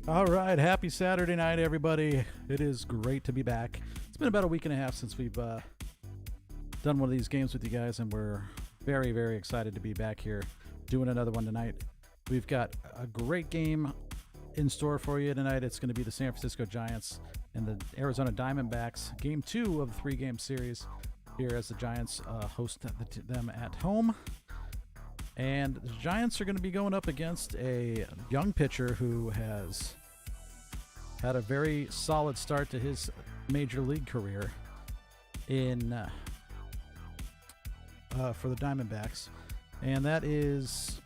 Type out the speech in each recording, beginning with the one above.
All right, happy Saturday night, everybody. It is great to be back. It's been about a week and a half since we've done one of these games with you guys, and we're very, very excited to be back here doing another one tonight. We've got a great game in store for you tonight. It's going to be the San Francisco Giants and the Arizona Diamondbacks, game 2 of the 3-game series here as the Giants host them at home. And the Giants are going to be going up against a young pitcher who has had a very solid start to his major league career for the Diamondbacks. And that is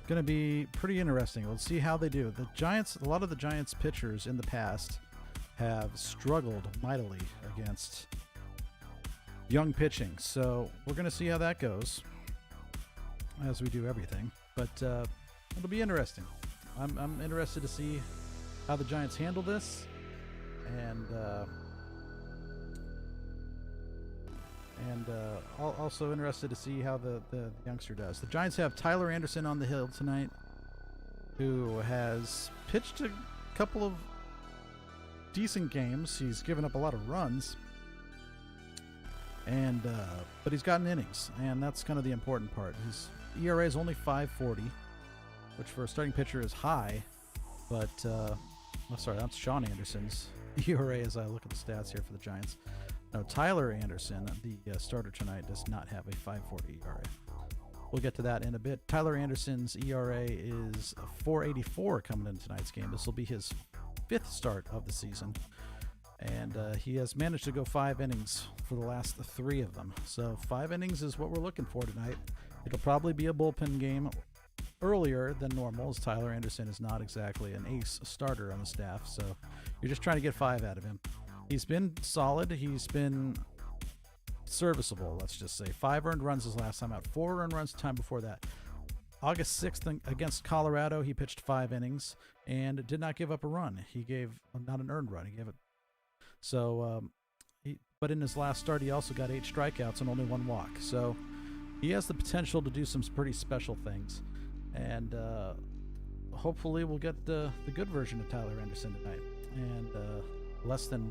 going to be pretty interesting. We'll see how they do. The Giants, a lot of the Giants pitchers in the past have struggled mightily against young pitching. So we're going to see how that goes, as we do everything, but it'll be interesting. I'm interested to see how the Giants handle this, and also interested to see how the youngster does. The Giants have Tyler Anderson on the hill tonight, who has pitched a couple of decent games. He's given up a lot of runs, and but he's gotten innings, and that's kind of the important part. His ERA is only 5.40, which for a starting pitcher is high, but sorry, that's Sean Anderson's ERA as I look at the stats here for the Giants. No, Tyler Anderson, the starter tonight, does not have a 5.40 ERA. We'll get to that in a bit. Tyler Anderson's ERA is 4.84 coming into tonight's game. This will be his 5th start of the season, and he has managed to go 5 innings for the last 3 of them. So 5 innings is what we're looking for tonight. It'll probably be a bullpen game earlier than normal, as Tyler Anderson is not exactly an ace starter on the staff, so you're just trying to get 5 out of him. He's been solid. He's been serviceable, let's just say. 5 earned runs his last time out, 4 earned runs the time before that. August 6th against Colorado, he pitched 5 innings and did not give up a run. He gave not an earned run. He gave it. So, but in his last start, he also got 8 strikeouts and only 1 walk. So he has the potential to do some pretty special things, and hopefully we'll get the good version of Tyler Anderson tonight. And less than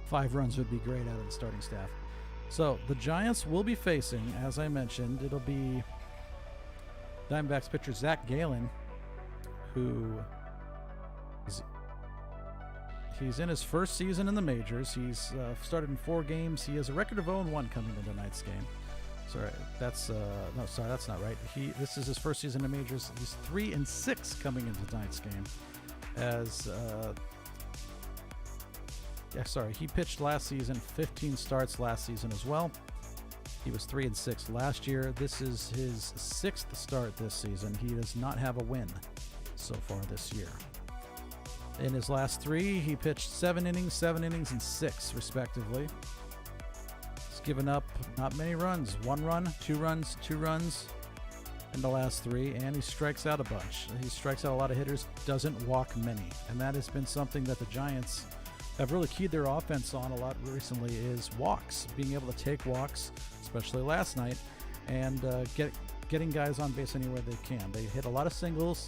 5 runs would be great out of the starting staff. So the Giants will be facing, as I mentioned, it'll be Diamondbacks pitcher Zac Gallen, who he's in his first season in the majors. He's started in 4 games. He has a record of 0-1 coming into tonight's game. Sorry, that's not right. This is his first season in the majors. He's 3-6 coming into tonight's game. He pitched last season, 15 starts last season as well. He was 3-6 last year. This is his 6th start this season. He does not have a win so far this year. In his last 3, he pitched 7 innings, and 6 respectively. Given up not many runs. 1 run, 2 runs, 2 runs in the last 3, and he strikes out a bunch. He strikes out a lot of hitters, doesn't walk many, and that has been something that the Giants have really keyed their offense on a lot recently, is walks, being able to take walks, especially last night, and getting guys on base anywhere they can. They hit a lot of singles,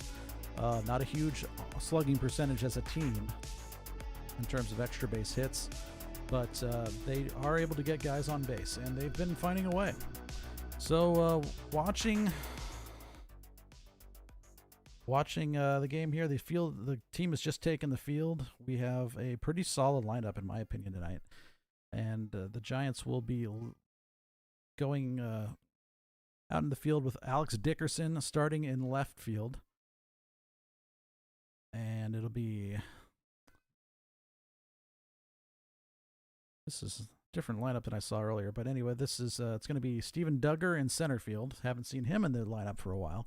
not a huge slugging percentage as a team in terms of extra base hits, but they are able to get guys on base, and they've been finding a way. So watching the game here, the team has just taken the field. We have a pretty solid lineup, in my opinion, tonight, and the Giants will be going out in the field with Alex Dickerson starting in left field, and it'll be... This is a different lineup than I saw earlier, but anyway, this is it's going to be Steven Duggar in center field. Haven't seen him in the lineup for a while.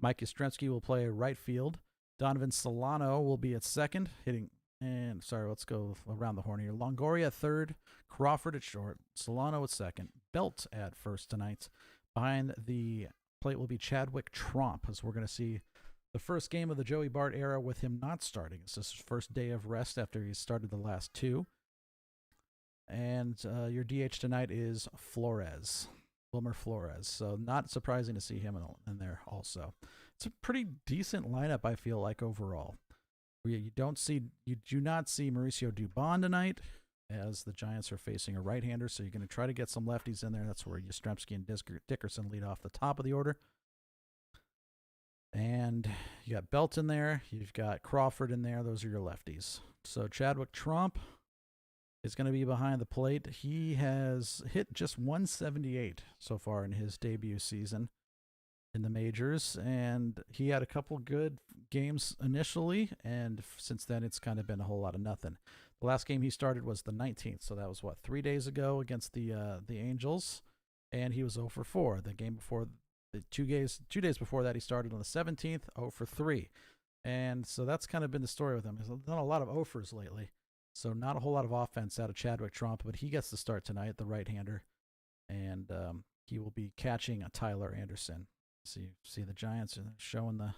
Mike Yastrzemski will play right field. Donovan Solano will be at second, hitting. And sorry, let's go around the horn here. Longoria at third, Crawford at short, Solano at second, Belt at first tonight. Behind the plate will be Chadwick Tromp, as we're going to see the first game of the Joey Bart era with him not starting. It's his first day of rest after he started the last 2. And your DH tonight is Wilmer Flores. So not surprising to see him in there also. It's a pretty decent lineup, I feel like, overall. You do not see Mauricio Dubon tonight, as the Giants are facing a right-hander. So you're going to try to get some lefties in there. That's where Yastrzemski and Dickerson lead off the top of the order. And you got Belt in there. You've got Crawford in there. Those are your lefties. So Chadwick Tromp is going to be behind the plate. He has hit just 178 so far in his debut season in the majors, and he had a couple good games initially, and since then it's kind of been a whole lot of nothing. The last game he started was the 19th, so that was 3 days ago against the Angels, and he was 0 for 4. The game before, the 2 days before that, he started on the 17th, 0 for 3. And so that's kind of been the story with him. He's done a lot of offers lately, so not a whole lot of offense out of Chadwick Tromp, but he gets to start tonight, the right-hander, and he will be catching a Tyler Anderson. So you see the Giants showing the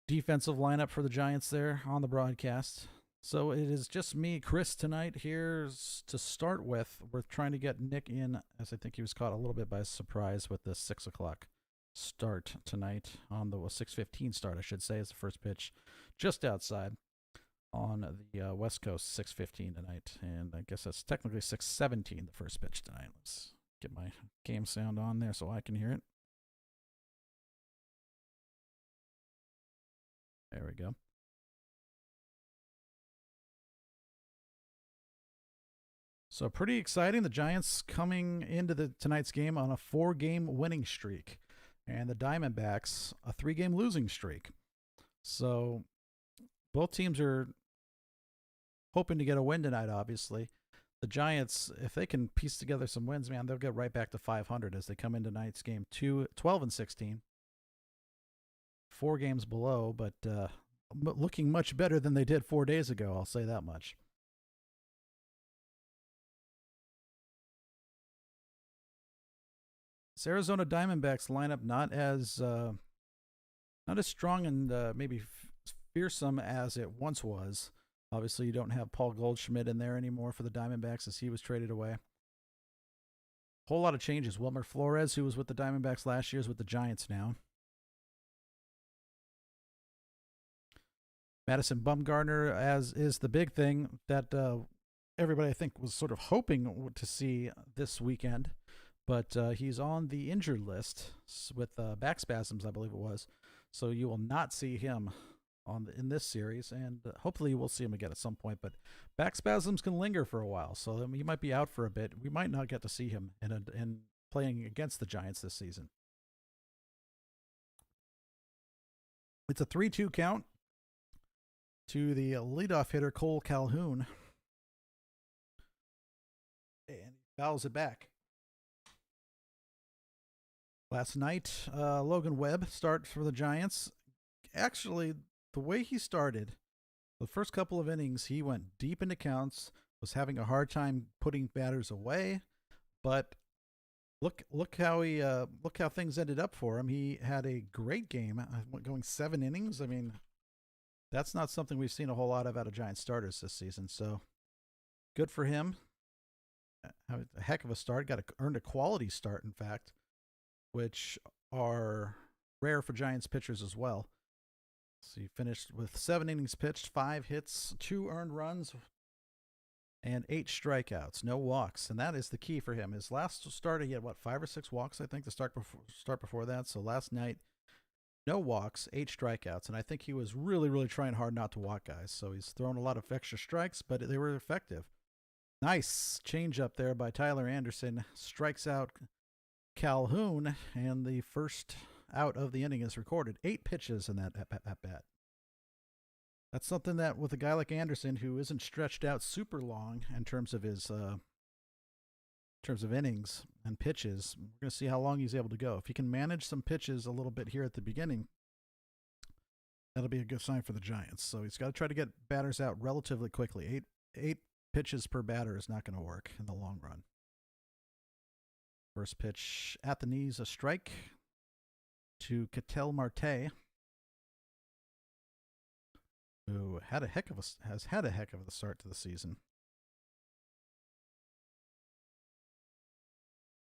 defensive lineup for the Giants there on the broadcast. So it is just me, Chris, tonight here to start with. We're trying to get Nick in, as I think he was caught a little bit by surprise with the 6 o'clock start tonight, on the 6:15 start, I should say, is the first pitch just outside on the West Coast, 6:15 tonight. And I guess that's technically 6:17, the first pitch tonight. Let's get my game sound on there so I can hear it. There we go. So pretty exciting. The Giants coming into tonight's game on a 4-game winning streak, and the Diamondbacks a 3-game losing streak. So both teams are hoping to get a win tonight, obviously. The Giants, if they can piece together some wins, man, they'll get right back to 500 as they come into tonight's game 12-16. 4 games below, but looking much better than they did 4 days ago, I'll say that much. This Arizona Diamondbacks lineup not as strong and maybe fearsome as it once was. Obviously, you don't have Paul Goldschmidt in there anymore for the Diamondbacks as he was traded away. Whole lot of changes. Wilmer Flores, who was with the Diamondbacks last year, is with the Giants now. Madison Bumgarner, as is the big thing that everybody, I think, was sort of hoping to see this weekend. But he's on the injured list with back spasms, I believe it was. So you will not see him in this series, and hopefully we'll see him again at some point. But back spasms can linger for a while, so he might be out for a bit. We might not get to see him in playing against the Giants this season. It's a 3-2 count to the leadoff hitter, Cole Calhoun. And he fouls it back. Last night, Logan Webb starts for the Giants. Actually, the way he started, the first couple of innings, he went deep into counts, was having a hard time putting batters away, but look how things ended up for him. He had a great game, going 7 innings. I mean, that's not something we've seen a whole lot of out of Giants starters this season. So good for him. A heck of a start. Earned a quality start, in fact, which are rare for Giants pitchers as well. So he finished with 7 innings pitched, 5 hits, 2 earned runs, and 8 strikeouts, no walks. And that is the key for him. His last start, he had, 5 or 6 walks, I think, to start before that. So last night, no walks, 8 strikeouts. And I think he was really, really trying hard not to walk guys. So he's thrown a lot of extra strikes, but they were effective. Nice change up there by Tyler Anderson. Strikes out Calhoun, and the first out of the inning is recorded. 8 pitches in that at bat. That's something that with a guy like Anderson, who isn't stretched out super long in terms of his innings and pitches, we're going to see how long he's able to go. If he can manage some pitches a little bit here at the beginning, that'll be a good sign for the Giants. So he's got to try to get batters out relatively quickly. 8 pitches per batter is not going to work in the long run. First pitch at the knees, a strike to Ketel Marte, who has had a heck of a start to the season.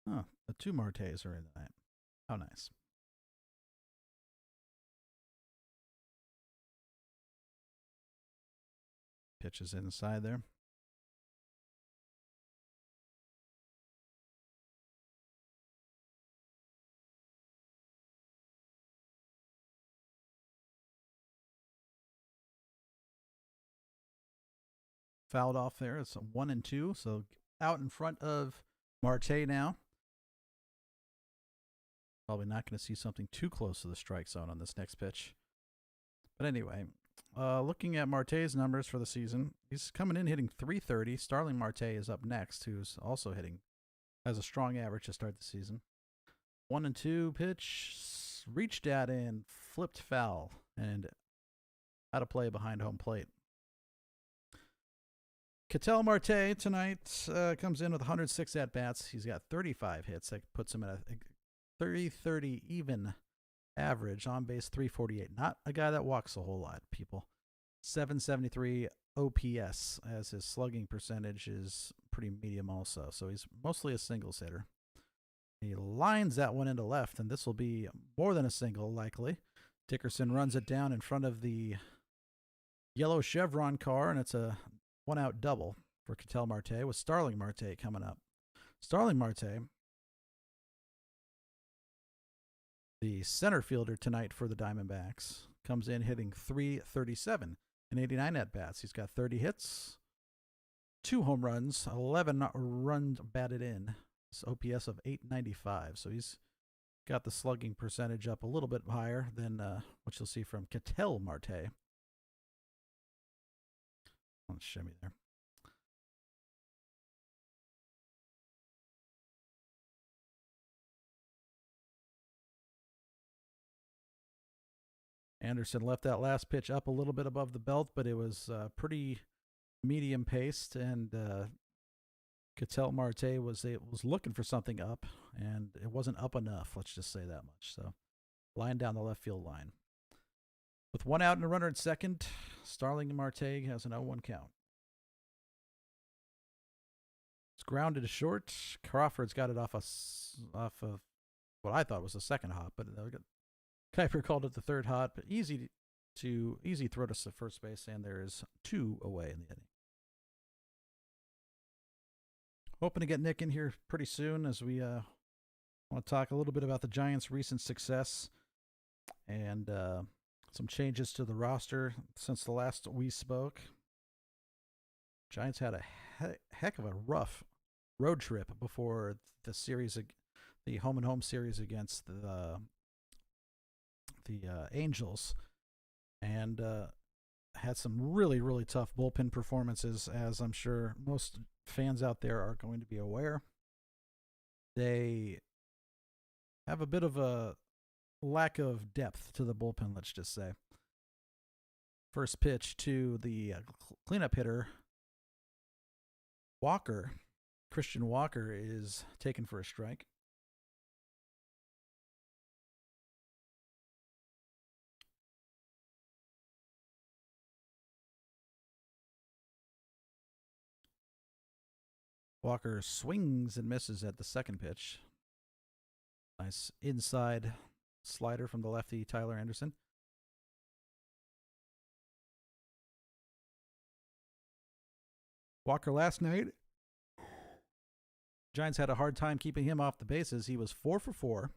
Oh, the 2 Martes are in tonight. How nice. Pitches inside there. Fouled off there. It's a 1-2. So out in front of Marte now. Probably not going to see something too close to the strike zone on this next pitch. But anyway, looking at Marte's numbers for the season, he's coming in hitting .330. Starling Marte is up next, who's also has a strong average to start the season. 1-2 pitch, reached at and flipped foul, and out of play behind home plate. Ketel Marte tonight comes in with 106 at-bats. He's got 35 hits. That puts him at a 330 even average, on base 348. Not a guy that walks a whole lot, people. 773 OPS, as his slugging percentage is pretty medium also. So he's mostly a singles hitter. He lines that one into left, and this will be more than a single, likely. Dickerson runs it down in front of the yellow Chevron car, and it's a one-out double for Ketel Marte, with Starling Marte coming up. Starling Marte, the center fielder tonight for the Diamondbacks, comes in hitting .337 and 89 at-bats. He's got 30 hits, 2 home runs, 11 runs batted in. His OPS of .895. So he's got the slugging percentage up a little bit higher than what you'll see from Ketel Marte. Let's shimmy there. Anderson left that last pitch up a little bit above the belt, but it was pretty medium paced, and Ketel Marte was looking for something up, and it wasn't up enough. Let's just say that much. So, line down the left field line. With 1 out and a runner at second, Starling Marte has an 0-1 count. It's grounded to short. Crawford's got it off of what I thought was the second hop, but Kuiper called it the third hop. But easy throw to first base, and there is 2 away in the inning. Hoping to get Nick in here pretty soon, as we want to talk a little bit about the Giants' recent success and some changes to the roster since the last we spoke. Giants had a heck of a rough road trip before the series, the home and home series against the Angels, and had some really, really tough bullpen performances, as I'm sure most fans out there are going to be aware. They have a bit of a lack of depth to the bullpen, let's just say. First pitch to the cleanup hitter, Christian Walker, is taken for a strike. Walker swings and misses at the second pitch. Nice inside slider from the lefty Tyler Anderson. Walker last night, Giants had a hard time keeping him off the bases. He was 4 for 4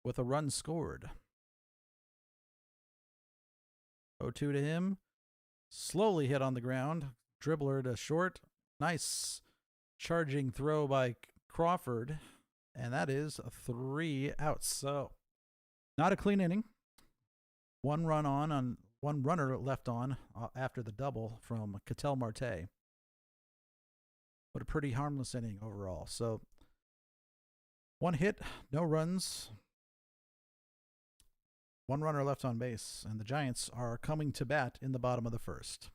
with a run scored. 0-2 to him. Slowly hit on the ground. Dribbler to short. Nice charging throw by Crawford. And that is 3 outs. So, not a clean inning. One runner left on after the double from Ketel Marte. But a pretty harmless inning overall. So, 1 hit, no runs. 1 runner left on base. And the Giants are coming to bat in the bottom of the first.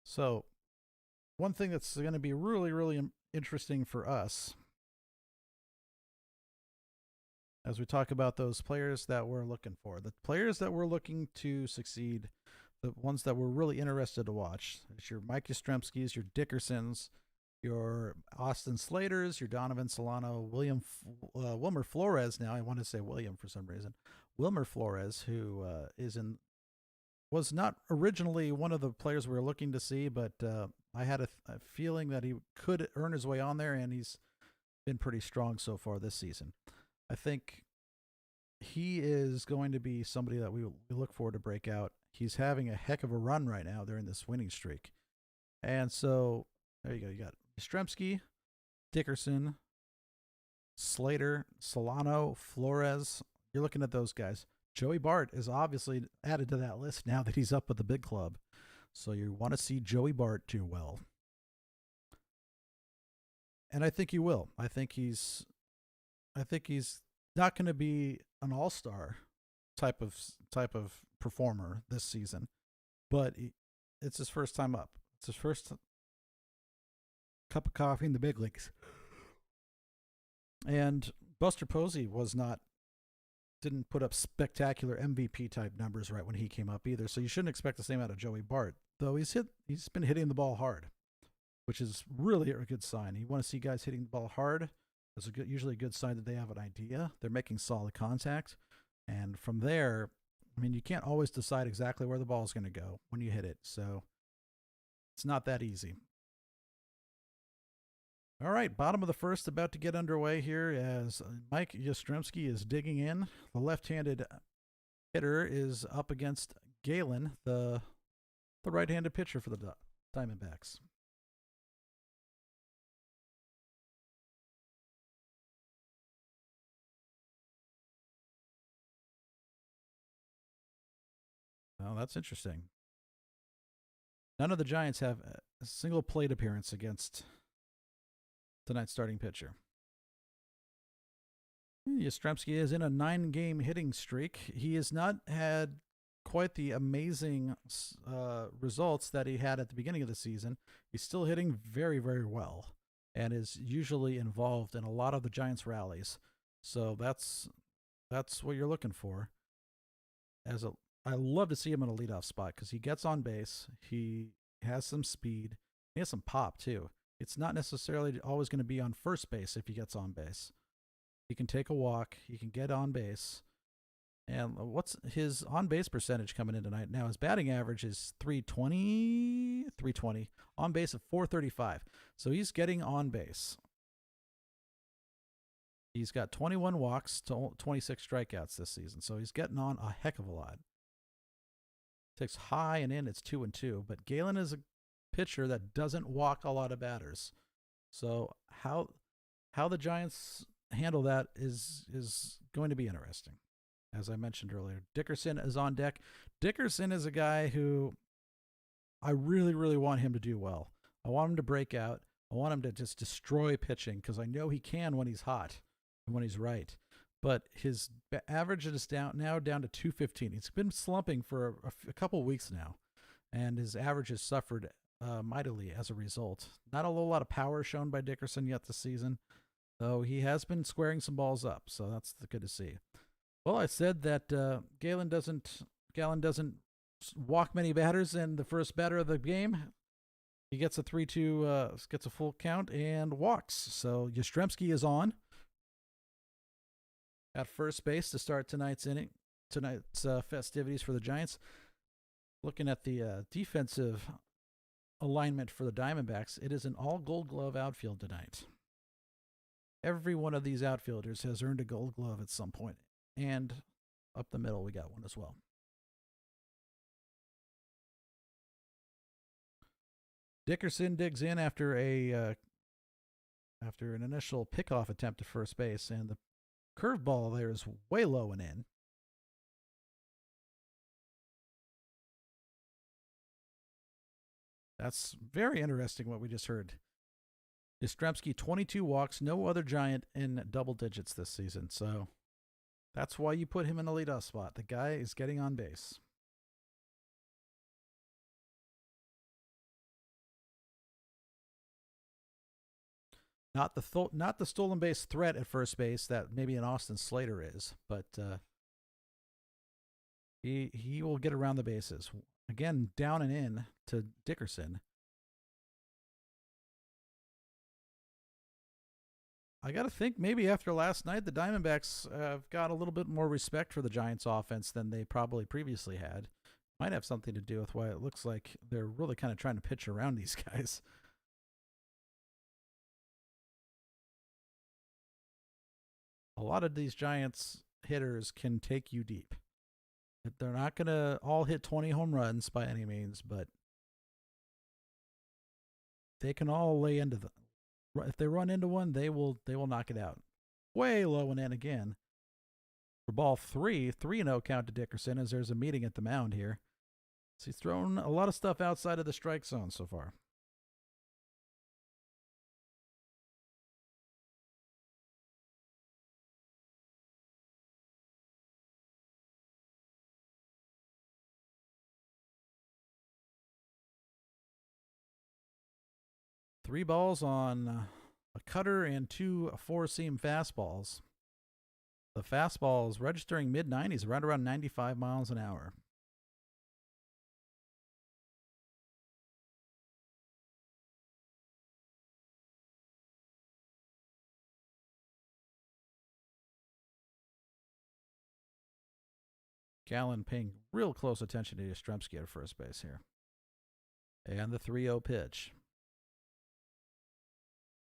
So, one thing that's going to be really, really interesting for us as we talk about those players that we're looking for, the players that we're looking to succeed, the ones that we're really interested to watch, it's your Mike Yastrzemskis, your Dickersons, your Austin Slaters, your Donovan Solano, Wilmer Flores. Now I want to say William for some reason. Wilmer Flores, who was not originally one of the players we were looking to see, but I had a feeling that he could earn his way on there, and he's been pretty strong so far this season. I think he is going to be somebody that we look forward to break out. He's having a heck of a run right now during this winning streak. And so there you go. You got Yastrzemski, Dickerson, Slater, Solano, Flores. You're looking at those guys. Joey Bart is obviously added to that list now that he's up with the big club. So you want to see Joey Bart do well. And I think he will. I think he's not going to be an all-star type of performer this season, but it's his first time up. It's his first cup of coffee in the big leagues. And Buster Posey didn't put up spectacular MVP type numbers right when he came up either. So you shouldn't expect the same out of Joey Bart, though he's been hitting the ball hard, which is really a good sign. You want to see guys hitting the ball hard. It's usually a good sign that they have an idea. They're making solid contact. And from there, I mean, you can't always decide exactly where the ball is going to go when you hit it. So it's not that easy. All right, bottom of the first about to get underway here as Mike Yastrzemski is digging in. The left-handed hitter is up against Gallen, the right-handed pitcher for the Diamondbacks. Oh, that's interesting. None of the Giants have a single plate appearance against tonight's starting pitcher. Yastrzemski is in a 9-game hitting streak. He has not had quite the amazing results that he had at the beginning of the season. He's still hitting very, very well and is usually involved in a lot of the Giants' rallies. So that's what you're looking for. I love to see him in a leadoff spot because he gets on base. He has some speed. He has some pop, too. It's not necessarily always going to be on first base if he gets on base. He can take a walk. He can get on base. And what's his on-base percentage coming in tonight? Now, his batting average is 320, on base of 435. So he's getting on base. He's got 21 walks to 26 strikeouts this season. So he's getting on a heck of a lot. Takes high and in, it's 2-2. But Gallen is a pitcher that doesn't walk a lot of batters. So how the Giants handle that is going to be interesting. As I mentioned earlier, Dickerson is on deck. Dickerson is a guy who I really, really want him to do well. I want him to break out. I want him to just destroy pitching because I know he can when he's hot and when he's right. But his average is down to 215. He's been slumping for a couple weeks now, and his average has suffered mightily as a result. Not a lot of power shown by Dickerson yet this season, though he has been squaring some balls up, so that's good to see. Well, I said that Gallen doesn't walk many batters, and the first batter of the game, he gets a 3-2, gets a full count and walks. So Yastrzemski is on at first base to start tonight's festivities for the Giants. Looking at the defensive alignment for the Diamondbacks, it is an all Gold Glove outfield tonight. Every one of these outfielders has earned a Gold Glove at some point. And up the middle, we got one as well. Dickerson digs in after an initial pickoff attempt to first base, and the curveball there is way low and in. That's very interesting what we just heard. Yastrzemski, 22 walks, no other Giant in double digits this season. So that's why you put him in the leadoff spot. The guy is getting on base. Not the stolen base threat at first base that maybe an Austin Slater is, but he will get around the bases. Again, down and in to Dickerson. I got to think maybe after last night, the Diamondbacks have got a little bit more respect for the Giants' offense than they probably previously had. Might have something to do with why it looks like they're really kind of trying to pitch around these guys. A lot of these Giants hitters can take you deep. They're not going to all hit 20 home runs by any means, but they can all lay into the. If they run into one, they will knock it out. Way low and in again. For ball 3-0 count to Dickerson as there's a meeting at the mound here. So he's thrown a lot of stuff outside of the strike zone so far. Three balls on a cutter and two four-seam fastballs. The fastball is registering mid-90s, right around 95 miles an hour. Gallen paying real close attention to Yastrzemski at first base here. And the 3-0 pitch.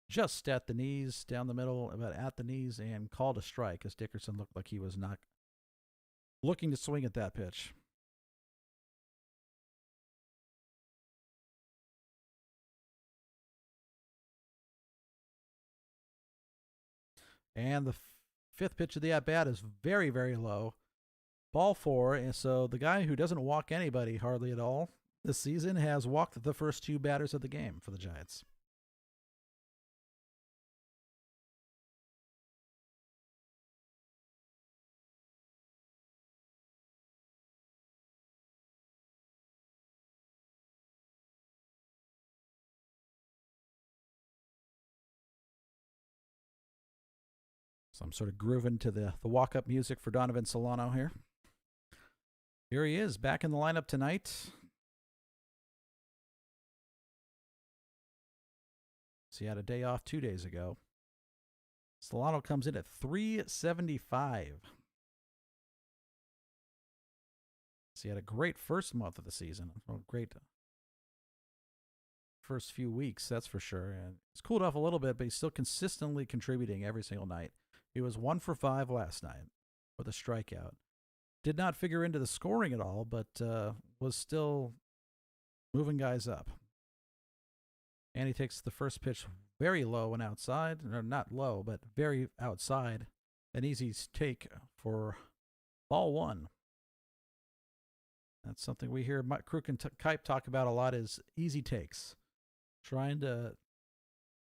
Just at the knees, down the middle, about at the knees, and called a strike as Dickerson looked like he was not looking to swing at that pitch. And the fifth pitch of the at-bat is very, very low. Ball 4, and so the guy who doesn't walk anybody hardly at all this season has walked the first two batters of the game for the Giants. So I'm sort of grooving to the walk-up music for Donovan Solano here. Here he is, back in the lineup tonight. So he had a day off 2 days ago. Solano comes in at 375. So he had a great first month of the season. Great first few weeks, that's for sure. And he's cooled off a little bit, but he's still consistently contributing every single night. He was 1 for 5 last night with a strikeout. Did not figure into the scoring at all, but was still moving guys up. And he takes the first pitch very low and outside. Or not low, but very outside. An easy take for ball 1. That's something we hear Kruk and Kipe talk about a lot is easy takes. Trying to,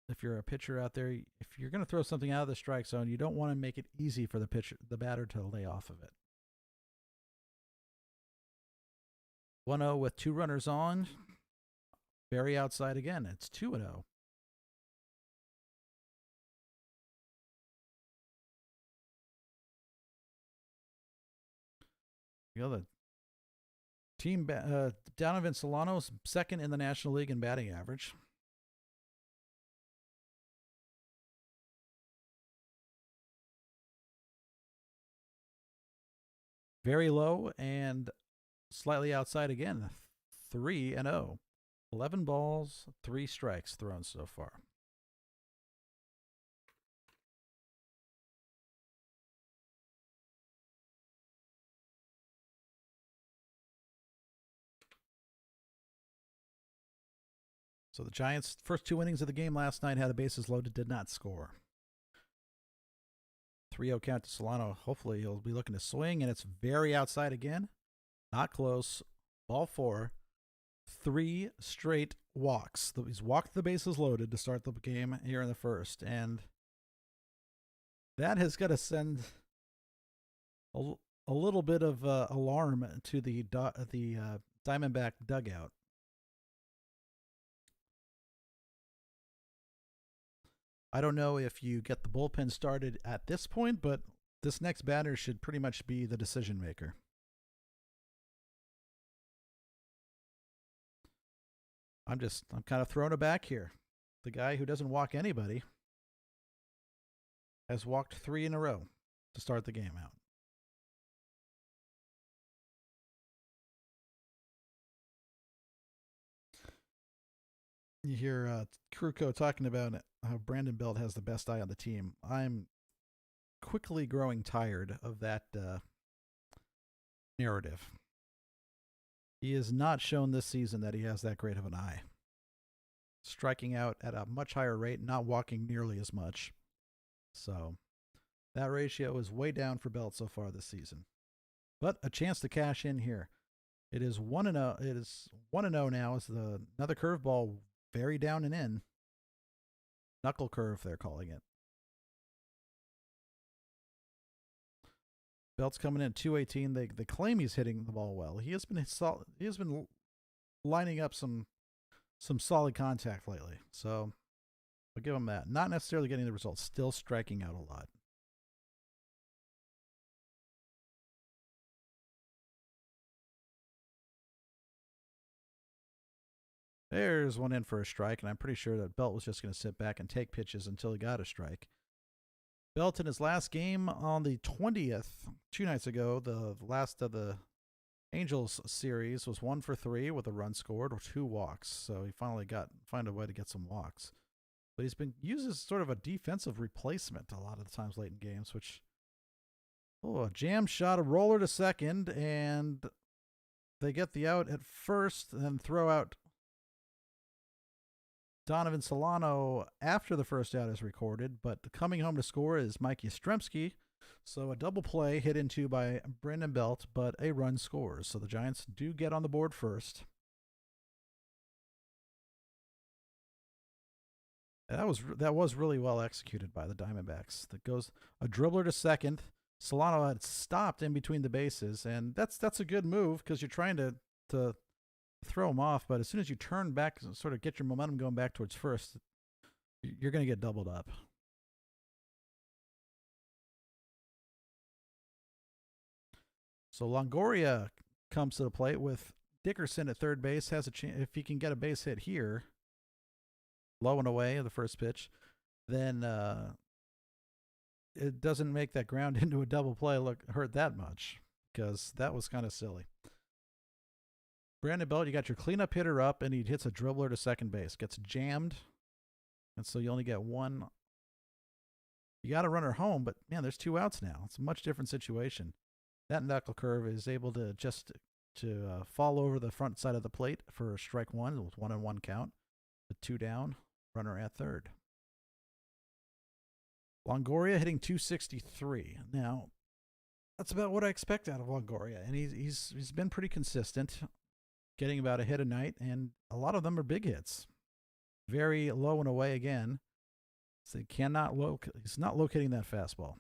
if you're a pitcher out there, if you're going to throw something out of the strike zone, you don't want to make it easy for the batter to lay off of it. 1-0 with 2 runners on. Very outside again. It's 2-0. You know, the team, Donovan Solano's second in the National League in batting average. Very low and slightly outside again. 3-0. 11 balls, 3 strikes thrown so far. So the Giants' first 2 innings of the game last night had the bases loaded, did not score. 3-0 count to Solano. Hopefully he'll be looking to swing, and it's very outside again. Not close. Ball 4. 3 straight walks. He's walked the bases loaded to start the game here in the first, and that has got to send a little bit of alarm to the Diamondback dugout. I don't know if you get the bullpen started at this point, but this next batter should pretty much be the decision maker. I'm kind of thrown aback here. The guy who doesn't walk anybody has walked 3 in a row to start the game out. You hear Kruko talking about how Brandon Belt has the best eye on the team. I'm quickly growing tired of that narrative. He has not shown this season that he has that great of an eye. Striking out at a much higher rate, not walking nearly as much. So that ratio is way down for Belt so far this season. But a chance to cash in here. It is 1-0. It is 1-0 now. Is another curveball very down and in. Knuckle curve, they're calling it. Belt's coming in at 218. They claim he's hitting the ball well. He has been lining up some solid contact lately. So I'll give him that. Not necessarily getting the results. Still striking out a lot. There's one in for a strike, and I'm pretty sure that Belt was just going to sit back and take pitches until he got a strike. Belt in his last game on the 20th, 2 nights ago, the last of the Angels series, was 1 for 3 with a run scored or 2 walks. So he finally find a way to get some walks. But he's been used as sort of a defensive replacement a lot of the times late in games, which, a jam shot, a roller to second, and they get the out at first and then throw out Donovan Solano after the first out is recorded, but coming home to score is Mike Yastrzemski. So a double play hit into by Brandon Belt, but a run scores. So the Giants do get on the board first. That was really well executed by the Diamondbacks. That goes a dribbler to second. Solano had stopped in between the bases, and that's a good move because you're trying to throw him off, but as soon as you turn back and sort of get your momentum going back towards first, you're going to get doubled up. So Longoria comes to the plate with Dickerson at third base. Has a chance if he can get a base hit here, low and away the first pitch, then it doesn't make that ground into a double play hurt that much because that was kind of silly. Brandon Belt, you got your cleanup hitter up, and he hits a dribbler to second base. Gets jammed, and so you only get one. You got a runner home, but, man, there's 2 outs now. It's a much different situation. That knuckle curve is able to fall over the front side of the plate for strike 1 with 1-1 count. The 2 down, runner at third. Longoria hitting 263. Now, that's about what I expect out of Longoria, and he's been pretty consistent, getting about a hit a night, and a lot of them are big hits. Very low and away again. So he's not locating that fastball.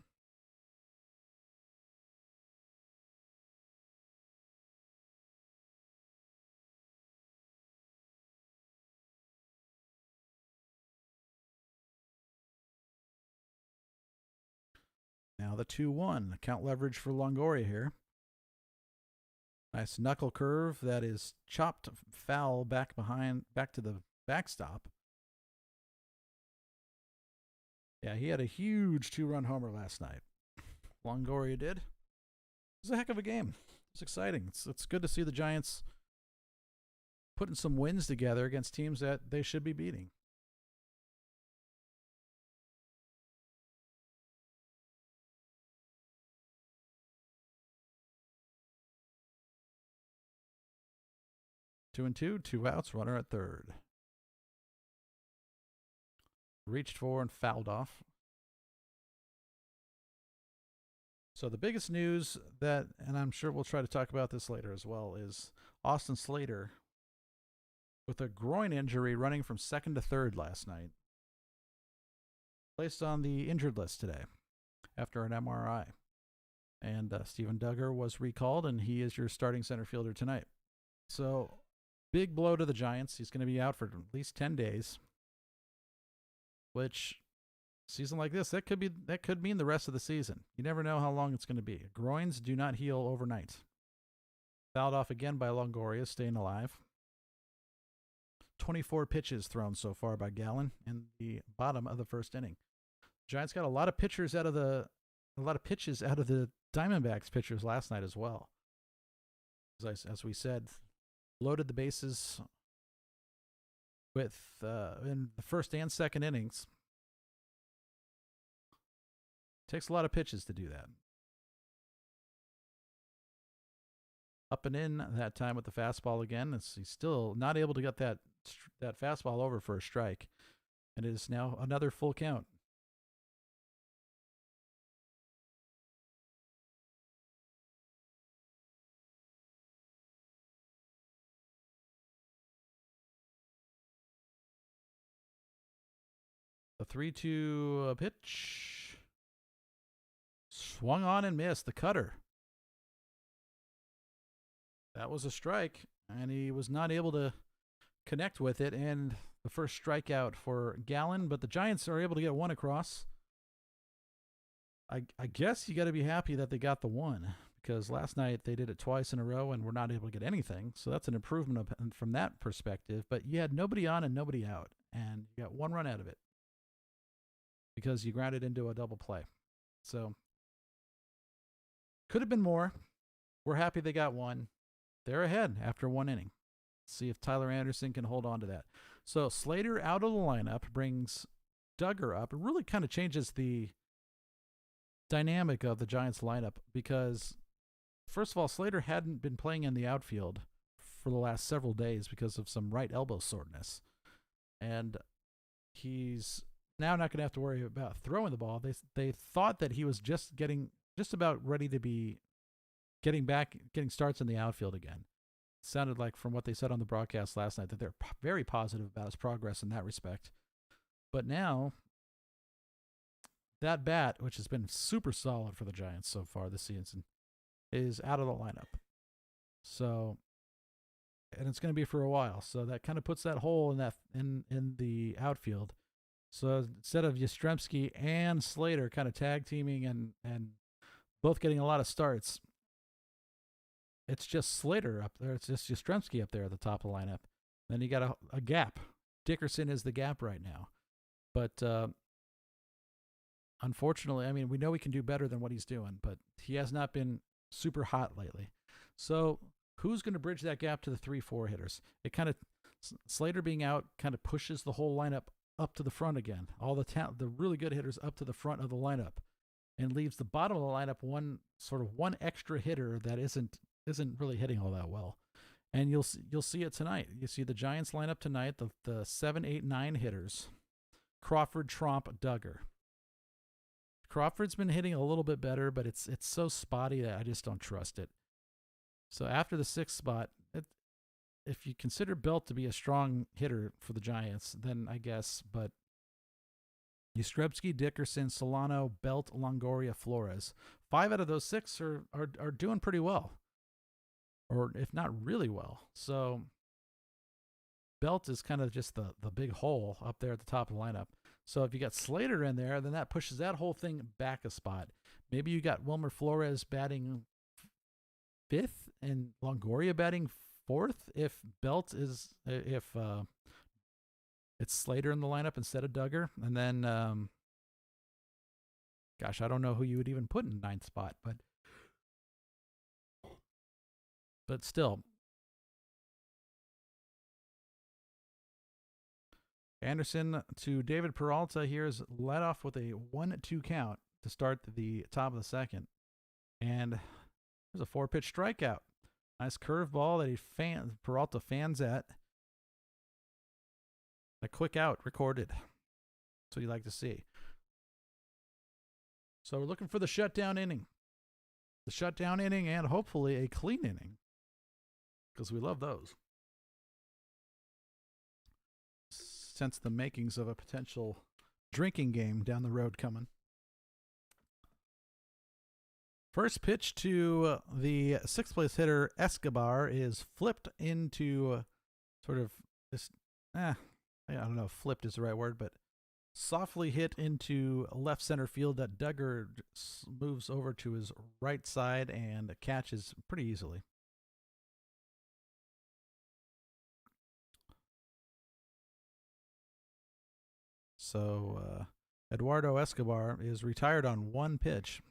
Now the 2-1. Count leverage for Longoria here. Nice knuckle curve that is chopped foul back to the backstop. Yeah, he had a huge 2-run homer last night. Longoria did. It was a heck of a game. It's exciting. It's good to see the Giants putting some wins together against teams that they should be beating. Two and two, 2 outs, runner at third. Reached for and fouled off. So the biggest news and I'm sure we'll try to talk about this later as well, is Austin Slater with a groin injury running from second to third last night. Placed on the injured list today after an MRI. And Steven Duggar was recalled, and he is your starting center fielder tonight. So big blow to the Giants. He's going to be out for at least 10 days, which season like this, that could mean the rest of the season. You never know how long it's going to be. Groins do not heal overnight. Fouled off again by Longoria, staying alive. 24 pitches thrown so far by Gallen in the bottom of the first inning. Giants got a lot of pitches out of the Diamondbacks pitchers last night as well. As we said, loaded the bases with in the first and second innings. Takes a lot of pitches to do that. Up and in that time with the fastball again. He's still not able to get that fastball over for a strike. And it is now another full count. The 3-2 pitch. Swung on and missed. The cutter. That was a strike, and he was not able to connect with it, and the first strikeout for Gallen, but the Giants are able to get one across. I guess you got to be happy that they got the one, because last night they did it twice in a row and were not able to get anything, so that's an improvement from that perspective, but you had nobody on and nobody out, and you got one run out of it because you grounded into a double play. So could have been more. We're happy they got one. They're ahead after one inning. See if Tyler Anderson can hold on to that. So Slater out of the lineup brings Duggar up. It really kind of changes the dynamic of the Giants lineup because, first of all, Slater hadn't been playing in the outfield for the last several days because of some right elbow soreness. And he's now not going to have to worry about throwing the ball. They thought that he was just about ready to be getting starts in the outfield again. It sounded like from what they said on the broadcast last night that they're very positive about his progress in that respect. But now that bat, which has been super solid for the Giants so far this season, is out of the lineup. So, and it's going to be for a while. So that kind of puts that hole in the outfield. So instead of Yastrzemski and Slater kind of tag teaming and both getting a lot of starts, it's just Slater up there. It's just Yastrzemski up there at the top of the lineup. Then you got a gap. Dickerson is the gap right now. But unfortunately, I mean, we know we can do better than what he's doing, but he has not been super hot lately. So who's going to bridge that gap to the 3-4 hitters? It kind of, Slater being out kind of pushes the whole lineup up to the front again. All the really good hitters up to the front of the lineup and leaves the bottom of the lineup one extra hitter that isn't really hitting all that well. And you'll see it tonight. You see the Giants lineup tonight, the 7, 8, 9 hitters. Crawford, Tromp, Duggar. Crawford's been hitting a little bit better, but it's so spotty that I just don't trust it. So after the 6th spot, if you consider Belt to be a strong hitter for the Giants, then I guess, but Yastrzemski, Dickerson, Solano, Belt, Longoria, Flores. 5 out of those 6 are doing pretty well, or if not really well. So Belt is kind of just the big hole up there at the top of the lineup. So if you got Slater in there, then that pushes that whole thing back a spot. Maybe you got Wilmer Flores batting 5th and Longoria batting 4th if it's Slater in the lineup instead of Duggar. And then, I don't know who you would even put in 9th spot, but still. Anderson to David Peralta here is led off with a 1-2 count to start the top of the 2nd. And there's a 4-pitch strikeout. Nice curveball that Peralta fans at. A quick out recorded. That's what you like to see. So we're looking for the shutdown inning. The shutdown inning and hopefully a clean inning, because we love those. Sense the makings of a potential drinking game down the road coming. First pitch to the 6th place hitter Escobar is flipped into sort of this, I don't know if flipped is the right word, but softly hit into left center field that Duggar moves over to his right side and catches pretty easily. So Eduardo Escobar is retired on one pitch.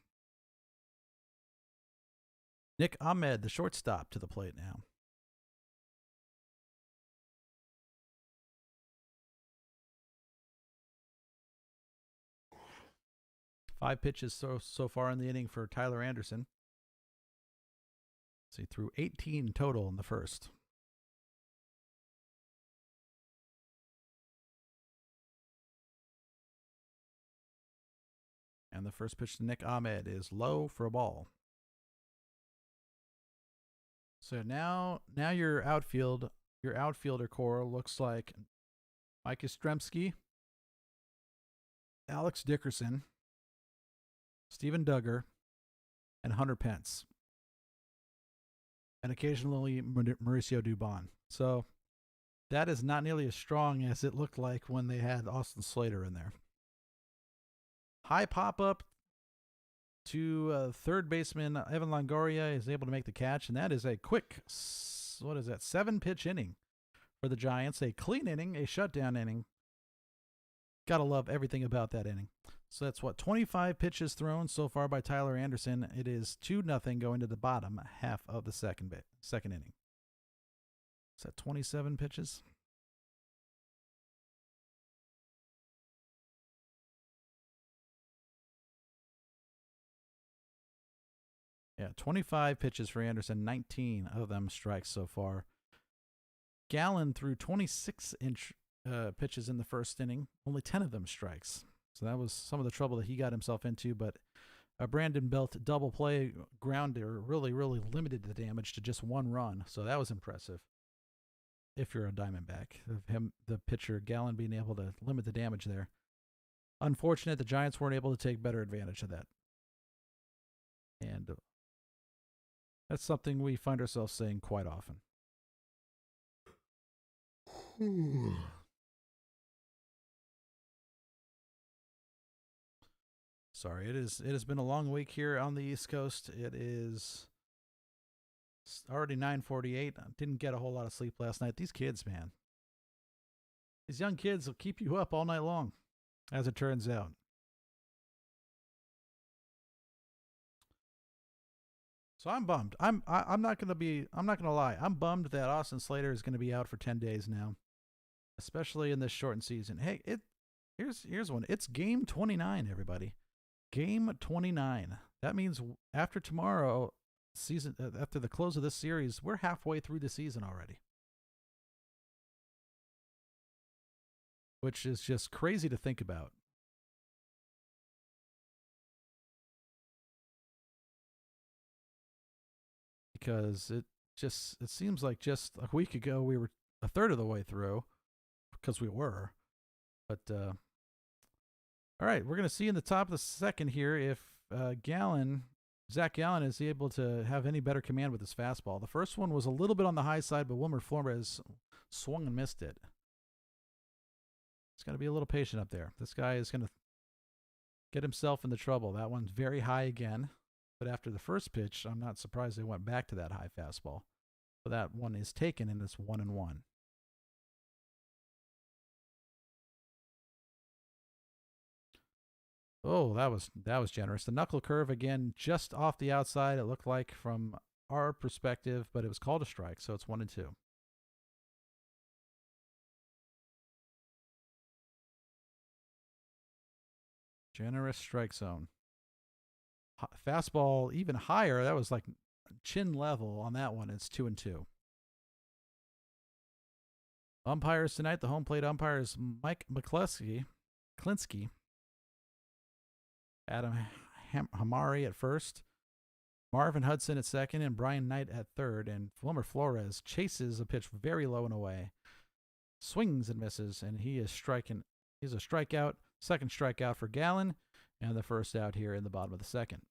Nick Ahmed, the shortstop, to the plate now. Five pitches so far in the inning for Tyler Anderson. So he threw 18 total in the first. And the first pitch to Nick Ahmed is low for a ball. So now your outfielder core looks like Mike Yastrzemski, Alex Dickerson, Steven Duggar, and Hunter Pence. And occasionally Mauricio Dubon. So that is not nearly as strong as it looked like when they had Austin Slater in there. High pop-up to third baseman Evan Longoria is able to make the catch, and that is a quick, 7-pitch inning for the Giants. A clean inning, a shutdown inning. Gotta love everything about that inning. So that's 25 pitches thrown so far by Tyler Anderson. It is 2-0 going to the bottom half of the second inning. Is that 27 pitches? Yeah, 25 pitches for Anderson, 19 of them strikes so far. Gallen threw 26-inch pitches in the first inning, only 10 of them strikes. So that was some of the trouble that he got himself into, but a Brandon Belt double play grounder really limited the damage to just one run. So that was impressive. If you're a Diamondback, the pitcher Gallen being able to limit the damage there. Unfortunate, the Giants weren't able to take better advantage of that. And that's something we find ourselves saying quite often. Sorry, it has been a long week here on the East Coast. It is already 9:48. I didn't get a whole lot of sleep last night. These kids, man. These young kids will keep you up all night long, as it turns out. So I'm bummed. I'm not gonna lie. I'm bummed that Austin Slater is gonna be out for 10 days now, especially in this shortened season. Hey, here's one. It's game 29, everybody. Game 29. That means after tomorrow, after the close of this series, we're halfway through the season already, which is just crazy to think about. Because it seems like just a week ago we were a third of the way through, because we were. But all right, we're gonna see in the top of the second here if Zac Gallen is able to have any better command with his fastball. The first one was a little bit on the high side, but Wilmer Flores swung and missed it. He's got to be a little patient up there. This guy is going to get himself into trouble. That one's very high again. But after the first pitch, I'm not surprised they went back to that high fastball. So that one is taken, and it's 1-1. Oh, that was generous. The knuckle curve again, just off the outside. It looked like from our perspective, but it was called a strike, so it's 1-2. Generous strike zone. Fastball even higher. That was like chin level on that one. It's 2-2. Umpires tonight. The home plate umpire is Mike McClinsky. Adam Hamari at first. Marvin Hudson at second, and Brian Knight at third. And Wilmer Flores chases a pitch very low and away. Swings and misses, and he is striking. He's a strikeout. Second strikeout for Gallen, and the first out here in the bottom of the second.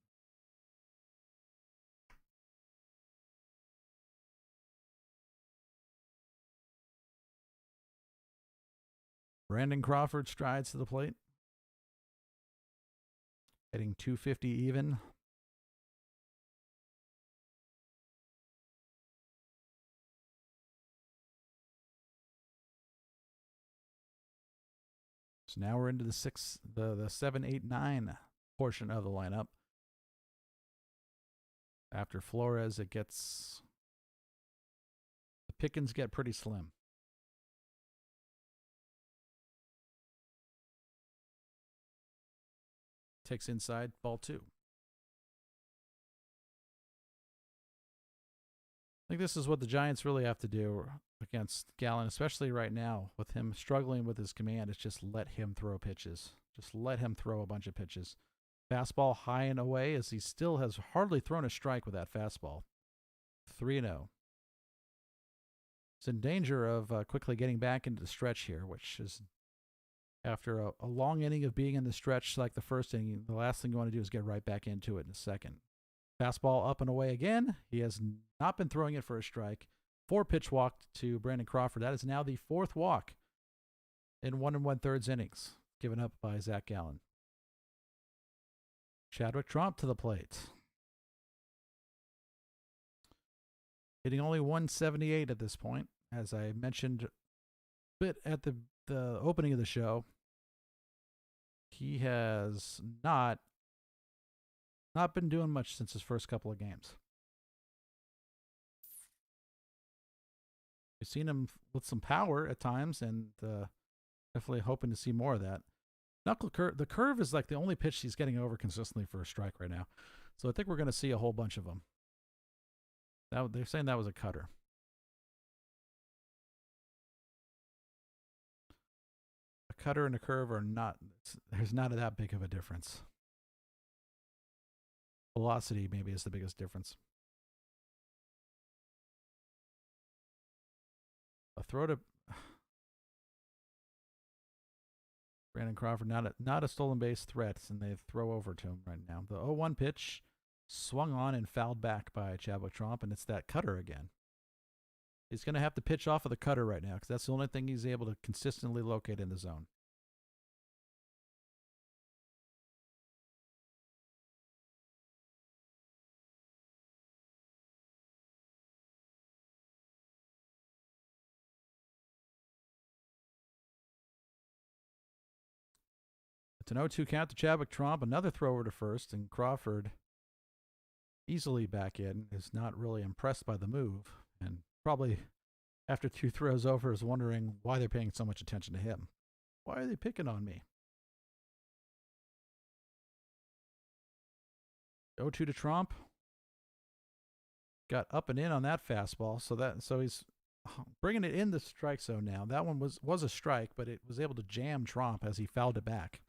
Brandon Crawford strides to the plate. Hitting 250 even. So now we're into the 7, 8, 9 portion of the lineup. After Flores, the pickings get pretty slim. Takes inside, ball 2. I think this is what the Giants really have to do against Gallen, especially right now with him struggling with his command. Is just let him throw pitches. Just let him throw a bunch of pitches. Fastball high and away, as he still has hardly thrown a strike with that fastball. 3-0. He's in danger of quickly getting back into the stretch here, which is after a long inning of being in the stretch like the first inning, the last thing you want to do is get right back into it in a second. Fastball up and away again. He has not been throwing it for a strike. 4-pitch walk to Brandon Crawford. That is now the 4th walk in 1 1/3 innings, given up by Zac Gallen. Chadwick Tromp to the plate. Hitting only 178 at this point. As I mentioned a bit at the opening of the show, he has not been doing much since his first couple of games. We've seen him with some power at times, and definitely hoping to see more of that. The curve is like the only pitch he's getting over consistently for a strike right now. So I think we're going to see a whole bunch of them. They're saying that was a cutter. A cutter and a curve are not, there's not that big of a difference. Velocity maybe is the biggest difference. A throw to Brandon Crawford, not a stolen base threat, and they throw over to him right now. The 0-1 pitch swung on and fouled back by Chadwick Tromp, and it's that cutter again. He's going to have to pitch off of the cutter right now because that's the only thing he's able to consistently locate in the zone. It's an 0-2 count to Chadwick Tromp. Another thrower to first, and Crawford easily back in. Is not really impressed by the move, and probably after 2 throws over is wondering why they're paying so much attention to him. Why are they picking on me? 0-2 to Tromp. Got up and in on that fastball, so he's bringing it in the strike zone now. That one was a strike, but it was able to jam Tromp as he fouled it back.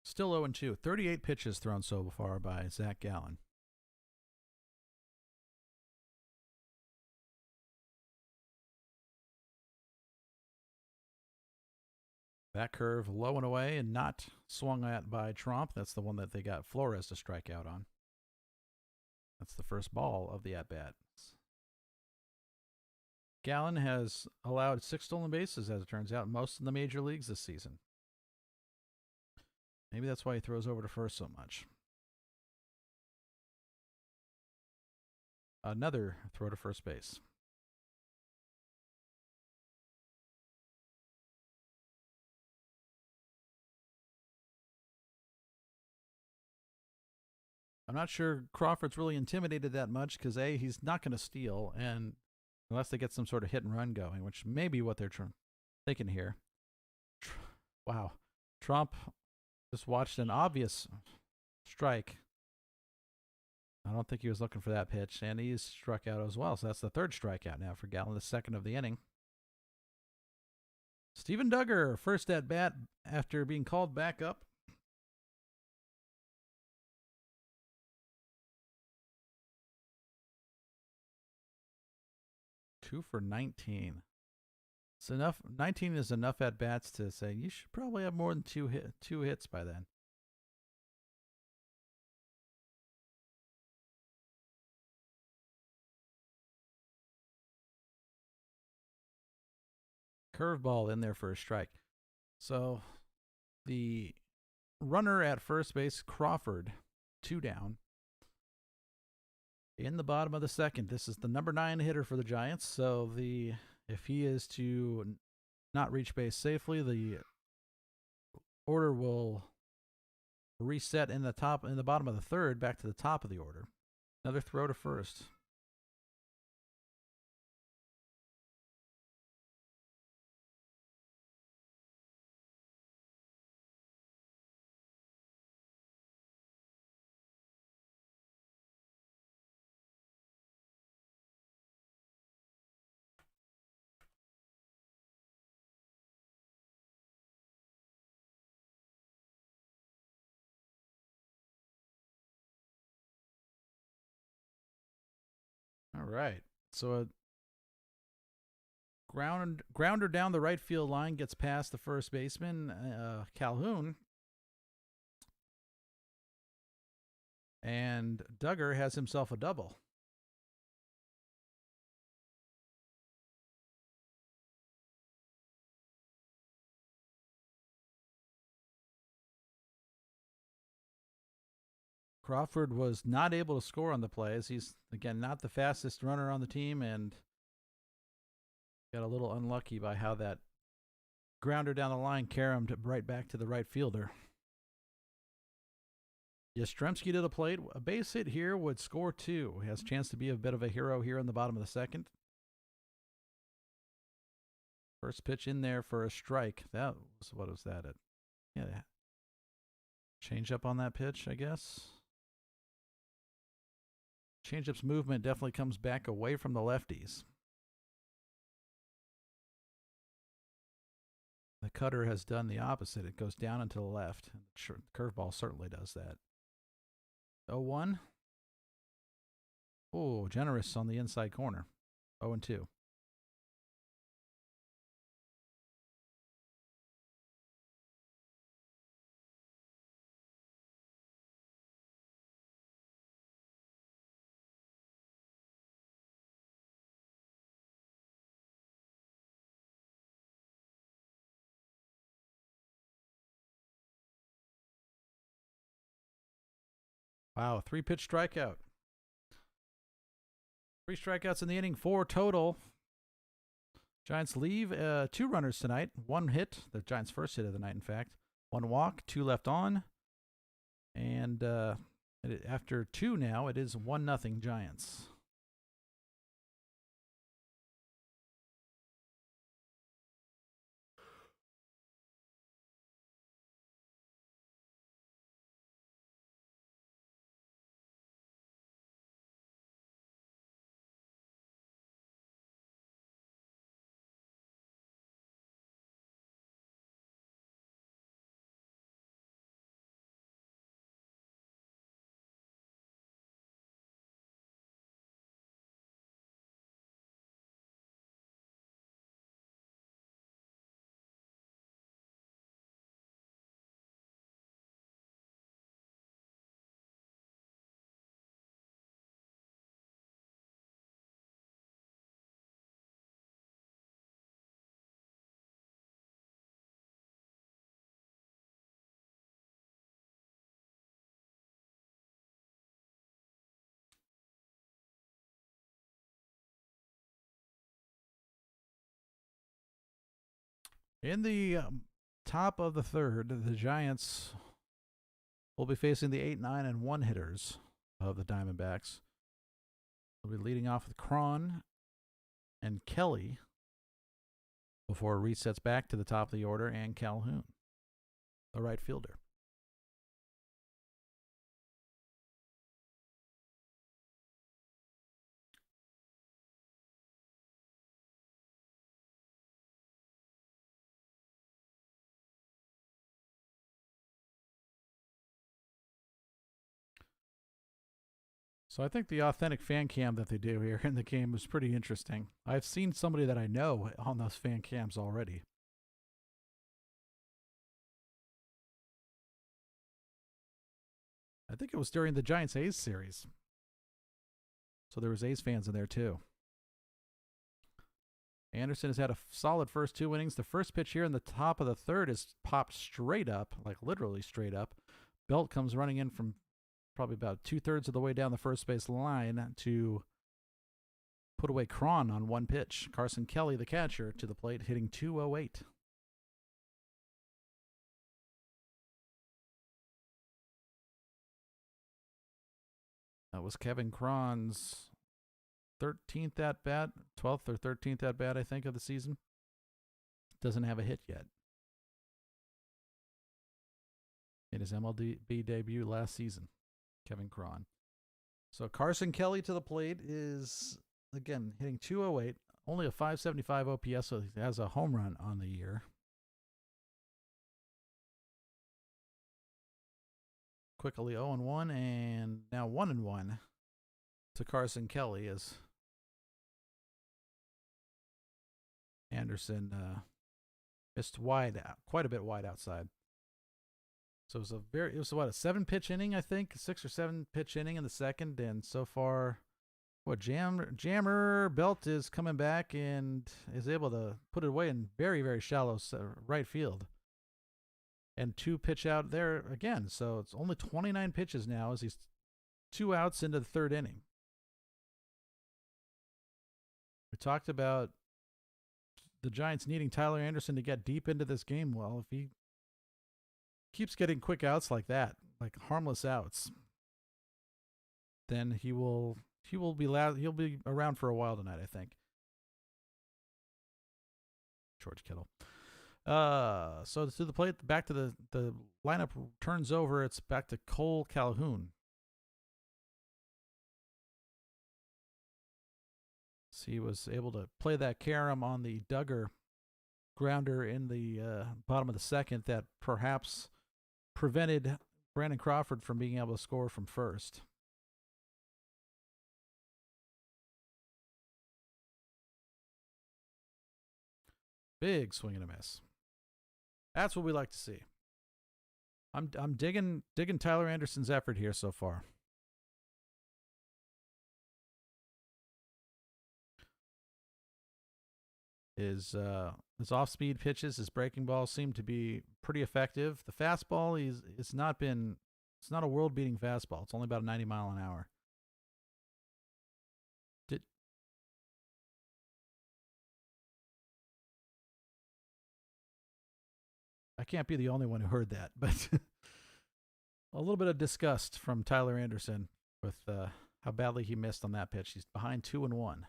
Still 0-2. 38 pitches thrown so far by Zac Gallen. That curve low and away and not swung at by Tromp. That's the one that they got Flores to strike out on. That's the first ball of the at-bat. Gallen has allowed 6 stolen bases, as it turns out, most in the major leagues this season. Maybe that's why he throws over to first so much. Another throw to first base. I'm not sure Crawford's really intimidated that much because A, he's not going to steal, and unless they get some sort of hit and run going, which may be what they're thinking here. Wow. Trump just watched an obvious strike. I don't think he was looking for that pitch, and he's struck out as well. So that's the 3rd strikeout now for Gallen, the 2nd of the inning. Steven Duggar, first at bat after being called back up. Two for 19. It's enough. 19 is enough at bats to say you should probably have more than two hits by then. Curveball in there for a strike. So the runner at first base, Crawford, 2 down. In the bottom of the second, this is the number 9 hitter for the Giants. So if he is to not reach base safely, the order will reset in the bottom of the third, back to the top of the order. Another throw to first. All right. So a grounder down the right field line gets past the first baseman, Calhoun. And Duggar has himself a double. Crawford was not able to score on the plays. He's, again, not the fastest runner on the team and got a little unlucky by how that grounder down the line caromed right back to the right fielder. Yastrzemski to the plate. A base hit here would score 2. He has a chance to be a bit of a hero here in the bottom of the second. First pitch in there for a strike. That was, what was that? Yeah. Change up on that pitch, I guess. Changeup's movement definitely comes back away from the lefties. The cutter has done the opposite. It goes down and to the left. The curveball certainly does that. 0-1. Oh, generous on the inside corner. 0-2. Wow, 3-pitch strikeout. 3 strikeouts in the inning, 4 total. Giants leave 2 runners tonight. 1 hit, the Giants' first hit of the night, in fact. 1 walk, 2 left on. And after 2 now, it is 1-0 Giants. In the top of the third, the Giants will be facing the 8, 9, and 1 hitters of the Diamondbacks. They'll be leading off with Cron and Kelly before it resets back to the top of the order and Calhoun, the right fielder. So I think the authentic fan cam that they do here in the game is pretty interesting. I've seen somebody that I know on those fan cams already. I think it was during the Giants A's series. So there was A's fans in there too. Anderson has had a solid first 2 innings. The first pitch here in the top of the third is popped straight up, like literally straight up. Belt comes running in from probably about 2/3 of the way down the first base line to put away Cron on one pitch. Carson Kelly, the catcher, to the plate, hitting .208. That was Kevin Cron's 13th at bat, 12th or 13th at bat, I think, of the season. Doesn't have a hit yet. In his MLB debut last season, Kevin Cron. So Carson Kelly to the plate is, again, hitting .208, only a .575 OPS, so he has a home run on the year. Quickly 0-1, and now 1-1 to Carson Kelly as Anderson missed quite a bit wide outside. So it was a 7-pitch inning, I think, 6 or 7 pitch inning in the second, and so far, Jammer Belt is coming back and is able to put it away in very, very shallow right field. And 2 pitch out there again. So it's only 29 pitches now as he's 2 outs into the third inning. We talked about the Giants needing Tyler Anderson to get deep into this game. Well, if he keeps getting quick outs like that, like harmless outs, then he'll be around for a while tonight, I think. George Kittle. So to the plate, back to the lineup turns over. It's back to Cole Calhoun. So he was able to play that carom on the Duggar grounder in the bottom of the second that perhaps prevented Brandon Crawford from being able to score from first. Big swing and a miss. That's what we like to see. I'm digging Tyler Anderson's effort here so far. His off-speed pitches, his breaking ball seem to be pretty effective. The fastball, it's not a world-beating fastball. It's only about a 90 mile an hour. I can't be the only one who heard that, but a little bit of disgust from Tyler Anderson with how badly he missed on that pitch. He's behind 2-1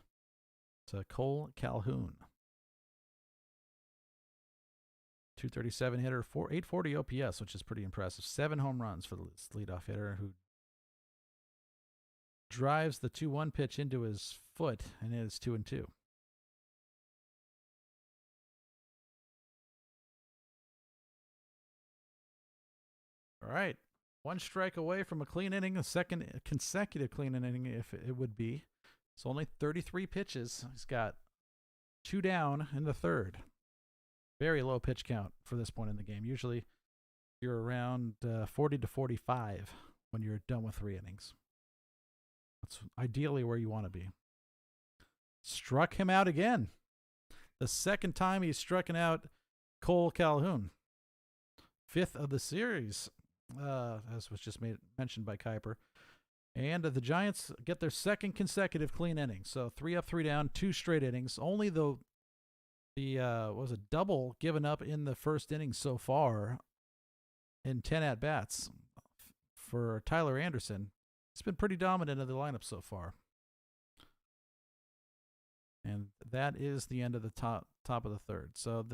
to Cole Calhoun. 237 hitter, 840 OPS, which is pretty impressive. 7 home runs for the leadoff hitter who drives the 2-1 pitch into his foot, and it is 2-2. All right. 1 strike away from a clean inning, a second consecutive clean inning, if it would be. It's only 33 pitches. He's got 2 down in the third. Very low pitch count for this point in the game. Usually you're around 40 to 45 when you're done with 3 innings. That's ideally where you want to be. Struck him out again. The second time he's stricken out Cole Calhoun. 5th of the series. As was just mentioned by Kuiper. And the Giants get their second consecutive clean inning. So 3 up, 3 down, 2 straight innings. Only the was a double given up in the first inning so far in 10 at-bats for Tyler Anderson. He's been pretty dominant in the lineup so far. And that is the end of the top of the third. So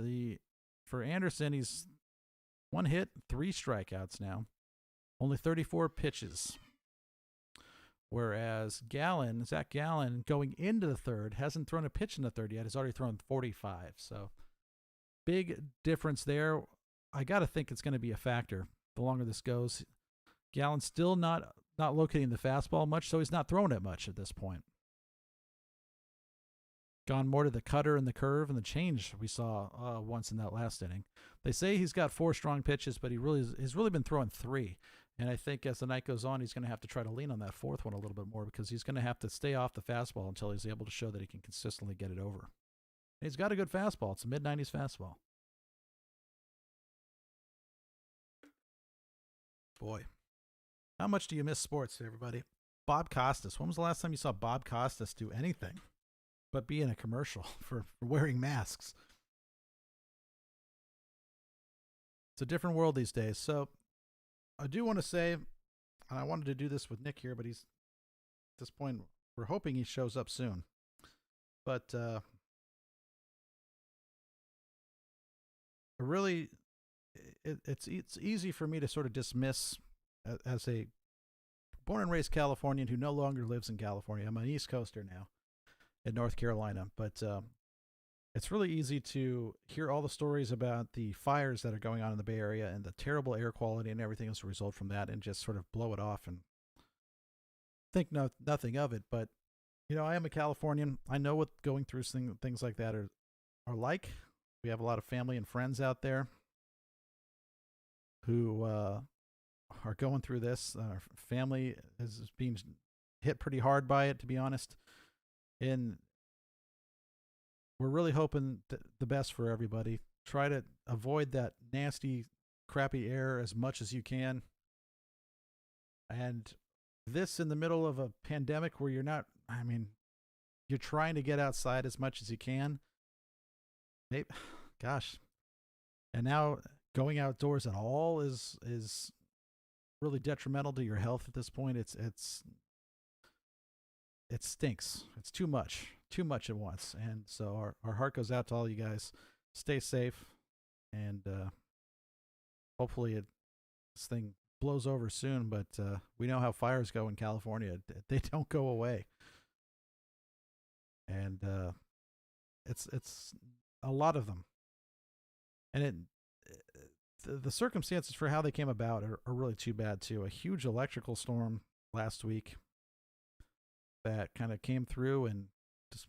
for Anderson, he's 1 hit, 3 strikeouts now. Only 34 pitches. Whereas Zac Gallen, going into the third, hasn't thrown a pitch in the third yet. He's already thrown 45. So big difference there. I got to think it's going to be a factor the longer this goes. Gallen's still not locating the fastball much, so he's not throwing it much at this point. Gone more to the cutter and the curve and the change we saw once in that last inning. They say he's got 4 strong pitches, but he's really been throwing 3. And I think as the night goes on, he's going to have to try to lean on that 4th one a little bit more because he's going to have to stay off the fastball until he's able to show that he can consistently get it over. He's got a good fastball. It's a mid-90s fastball. Boy, how much do you miss sports, everybody? Bob Costas. When was the last time you saw Bob Costas do anything but be in a commercial for wearing masks? It's a different world these days. So I do want to say, and I wanted to do this with Nick here, but he's at this point, we're hoping he shows up soon. But really, it's easy for me to sort of dismiss as a born and raised Californian who no longer lives in California. I'm an East Coaster now in North Carolina, but it's really easy to hear all the stories about the fires that are going on in the Bay Area and the terrible air quality and everything as a result from that, and just sort of blow it off and think nothing of it. But I am a Californian. I know what going through things like that are like. We have a lot of family and friends out there who are going through this. Our family is being hit pretty hard by it, to be honest. And we're really hoping the best for everybody. Try to avoid that nasty, crappy air as much as you can. And this in the middle of a pandemic where you're trying to get outside as much as you can. Maybe, gosh. And now going outdoors at all is really detrimental to your health at this point. It stinks. It's too much at once. And so our heart goes out to all you guys. Stay safe, and hopefully this thing blows over soon. But we know how fires go in California. They don't go away. And it's a lot of them. And the circumstances for how they came about are really too bad too. A huge electrical storm last week that kind of came through and just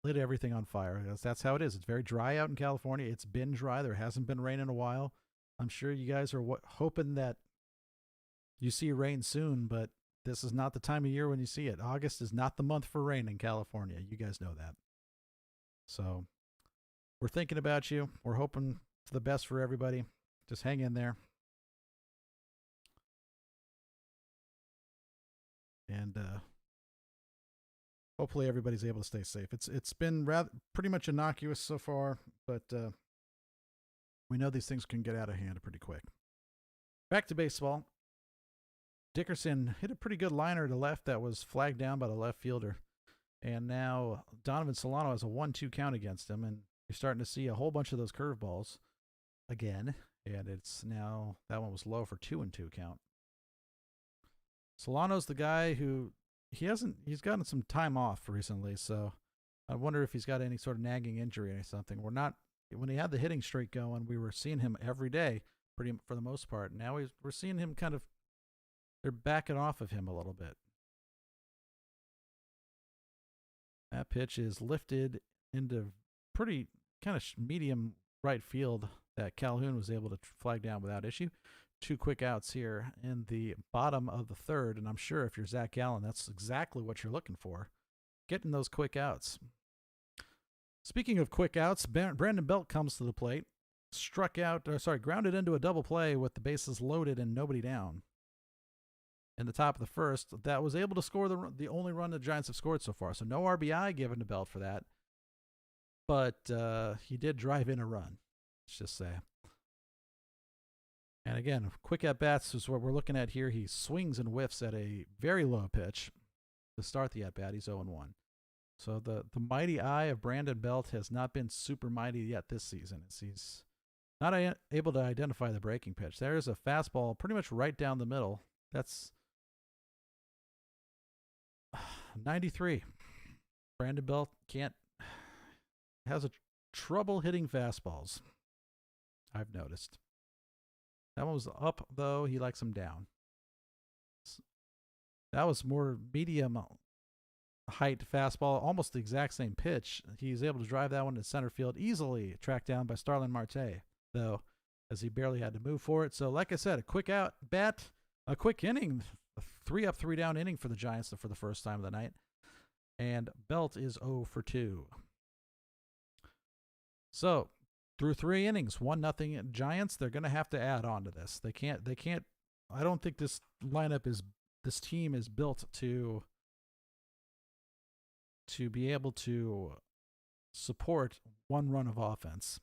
lit everything on fire. That's how it is. It's very dry out in California. It's been dry. There hasn't been rain in a while. I'm sure you guys are hoping that you see rain soon, but this is not the time of year when you see it. August is not the month for rain in California. You guys know that. So we're thinking about you. We're hoping for the best for everybody. Just hang in there. And hopefully everybody's able to stay safe. It's been pretty much innocuous so far, but we know these things can get out of hand pretty quick. Back to baseball. Dickerson hit a pretty good liner to left that was flagged down by the left fielder. And now Donovan Solano has a 1-2 count against him, and you're starting to see a whole bunch of those curveballs again. And it's now, that one was low for 2-2 count. Solano's the guy who he's gotten some time off recently, so I wonder if he's got any sort of nagging injury or something. When he had the hitting streak going, we were seeing him every day for the most part. Now we're seeing him they're backing off of him a little bit. That pitch is lifted into pretty kind of medium right field that Calhoun was able to flag down without issue. 2 quick outs here in the bottom of the third, and I'm sure if you're Zac Gallen, that's exactly what you're looking for, getting those quick outs. Speaking of quick outs, Brandon Belt comes to the plate, grounded into a double play with the bases loaded and nobody down. In the top of the first, that was able to score the only run the Giants have scored so far. So no RBI given to Belt for that, but he did drive in a run, let's just say. And again, quick at-bats is what we're looking at here. He swings and whiffs at a very low pitch to start the at-bat. He's 0-1. So the mighty eye of Brandon Belt has not been super mighty yet this season. He's not able to identify the breaking pitch. There's a fastball pretty much right down the middle. That's 93. Brandon Belt has a trouble hitting fastballs, I've noticed. That one was up, though. He likes them down. That was more medium height fastball, almost the exact same pitch. He's able to drive that one to center field easily, tracked down by Starlin Marte, though, as he barely had to move for it. So, like I said, a quick out bat, a quick inning, a 3-up, 3-down inning for the Giants for the first time of the night. And Belt is 0 for 2. So through 3 innings, 1-0 Giants. They're going to have to add on to this. They can't. They can't. I don't think this this team is built to be able to support 1 run of offense.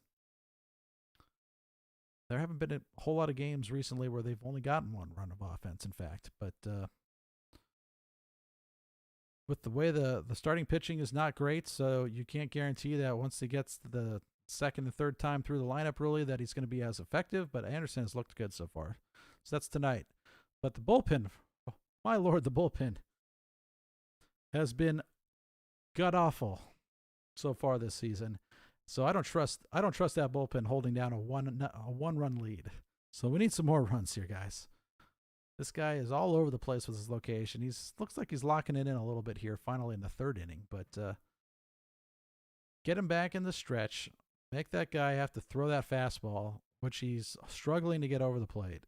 There haven't been a whole lot of games recently where they've only gotten 1 run of offense, in fact. But with the way the starting pitching is not great, so you can't guarantee that once he gets the second and third time through the lineup, really, that he's going to be as effective. But Anderson has looked good so far. So that's tonight. But the bullpen, my lord, the bullpen has been god awful so far this season. So I don't trust that bullpen holding down a 1-run lead. So we need some more runs here, guys. This guy is all over the place with his location. Looks like he's locking it in a little bit here, finally in the 3rd inning. But get him back in the stretch. Make that guy have to throw that fastball, which he's struggling to get over the plate.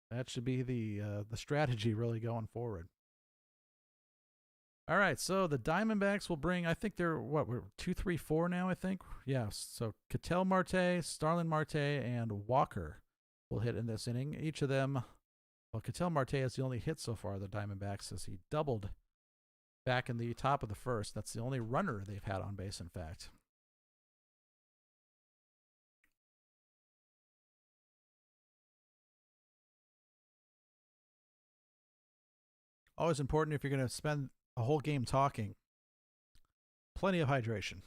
That should be the strategy really going forward. All right, so the Diamondbacks will bring, I think they're, we're 2-3-4 now, I think? Yeah, so Ketel Marte, Starlin Marte, and Walker will hit in this inning. Each of them, well, Ketel Marte has the only hit so far, the Diamondbacks, as he doubled back in the top of the 1st. That's the only runner they've had on base, in fact. Always important if you're going to spend a whole game talking. Plenty of hydration.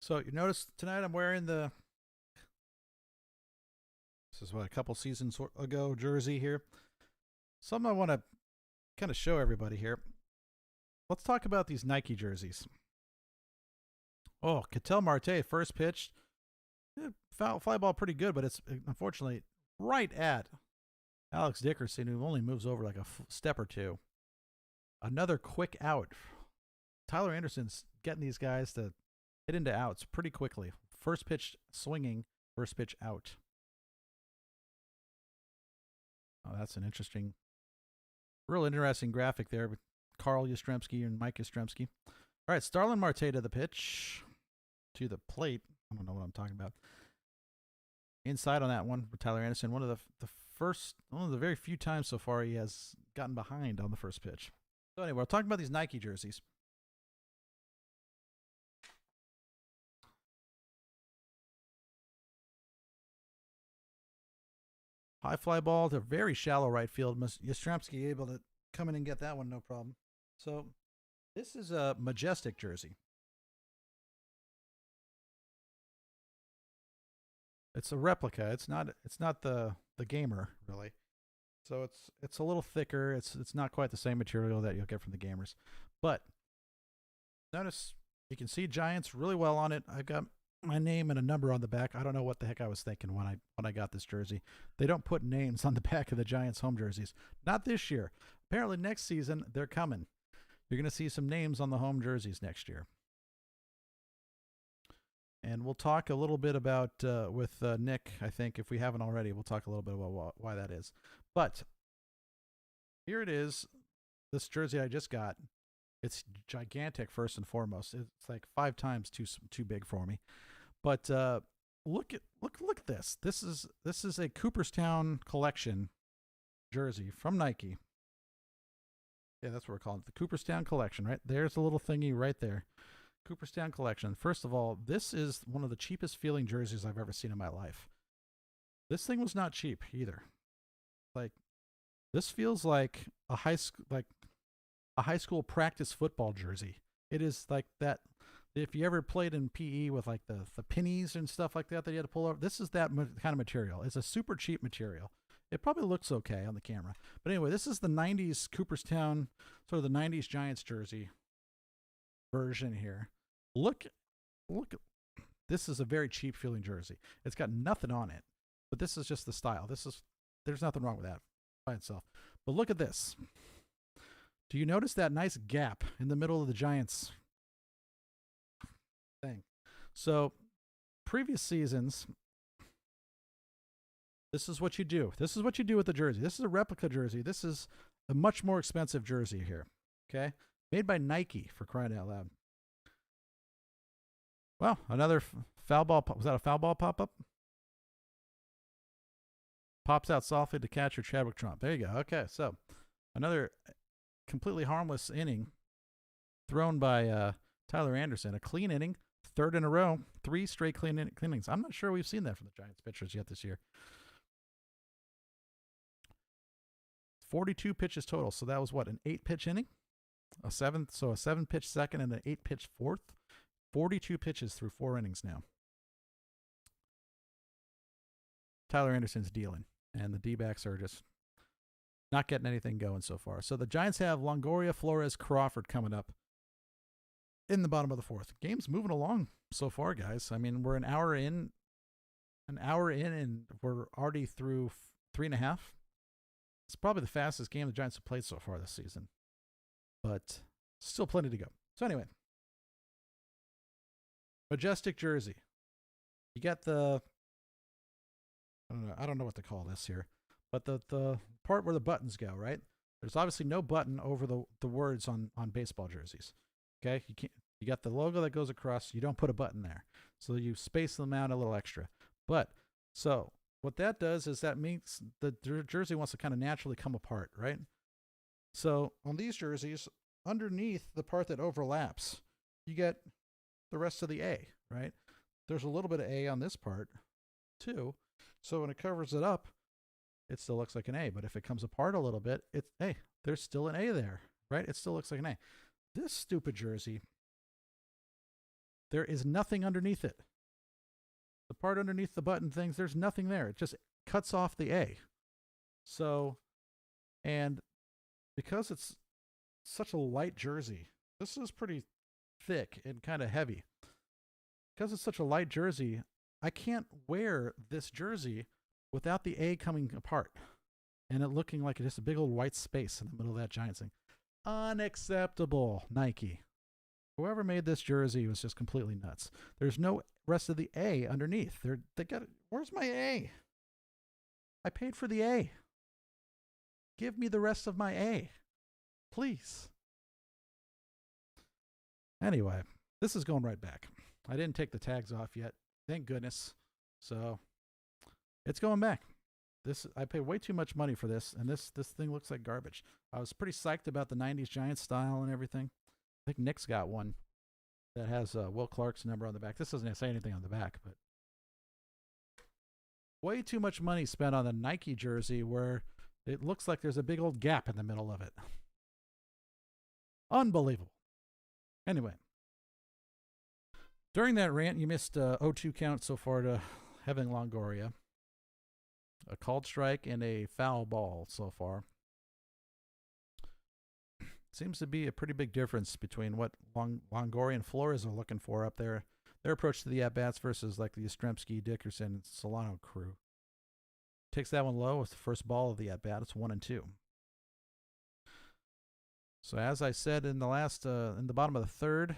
So you notice tonight I'm wearing this is what, a couple seasons ago jersey here. Something I want to kind of show everybody here. Let's talk about these Nike jerseys. Oh, Ketel Marte, first pitch. Fly ball pretty good, but it's unfortunately right at Alex Dickerson, who only moves over like a step or two. Another quick out. Tyler Anderson's getting these guys to hit into outs pretty quickly. First pitch swinging, first pitch out. Oh, that's an real interesting graphic there with Carl Yastrzemski and Mike Yastrzemski. All right, Starlin Marte to the pitch, to the plate. I don't know what I'm talking about. Inside on that one for Tyler Anderson. One of the very few times so far he has gotten behind on the first pitch. So anyway, we're talking about these Nike jerseys. High fly ball to very shallow right field. Yastrzemski able to come in and get that one, no problem. So this is a Majestic jersey. It's a replica. It's not the gamer, really. So it's a little thicker. It's not quite the same material that you'll get from the gamers. But notice you can see Giants really well on it. I've got my name and a number on the back. I don't know what the heck I was thinking when I got this jersey. They don't put names on the back of the Giants home jerseys. Not this year. Apparently next season they're coming. You're going to see some names on the home jerseys next year. And we'll talk a little bit about, with Nick, I think, if we haven't already, we'll talk a little bit about why that is. But here it is, this jersey I just got. It's gigantic, first and foremost. It's like 5 times too big for me. But look at this. This is a Cooperstown collection jersey from Nike. Yeah, that's what we're calling it, the Cooperstown collection, right? There's a little thingy right there. Cooperstown collection. First of all, this is one of the cheapest feeling jerseys I've ever seen in my life. This thing was not cheap either. Like, this feels like a high school practice football jersey. It is like that. If you ever played in PE with like the pennies and stuff like that you had to pull over, this is that kind of material. It's a super cheap material. It probably looks okay on the camera. But anyway, this is the 90s Cooperstown, sort of the 90s Giants jersey version here. Look, this is a very cheap feeling jersey. It's got nothing on it, but this is just the style. There's nothing wrong with that by itself. But look at this. Do you notice that nice gap in the middle of the Giants thing? So previous seasons, this is what you do. This is what you do with the jersey. This is a replica jersey. This is a much more expensive jersey here. Okay, made by Nike, for crying out loud. Well, another foul ball. Was that a foul ball pop up? Pops out softly to catcher Chadwick Trump. There you go. Okay, so another completely harmless inning thrown by Tyler Anderson. A clean inning, third in a row, 3 straight clean innings. I'm not sure we've seen that from the Giants pitchers yet this year. 42 pitches total. So that was what, an 8-pitch inning? A 7-pitch second and an 8-pitch fourth. 42 pitches through 4 innings now. Tyler Anderson's dealing, and the D-backs are just not getting anything going so far. So the Giants have Longoria, Flores, Crawford coming up in the bottom of the 4th. Game's moving along so far, guys. I mean, we're an hour in, and we're already through 3.5. It's probably the fastest game the Giants have played so far this season, but still plenty to go. So anyway, majestic jersey. You got the, I don't know what to call this here, but the part where the buttons go, right? There's obviously no button over the words on baseball jerseys. Okay, you got the logo that goes across. You don't put a button there, so you space them out a little extra. But so what that does is that means the jersey wants to kind of naturally come apart, right? So on these jerseys, underneath the part that overlaps, you get the rest of the A, right? There's a little bit of A on this part too. So when it covers it up, it still looks like an A. But if it comes apart a little bit, there's still an A there, right? It still looks like an A. This stupid jersey, there is nothing underneath it. The part underneath the button things, there's nothing there. It just cuts off the A. So, and because it's such a light jersey, this is pretty thick and kind of heavy. Because it's such a light jersey, I can't wear this jersey without the A coming apart and it looking like just a big old white space in the middle of that Giants thing. Unacceptable, Nike. Whoever made this jersey was just completely nuts. There's no rest of the A underneath. They got it. Where's my A? I paid for the A. Give me the rest of my A, please. Anyway, this is going right back. I didn't take the tags off yet. Thank goodness. So it's going back. I paid way too much money for this, and this thing looks like garbage. I was pretty psyched about the 90s Giants style and everything. I think Nick's got one that has Will Clark's number on the back. This doesn't say anything on the back, but way too much money spent on a Nike jersey where it looks like there's a big old gap in the middle of it. Unbelievable. Anyway, during that rant, you missed 0-2 count so far to Evan Longoria. A called strike and a foul ball so far. Seems to be a pretty big difference between what Longoria and Flores are looking for up there. Their approach to the at-bats versus like the Yastrzemski, Dickerson, and Solano crew. Takes that one low with the first ball of the at-bat. It's 1-2. So as I said in the last, in the bottom of the third,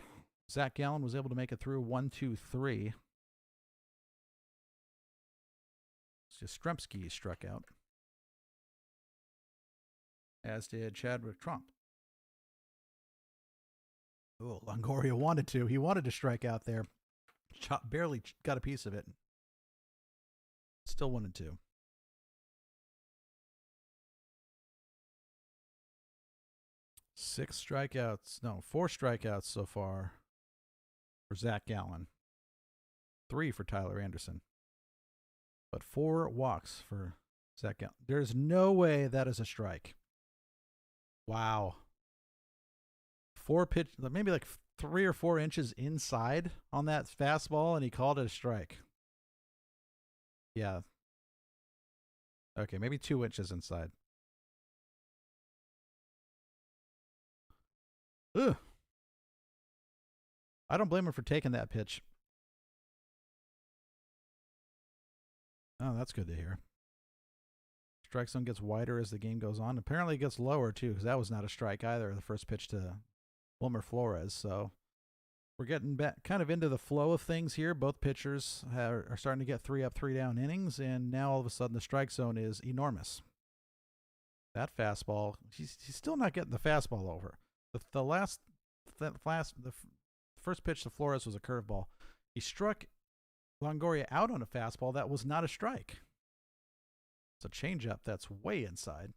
Zac Gallen was able to make it through 1-2-3. Yastrzemski struck out, as did Chadwick Trump. Oh, Longoria wanted to. He wanted to strike out there. Barely got a piece of it. Still 1-2. Four strikeouts so far for Zac Gallen. 3 for Tyler Anderson. But 4 walks for Zac Gallen. There's no way that is a strike. Wow. 4 pitch, maybe like 3 or 4 inches inside on that fastball, and he called it a strike. Yeah. Okay, maybe 2 inches inside. Ugh. I don't blame him for taking that pitch. Oh, that's good to hear. Strike zone gets wider as the game goes on. Apparently it gets lower, too, because that was not a strike either, the first pitch to Wilmer Flores. So we're getting back kind of into the flow of things here. Both pitchers are starting to get 3 up, 3 down innings, and now all of a sudden the strike zone is enormous. That fastball, he's still not getting the fastball over. The first pitch to Flores was a curveball. He struck Longoria out on a fastball that was not a strike. It's a changeup that's way inside.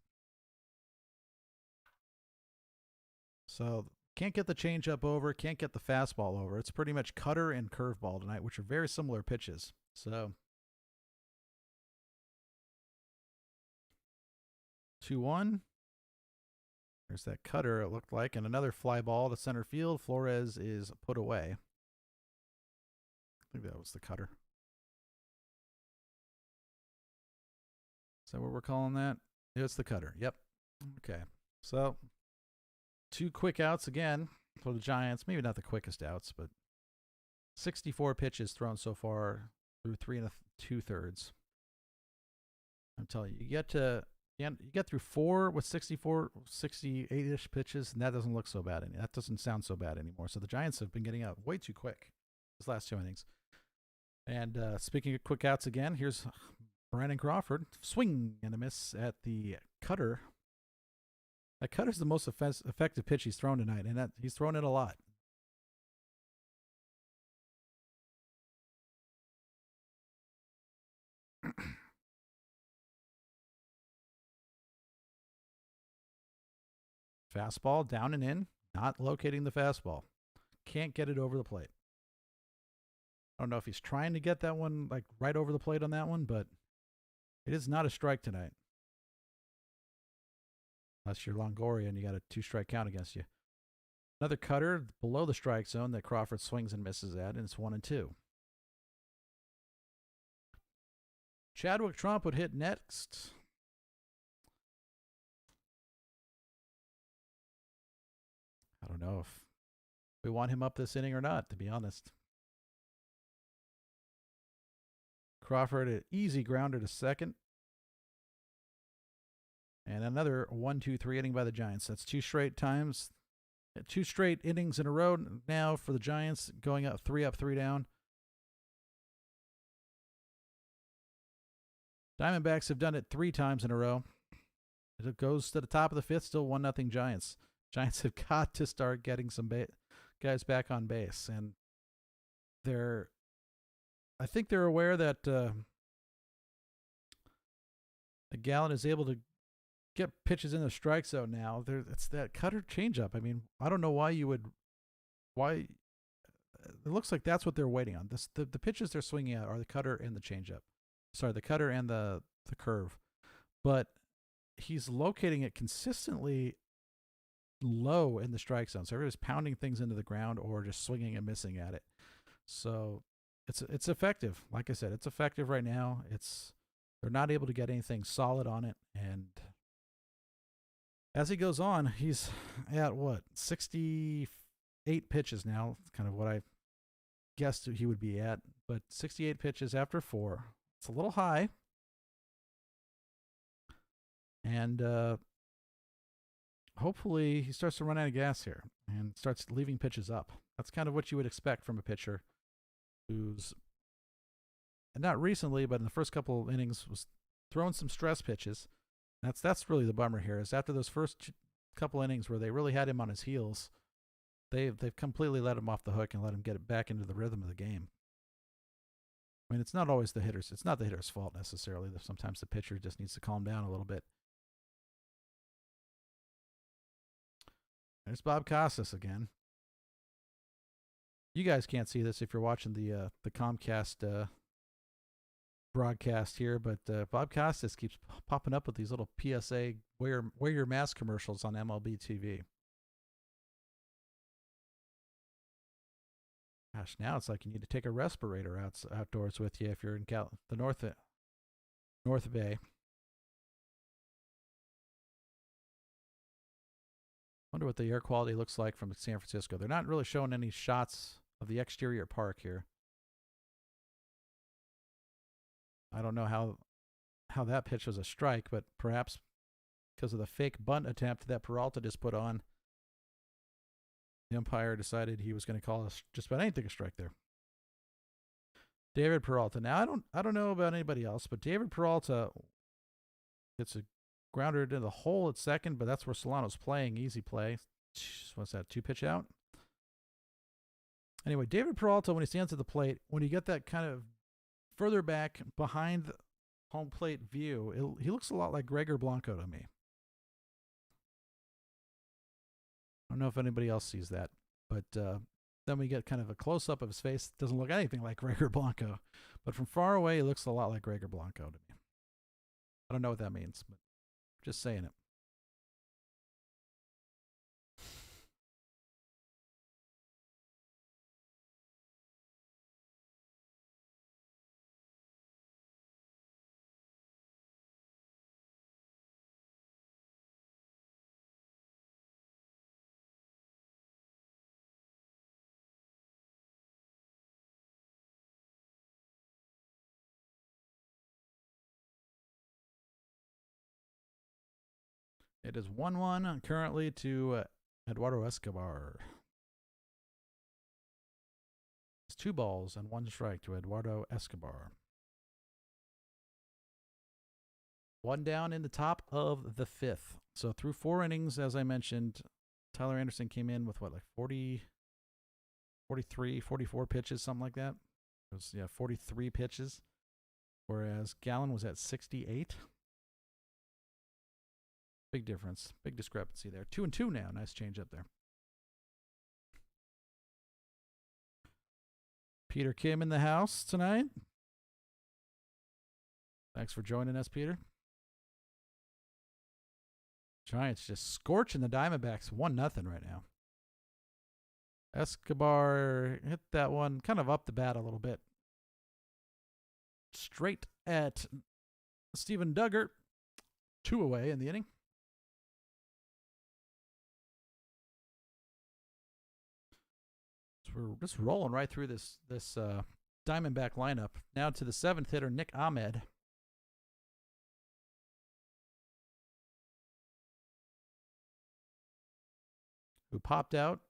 So can't get the changeup over, can't get the fastball over. It's pretty much cutter and curveball tonight, which are very similar pitches. So 2-1. There's that cutter, it looked like, and another fly ball to center field. Flores is put away. I think that was the cutter. Is that what we're calling that? Yeah, it's the cutter. Yep. Okay. So 2 quick outs again for the Giants. Maybe not the quickest outs, but 64 pitches thrown so far through 3 2/3. I'm telling you, you get through 4 with 64, 68-ish pitches, and that doesn't look so bad. That doesn't sound so bad anymore. So the Giants have been getting out way too quick these last 2 innings. And speaking of quick outs again, here's Brandon Crawford. Swing and a miss at the cutter. That cutter's the most effective pitch he's thrown tonight, and he's thrown it a lot. Fastball down and in, not locating the fastball. Can't get it over the plate. I don't know if he's trying to get that one like right over the plate on that one, but it is not a strike tonight. Unless you're Longoria and you got a 2-strike count against you. Another cutter below the strike zone that Crawford swings and misses at, and it's 1-2. Chadwick Trump would hit next. I don't know if we want him up this inning or not, to be honest. Crawford, an easy grounder to second. And another 1-2-3 inning by the Giants. That's 2 straight times. 2 straight innings in a row now for the Giants, going up 3 down. Diamondbacks have done it 3 times in a row. It goes to the top of the 5th, still 1-0 Giants. Giants have got to start getting some guys back on base, and I think they're aware that Gallen is able to get pitches in the strike zone now. It's that cutter changeup. I mean, I don't know why you would. Why it looks like that's what they're waiting on. The pitches they're swinging at are the cutter and the changeup. Sorry, the cutter and the curve, but he's locating it consistently low in the strike zone. So everybody's pounding things into the ground or just swinging and missing at it. So it's effective. Like I said, it's effective right now. They're not able to get anything solid on it. And as he goes on, he's at 68 pitches now. It's kind of what I guessed he would be at. But 68 pitches after 4. It's a little high. And hopefully he starts to run out of gas here and starts leaving pitches up. That's kind of what you would expect from a pitcher who's, and not recently, but in the first couple of innings, was throwing some stress pitches. That's really the bummer here, is after those first couple innings where they really had him on his heels, they've completely let him off the hook and let him get it back into the rhythm of the game. I mean, it's not always the hitters. It's not the hitter's fault necessarily. Sometimes the pitcher just needs to calm down a little bit. There's Bob Costas again. You guys can't see this if you're watching the Comcast broadcast here, but Bob Costas keeps popping up with these little PSA wear your mask commercials on MLB TV. Gosh, now it's like you need to take a respirator outdoors with you if you're in the North Bay. Wonder what the air quality looks like from San Francisco. They're not really showing any shots of the exterior park here. I don't know how that pitch was a strike, but perhaps because of the fake bunt attempt that Peralta just put on, the umpire decided he was going to call just about anything a strike there. David Peralta. Now I don't know about anybody else, but David Peralta gets a grounded into the hole at second, but that's where Solano's playing. Easy play. What's that, 2-pitch out? Anyway, David Peralta, when he stands at the plate, when you get that kind of further back behind the home plate view, he looks a lot like Gregor Blanco to me. I don't know if anybody else sees that, but then we get kind of a close-up of his face. It doesn't look anything like Gregor Blanco, but from far away, he looks a lot like Gregor Blanco to me. I don't know what that means, but just saying it. It is 1-1 currently to Eduardo Escobar. It's 2 balls and 1 strike to Eduardo Escobar. 1 down in the top of the 5th. So through 4 innings, as I mentioned, Tyler Anderson came in with what, like 40, 43, 44 pitches, something like that. It was, 43 pitches, whereas Gallen was at 68. Big difference. Big discrepancy there. 2-2 now. Nice change up there. Peter Kim in the house tonight. Thanks for joining us, Peter. Giants just scorching the Diamondbacks 1-0 right now. Escobar hit that one kind of up the bat a little bit. Straight at Steven Duggar. 2 away in the inning. We're just rolling right through this Diamondback lineup. Now to the 7th hitter, Nick Ahmed. Who popped out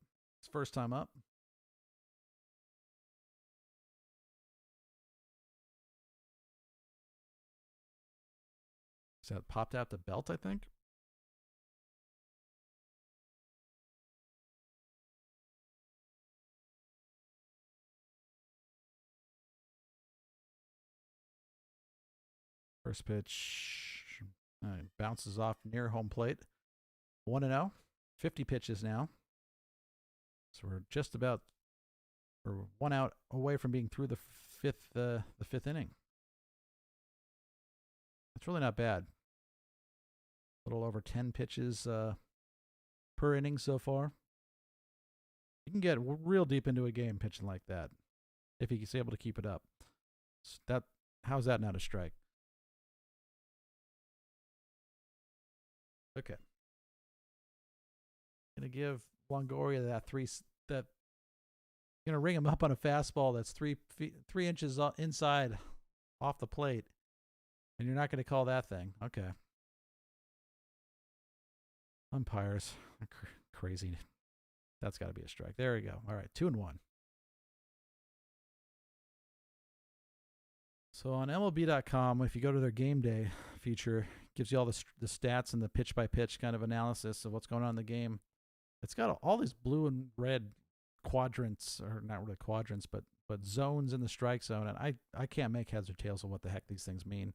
his first time up. So that popped out the belt, I think. First pitch bounces off near home plate. 1-0. 50 pitches now. So we're just about, we're 1 out away from being through the fifth inning. That's really not bad. A little over 10 pitches per inning so far. You can get real deep into a game pitching like that if he's able to keep it up. So how's that not a strike? Okay. Gonna give Longoria that gonna ring him up on a fastball that's 3 inches inside off the plate, and you're not gonna call that thing. Okay. Umpires, crazy. That's got to be a strike. There we go. All right, 2-1. So on MLB.com, if you go to their game day feature, gives you all the stats and the pitch-by-pitch kind of analysis of what's going on in the game. It's got all these blue and red quadrants, or not really quadrants, but zones in the strike zone, and I can't make heads or tails of what the heck these things mean.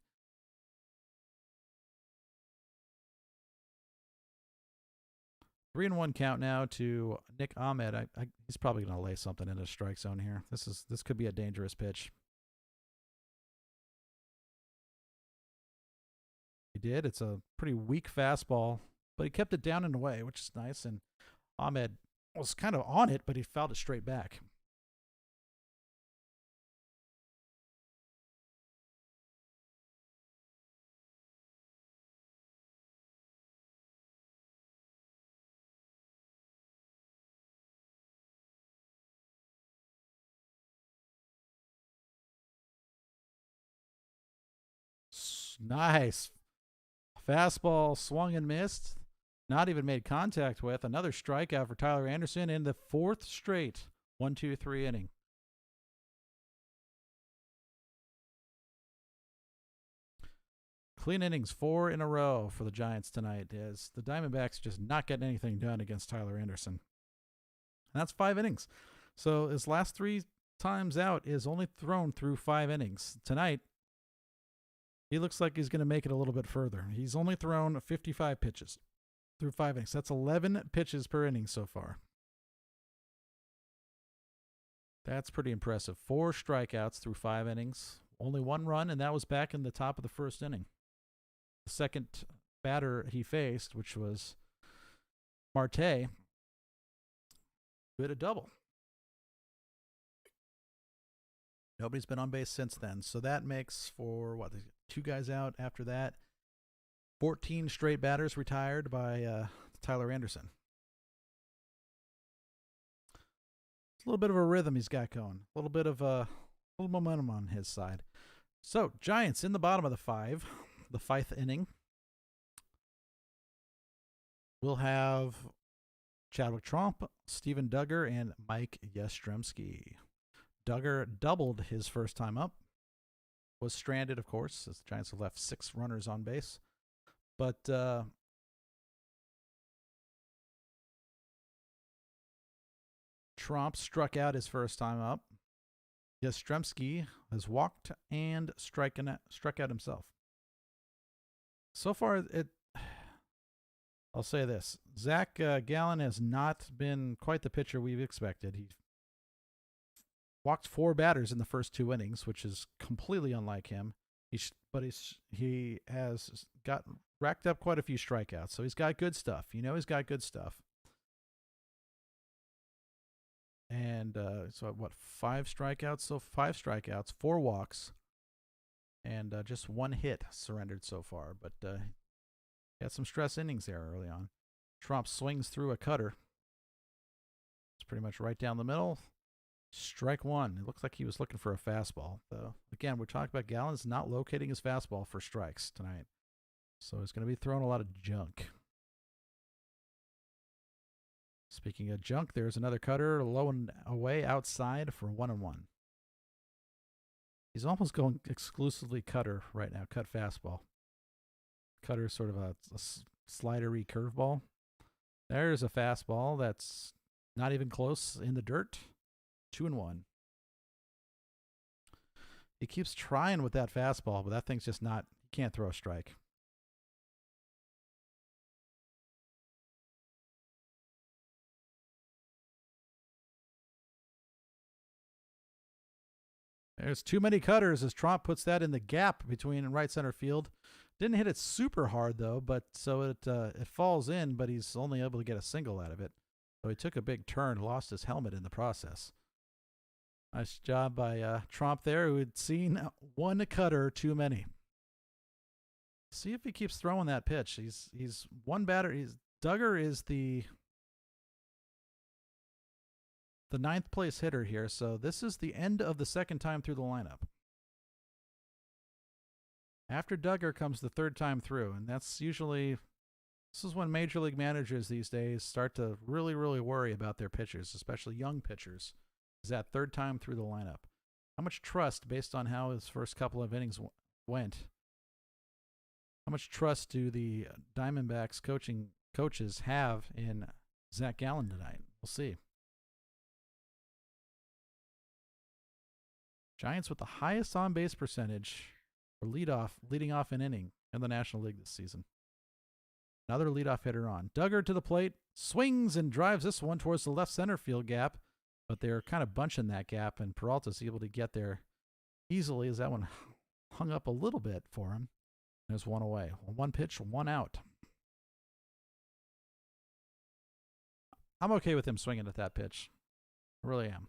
Three and 1 count now to Nick Ahmed. He's probably going to lay something in a strike zone here. This could be a dangerous pitch. He did. It's a pretty weak fastball, but he kept it down and away, which is nice. And Ahmed was kind of on it, but he fouled it straight back. Nice. Fastball swung and missed. Not even made contact with. Another strikeout for Tyler Anderson in the 4th straight 1-2-3 inning. Clean innings, 4 in a row for the Giants tonight, as the Diamondbacks just not getting anything done against Tyler Anderson. And that's 5 innings. So his last 3 times out is only thrown through 5 innings. Tonight, he looks like he's going to make it a little bit further. He's only thrown 55 pitches through 5 innings. That's 11 pitches per inning so far. That's pretty impressive. 4 strikeouts through 5 innings. Only 1 run, and that was back in the top of the first inning. The second batter he faced, which was Marte, hit a double. Nobody's been on base since then. So that makes for, 2 guys out after that. 14 straight batters retired by Tyler Anderson. It's a little bit of a rhythm he's got going. A little bit of a little momentum on his side. So, Giants in the bottom of the 5th inning. We'll have Chadwick Tromp, Steven Duggar, and Mike Yastrzemski. Duggar doubled his first time up. Was stranded, of course, as the Giants have left 6 runners on base. But Tromp struck out his first time up. Yastrzemski has walked and struck out himself. So far, I'll say this. Zac Gallen has not been quite the pitcher we've expected. He walked 4 batters in the first 2 innings, which is completely unlike him. He has racked up quite a few strikeouts, so he's got good stuff. He's got good stuff. And so 5 strikeouts? So 5 strikeouts, 4 walks, and just 1 hit surrendered so far. But he had some stress innings there early on. Tromp swings through a cutter. It's pretty much right down the middle. Strike 1. It looks like he was looking for a fastball. Again, we're talking about Gallen's not locating his fastball for strikes tonight. So he's going to be throwing a lot of junk. Speaking of junk, there's another cutter low and away outside for 1-1. He's almost going exclusively cutter right now, cut fastball. Cutter is sort of a slidery curveball. There's a fastball that's not even close in the dirt. 2-1. He keeps trying with that fastball, but that thing's just not, he can't throw a strike. There's too many cutters as Tromp puts that in the gap between right center field. Didn't hit it super hard though, but so it falls in, but he's only able to get a single out of it. So he took a big turn, lost his helmet in the process. Nice job by Tromp there, who had seen 1 cutter too many. See if he keeps throwing that pitch. He's 1 batter. Duggar is the 9th place hitter here, so this is the end of the second time through the lineup. After Duggar comes the 3rd time through, and this is when major league managers these days start to really, really worry about their pitchers, especially young pitchers, is that 3rd time through the lineup. How much trust, based on how his first couple of innings went, how much trust do the Diamondbacks coaches have in Zac Gallen tonight? We'll see. Giants with the highest on-base percentage for leading off an inning in the National League this season. Another leadoff hitter on. Duggar to the plate, swings and drives this one towards the left center field gap, but they're kind of bunching that gap, and Peralta's able to get there easily as that one hung up a little bit for him. There's 1 away. 1 pitch, 1 out. I'm okay with him swinging at that pitch. I really am.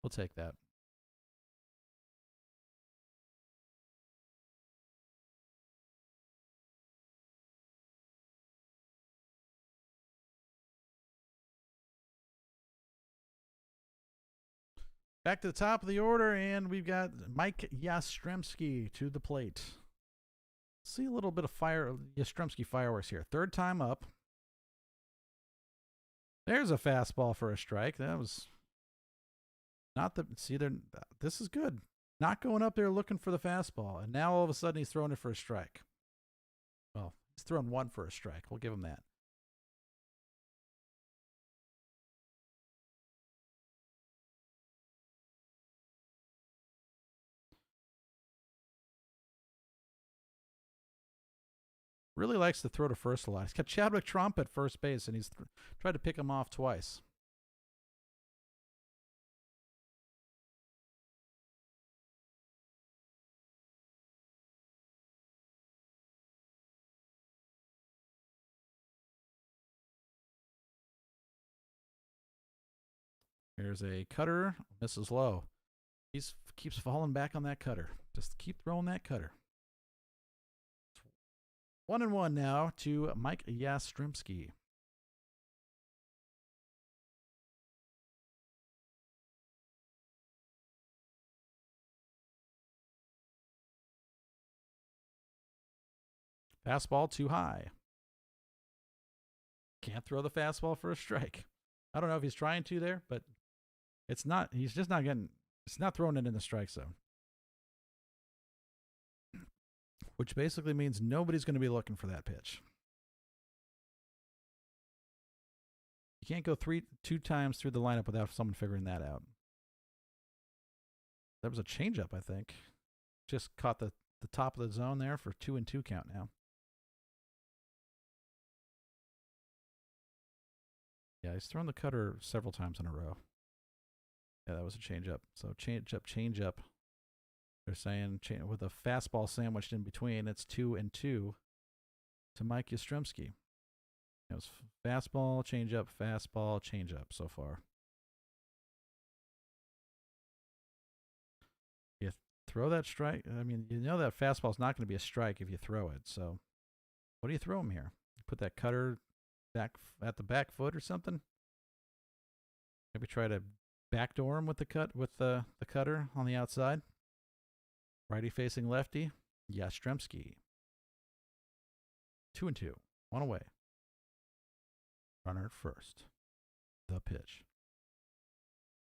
We'll take that. Back to the top of the order, and we've got Mike Yastrzemski to the plate. See a little bit of Yastrzemski fireworks here. 3rd time up. There's a fastball for a strike. That was not the... See, this is good. Not going up there looking for the fastball. And now all of a sudden he's throwing it for a strike. Well, he's thrown one for a strike. We'll give him that. Really likes to throw to first a lot. He's got Chadwick Trump at first base, and he's tried to pick him off twice. Here's a cutter. Misses low. He keeps falling back on that cutter. Just keep throwing that cutter. 1-1 now to Mike Yastrzemski. Fastball too high. Can't throw the fastball for a strike. I don't know if he's trying to there, but it's not. He's just not getting. It's not throwing it in the strike zone. Which basically means nobody's going to be looking for that pitch. You can't go two times through the lineup without someone figuring that out. That was a changeup, I think. Just caught the top of the zone there for 2-2 count now. Yeah, he's thrown the cutter several times in a row. Yeah, that was a changeup. So changeup. They're saying with a fastball sandwiched in between, it's 2-2 to Mike Yastrzemski. It was fastball, changeup so far. You throw that strike. I mean, you know that fastball's not going to be a strike if you throw it. So what do you throw him here? You put that cutter back at the back foot or something? Maybe try to backdoor him with the cutter on the outside. Righty facing lefty, Yastrzemski. 2-2, one away. Runner at first. The pitch.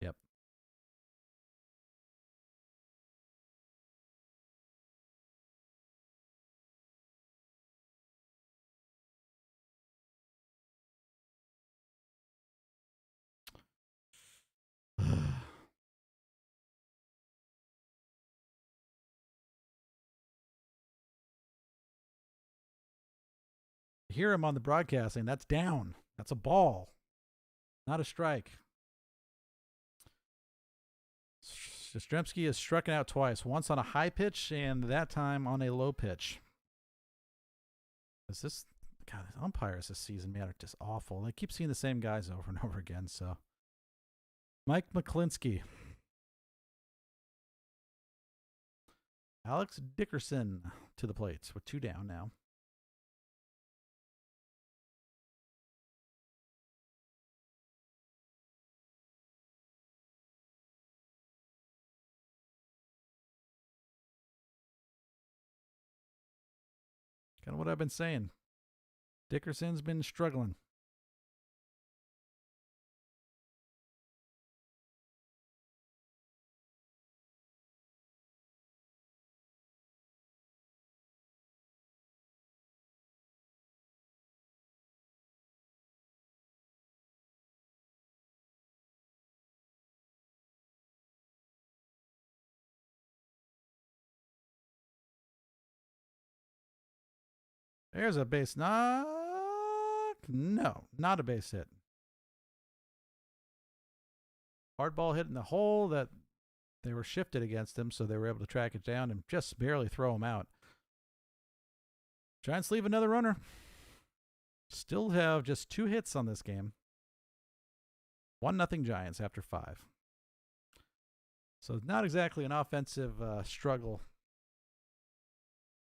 Yep. Hear him on the broadcasting. That's down. That's a ball, not a strike. Yastrzemski has struck out twice, once on a high pitch and that time on a low pitch. The umpires this season, man, are just awful. I keep seeing the same guys over and over again. So, Mike McClinsky. Alex Dickerson to the plate with 2 down now. Kind of what I've been saying. Dickerson's been struggling. There's a base knock. No, not a base hit. Hard ball hit in the hole that they were shifted against him, so they were able to track it down and just barely throw him out. Giants leave another runner. Still have just 2 hits on this game. 1-0 Giants after 5. So not exactly an offensive struggle.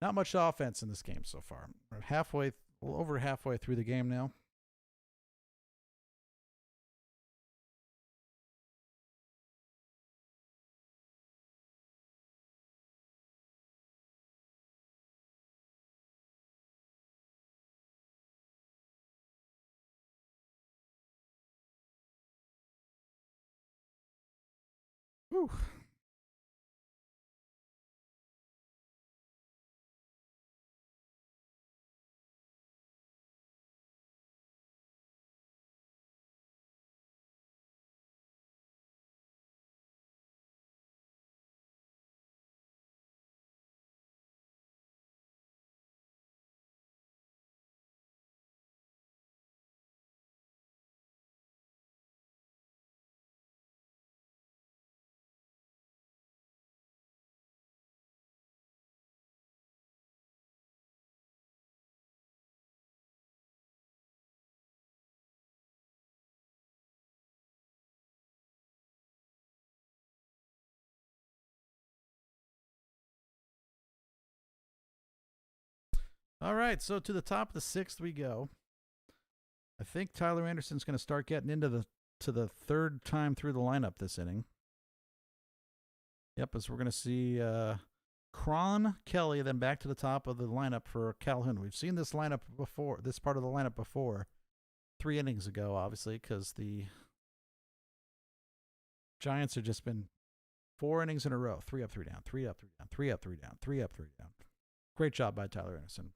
Not much offense in this game so far. We're over halfway through the game now. Whew. All right, so to the top of the sixth we go. I think Tyler Anderson's going to start getting into the third time through the lineup this inning. Yep, as we're going to see Cron, Kelly, then back to the top of the lineup for Calhoun. We've seen this lineup before, this part of the lineup before, 3 innings ago, obviously, because the Giants have just been 4 innings in a row. 3 up, 3 down, 3 up, 3 down, 3 up, 3 down, 3 up, 3 down. Great job by Tyler Anderson.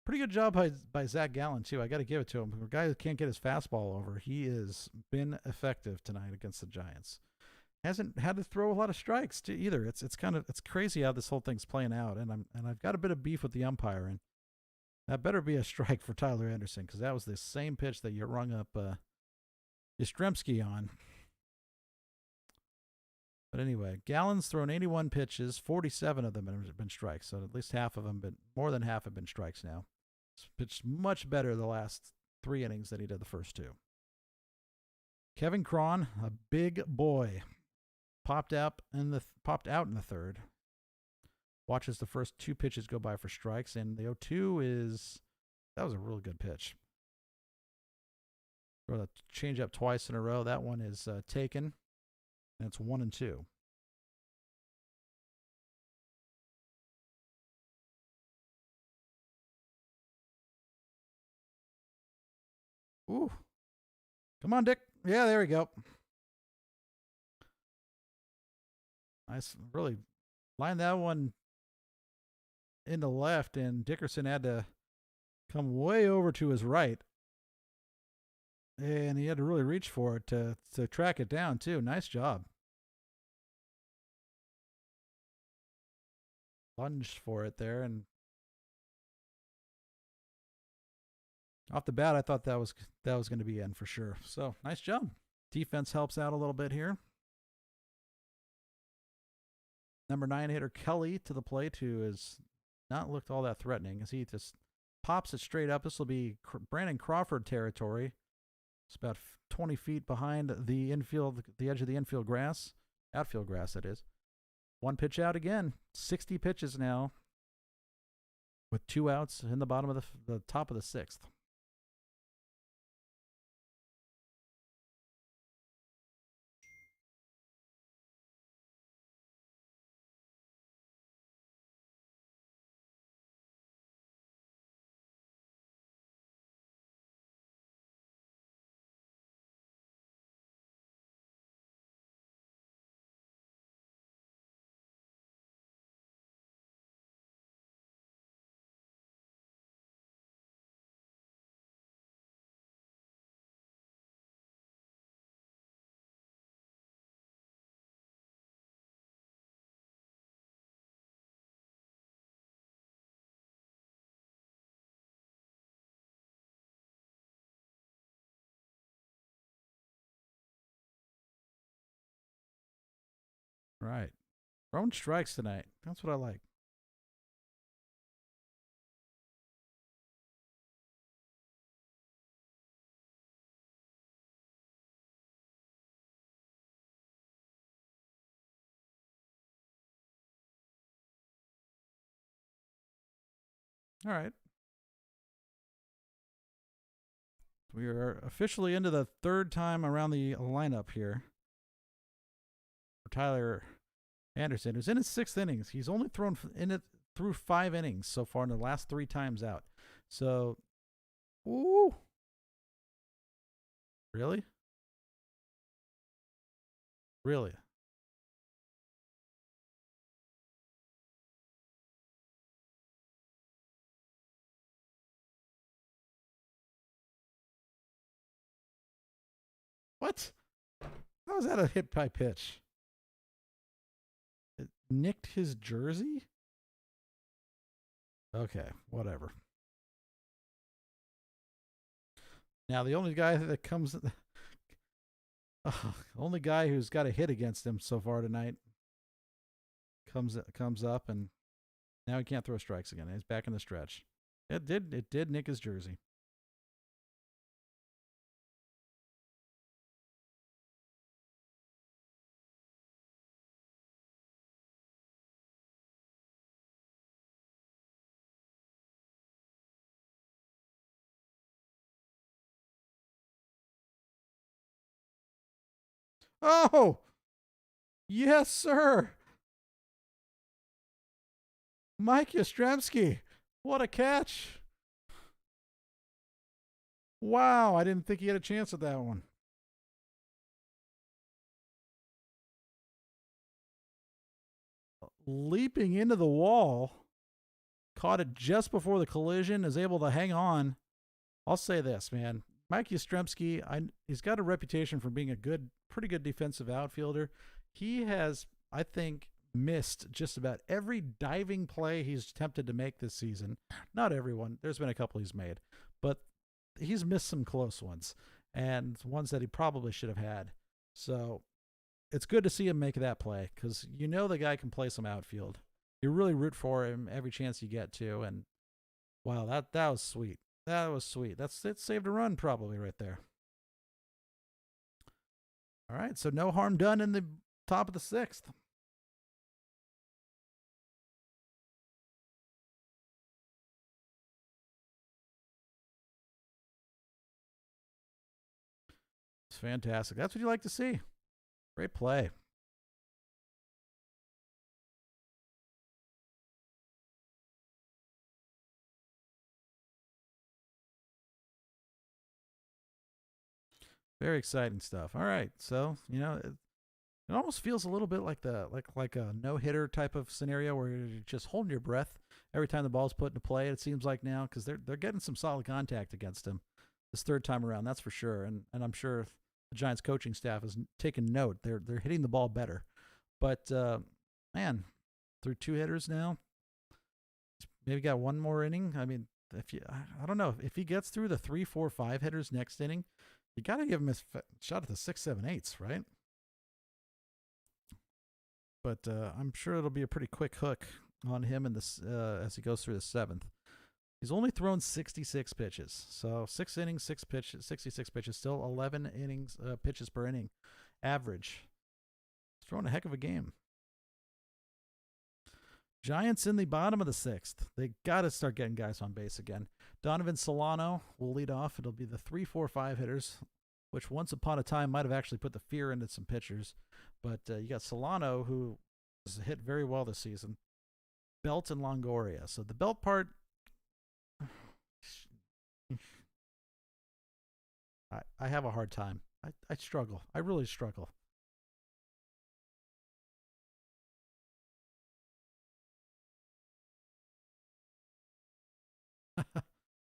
Pretty good job by Zac Gallen, too. I got to give it to him. A guy who can't get his fastball over, he has been effective tonight against the Giants. Hasn't had to throw a lot of strikes to either. It's crazy how this whole thing's playing out, and I've got a bit of beef with the umpire, and that better be a strike for Tyler Anderson because that was the same pitch that you rung up Yastrzemski on. But anyway, Gallen's thrown 81 pitches, 47 of them have been strikes, so at least half of them, more than half have been strikes now. He's pitched much better the last 3 innings than he did the first 2. Kevin Cron, a big boy, popped out in the third. Watches the first 2 pitches go by for strikes, and the 0-2 that was a really good pitch. Throw the changeup twice in a row. That one is taken, and it's 1-2. Ooh, come on, Dick. Yeah, there we go. Nice, really lined that one into left, and Dickerson had to come way over to his right, and he had to really reach for it to track it down too. Nice job. Lunged for it there, and off the bat, I thought that was going to be in for sure. So nice job. Defense helps out a little bit here. Number 9 hitter Kelly to the plate, who has not looked all that threatening as he just pops it straight up. This will be Brandon Crawford territory. It's about 20 feet behind the infield, the edge of the infield grass, outfield grass, that is. 1 pitch out again. 60 pitches now, with 2 outs in the bottom of the top of the 6th. Right. Throwing strikes tonight. That's what I like. All right. We are officially into the 3rd time around the lineup here for Tyler Anderson, who's in his 6th innings. He's only thrown in it through 5 innings so far in the last 3 times out. So, ooh. Really? Really? What? How is that a hit by pitch? It nicked his jersey? Okay, whatever. Now, the only guy that comes... only guy who's got a hit against him so far tonight comes up, and now he can't throw strikes again. He's back in the stretch. It did nick his jersey. Oh, yes, sir. Mike Yastrzemski. What a catch. Wow, I didn't think he had a chance at that one. Leaping into the wall, caught it just before the collision, is able to hang on. I'll say this, man. Mike Yastrzemski, he's got a reputation for being a pretty good defensive outfielder. He has, I think, missed just about every diving play he's attempted to make this season. Not everyone. There's been a couple he's made, but he's missed some close ones and ones that he probably should have had. So it's good to see him make that play because you know the guy can play some outfield. You really root for him every chance you get to. And wow, that was sweet. That was sweet. It saved a run probably right there. All right, so no harm done in the top of the sixth. It's fantastic. That's what you like to see. Great play. Very exciting stuff. All right, so it almost feels a little bit like a no hitter type of scenario where you're just holding your breath every time the ball's put into play. It seems like now because they're getting some solid contact against him this third time around. That's for sure, and I'm sure the Giants coaching staff has taken note. They're hitting the ball better, but man, through two hitters now, maybe got one more inning. I mean, I don't know if he gets through the 3, 4, 5 hitters next inning, you got to give him a shot at the 6, 7, 8s, right? But I'm sure it'll be a pretty quick hook on him in this as he goes through the seventh. He's only thrown 66 pitches, so 6 innings, 6 pitches, 66 pitches, still 11 innings pitches per inning, average. He's throwing a heck of a game. Giants in the bottom of the sixth. They got to start getting guys on base again. Donovan Solano will lead off. It'll be the 3, 4, 5 hitters, which once upon a time might have actually put the fear into some pitchers. But you got Solano, who has hit very well this season. Belt and Longoria. So the Belt part, I have a hard time. I struggle. I really struggle.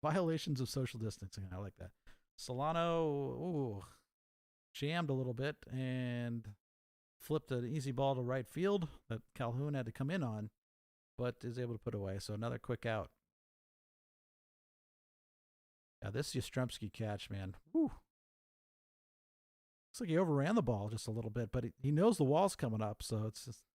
Violations of social distancing. I like that. Solano, jammed a little bit and flipped an easy ball to right field that Calhoun had to come in on, but is able to put away. So another quick out. Yeah, this Yastrzemski catch, man. Woo. Looks like he overran the ball just a little bit, but he knows the wall's coming up, so it's just.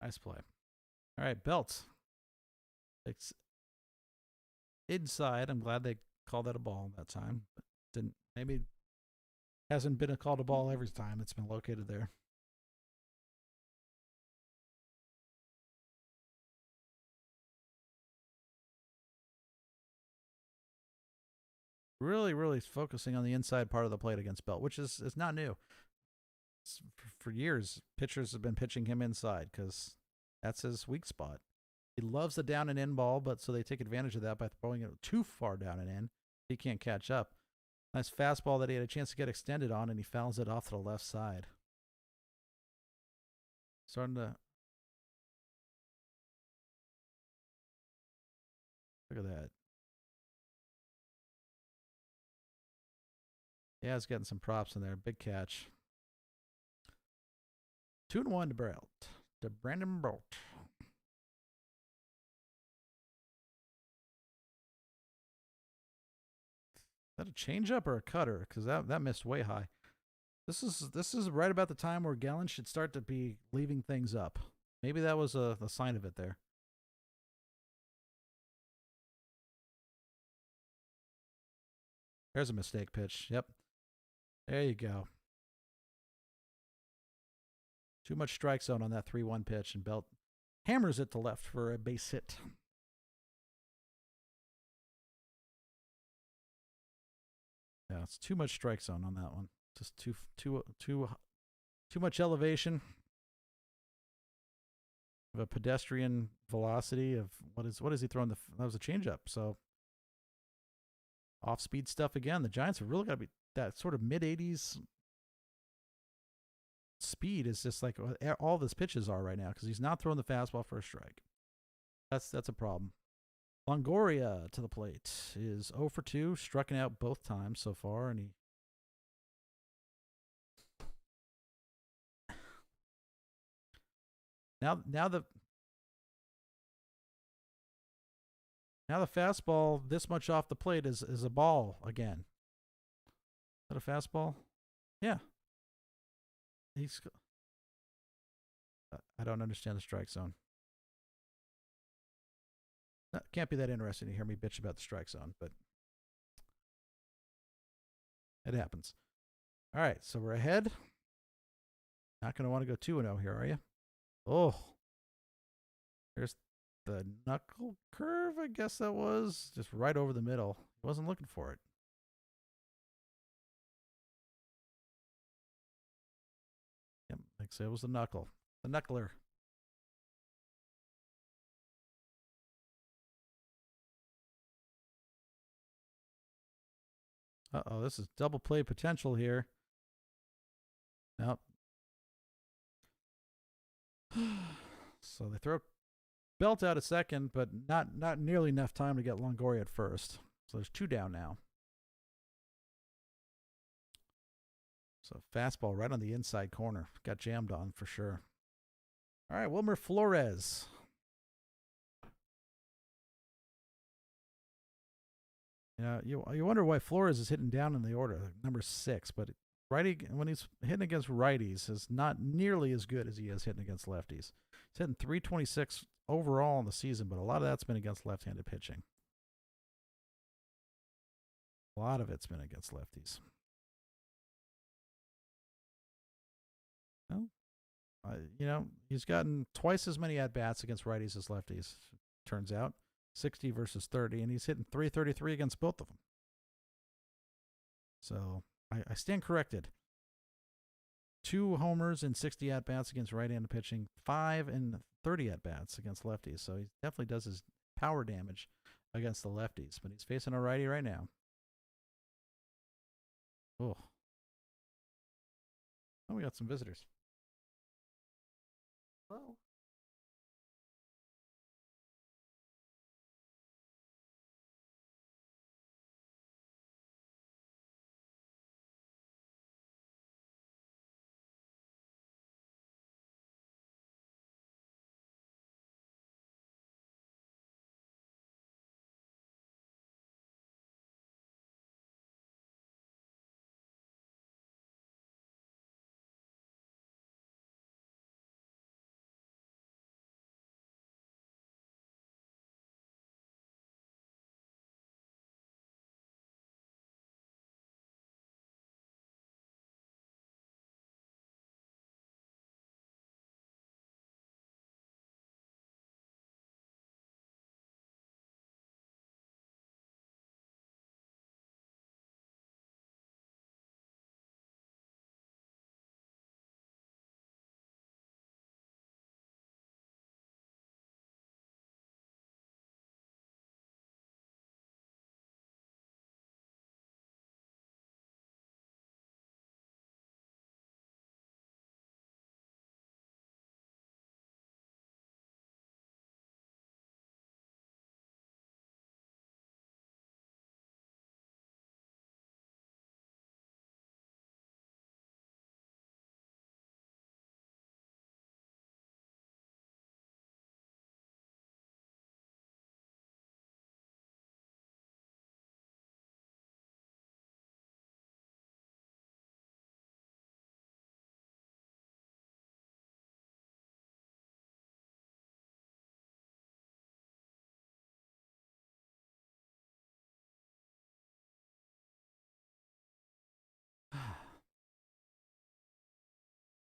Nice play. All right, Belt. It's inside. I'm glad they called that a ball that time. But didn't maybe hasn't been called a ball every time it's been located there. Really, really focusing on the inside part of the plate against Belt, which is not new. For years, pitchers have been pitching him inside because that's his weak spot. He loves the down and in ball, but so they take advantage of that by throwing it too far down and in. He can't catch up. Nice fastball that he had a chance to get extended on, and he fouls it off to the left side. Starting to look at that. Yeah, he's getting some props in there. Big catch. 2-1 to Belt. To Brandon Belt. Is that a changeup or a cutter? Because that missed way high. This is right about the time where Gallen should start to be leaving things up. Maybe that was a sign of it there. There's a mistake pitch. Yep. There you go. Too much strike zone on that 3-1 pitch, and Belt hammers it to left for a base hit. Yeah, it's too much strike zone on that one. Just too much elevation. Of a pedestrian velocity of what is he throwing? That was a changeup. So off speed stuff again. The Giants have really got to be that sort of mid 80s speed is just like all of his pitches are right now because he's not throwing the fastball for a strike. That's a problem. Longoria to the plate is 0 for 2, striking out both times so far, and he now the fastball this much off the plate is a ball again. Is that a fastball? Yeah. I don't understand the strike zone. That can't be that interesting to hear me bitch about the strike zone, but it happens. All right, so we're ahead. Not going to want to go 2-0 here, are you? Oh, there's the knuckle curve, I guess that was. Just right over the middle. He wasn't looking for it. Yep, like I said, it was the knuckle. The knuckler. Uh-oh, this is double play potential here. Nope. So they throw Belt out at second, but not nearly enough time to get Longoria at first. So there's 2 down now. So fastball right on the inside corner. Got jammed on for sure. All right, Wilmer Flores. Yeah, you wonder why Flores is hitting down in the order, number 6, but righty when he's hitting against righties is not nearly as good as he is hitting against lefties. He's hitting 326 overall in the season, but a lot of that's been against left-handed pitching. A lot of it's been against lefties. Well, he's gotten twice as many at-bats against righties as lefties, turns out. 60 versus 30, and he's hitting 333 against both of them. So I stand corrected. 2 homers and 60 at-bats against right-handed pitching, 5 and 30 at-bats against lefties. So he definitely does his power damage against the lefties, but he's facing a righty right now. Oh, we got some visitors. Hello.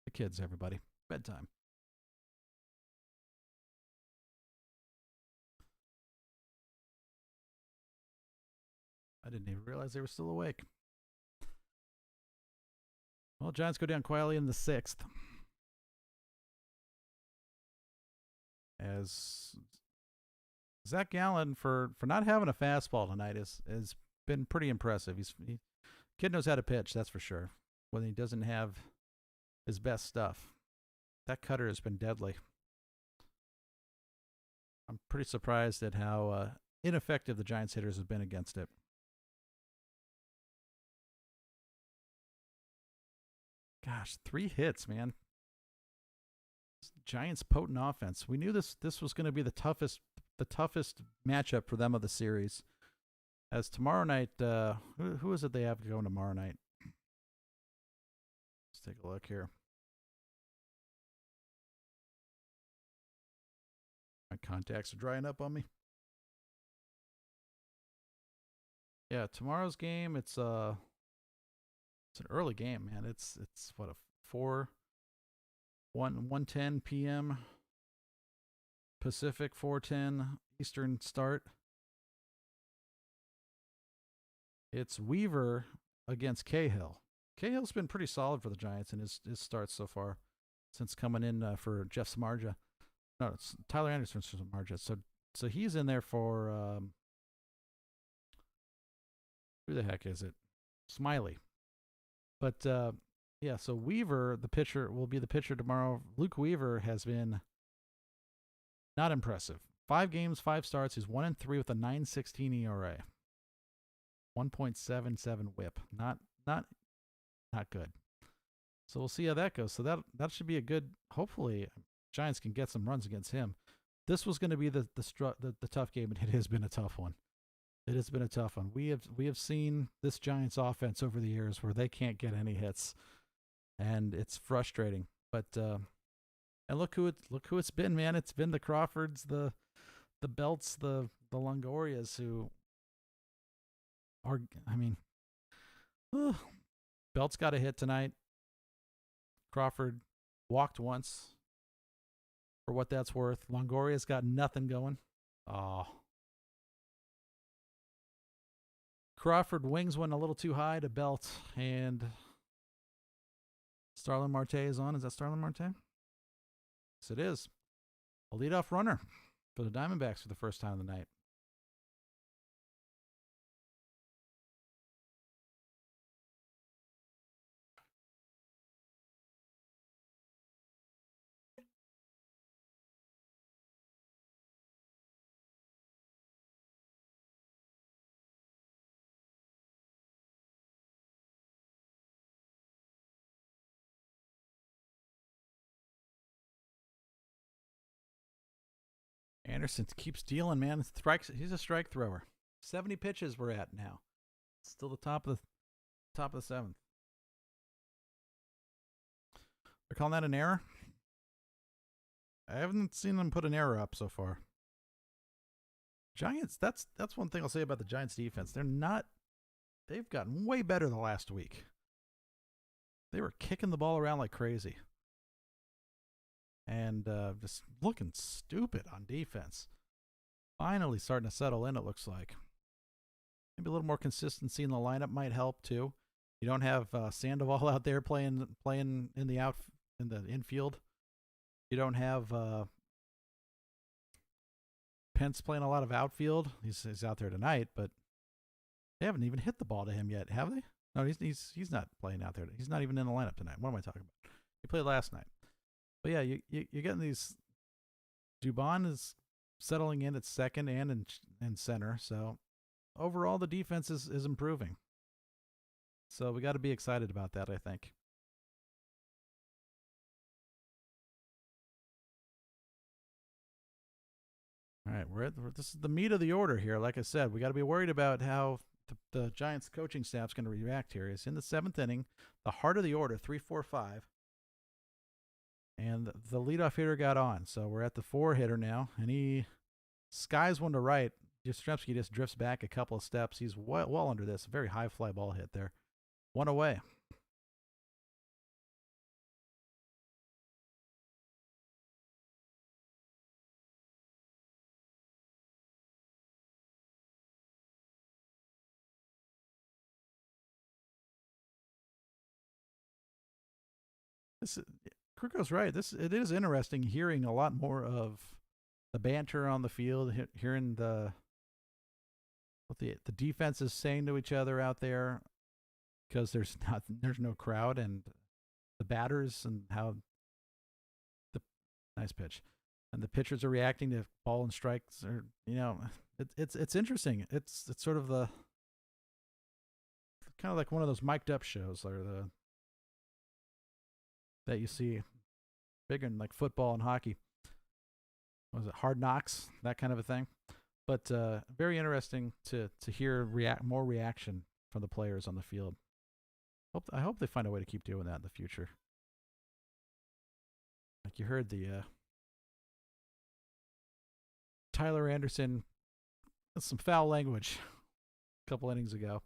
The kids, everybody. bedtime. I didn't even realize they were still awake. Well, Giants go down quietly in the 6th. As Zac Gallen, for not having a fastball tonight, has been pretty impressive. Kid knows how to pitch, that's for sure. When he doesn't have his best stuff, that cutter has been deadly. I'm pretty surprised at how ineffective the Giants hitters have been against it. Gosh, 3 hits, man. Giants' potent offense. We knew this was going to be the toughest matchup for them of the series. As tomorrow night, who is it they have going tomorrow night? Let's take a look here. My contacts are drying up on me. Yeah, tomorrow's game, it's an early game, man. It's what, a 1:10 p.m. Pacific, 4:10 Eastern start. It's Weaver against Cahill. Cahill's been pretty solid for the Giants in his starts so far since coming in for Jeff Samardzija. No, it's Tyler Anderson for Samardzija. So he's in there for who the heck is it? Smiley. But yeah, so Weaver, the pitcher, will be the pitcher tomorrow. Luke Weaver has been not impressive. 5 games, 5 starts. He's 1-3 with a 9.16 ERA. 1.77 WHIP. Not good. So we'll see how that goes. So that should be a good. Hopefully, Giants can get some runs against him. This was going to be the tough game, and it has been a tough one. It has been a tough one. We have seen this Giants offense over the years where they can't get any hits, and it's frustrating. But and look who it's been, man. It's been the Crawfords, the Belts, the Longorias who are. I mean, Belts got a hit tonight. Crawford walked once. For what that's worth, Longoria's got nothing going. Oh. Crawford wings one a little too high to Belt, and Starlin Marte is on. Is that Starlin Marte? Yes, it is. A leadoff runner for the Diamondbacks for the first time of the night. Anderson keeps dealing, man. He's a strike thrower. 70 pitches we're at now. Still the top of the 7th. They're calling that an error? I haven't seen them put an error up so far. Giants, that's one thing I'll say about the Giants defense. They've gotten way better the last week. They were kicking the ball around like crazy. And just looking stupid on defense. Finally starting to settle in, it looks like. Maybe a little more consistency in the lineup might help too. You don't have Sandoval out there playing in the infield. You don't have Pence playing a lot of outfield. He's out there tonight, but they haven't even hit the ball to him yet, have they? No, he's not playing out there. He's not even in the lineup tonight. What am I talking about? He played last night. But yeah, you're getting these. Dubon is settling in at second and in center. So overall, the defense is improving. So we got to be excited about that, I think. All right, this is the meat of the order here. Like I said, we got to be worried about how the Giants coaching staff's going to react here. It's in the 7th inning, the heart of the order, 3-4-5. And the leadoff hitter got on. So we're at the 4 hitter now. And he skies one to right. Yastrzemski just drifts back a couple of steps. He's well under this. Very high fly ball hit there. 1 away. This Kruko's right. It is interesting hearing a lot more of the banter on the field, hearing what the defense is saying to each other out there, because there's no crowd, and the batters and how the nice pitch and the pitchers are reacting to ball and strikes, or it's interesting. It's sort of the kind of like one of those mic'd up shows, or the that you see bigger in like football and hockey. Was it Hard Knocks, that kind of a thing? But very interesting to hear more reaction from the players on the field. I hope they find a way to keep doing that in the future. Like you heard the Tyler Anderson, some foul language a couple innings ago.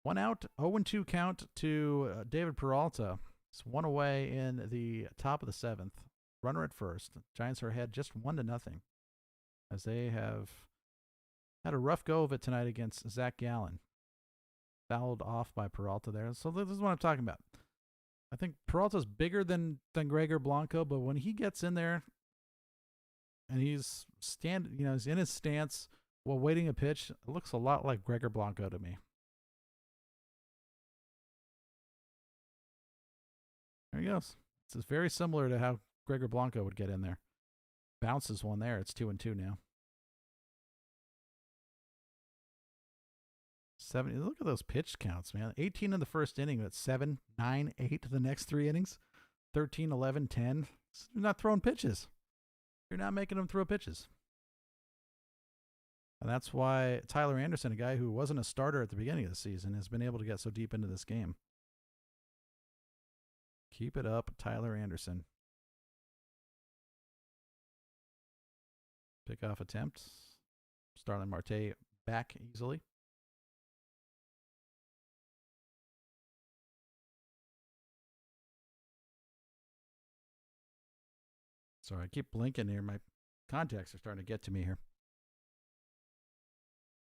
1 out, 0-2 count to David Peralta. It's 1 away in the top of the 7th. Runner at first. Giants are ahead just 1-0, as they have had a rough go of it tonight against Zac Gallen. Fouled off by Peralta there. So this is what I'm talking about. I think Peralta's bigger than Gregor Blanco, but when he gets in there and he's he's in his stance while waiting a pitch, it looks a lot like Gregor Blanco to me. There he goes. It's very similar to how Gregor Blanco would get in there. Bounces one there. It's 2-2 now. 70. Look at those pitch counts, man. 18 in the first inning, but 7, 9, 8 the next 3 innings. 13, 11, 10. You're not throwing pitches. You're not making them throw pitches. And that's why Tyler Anderson, a guy who wasn't a starter at the beginning of the season, has been able to get so deep into this game. Keep it up, Tyler Anderson. Pickoff attempt. Starling Marte back easily. Sorry, I keep blinking here. My contacts are starting to get to me here.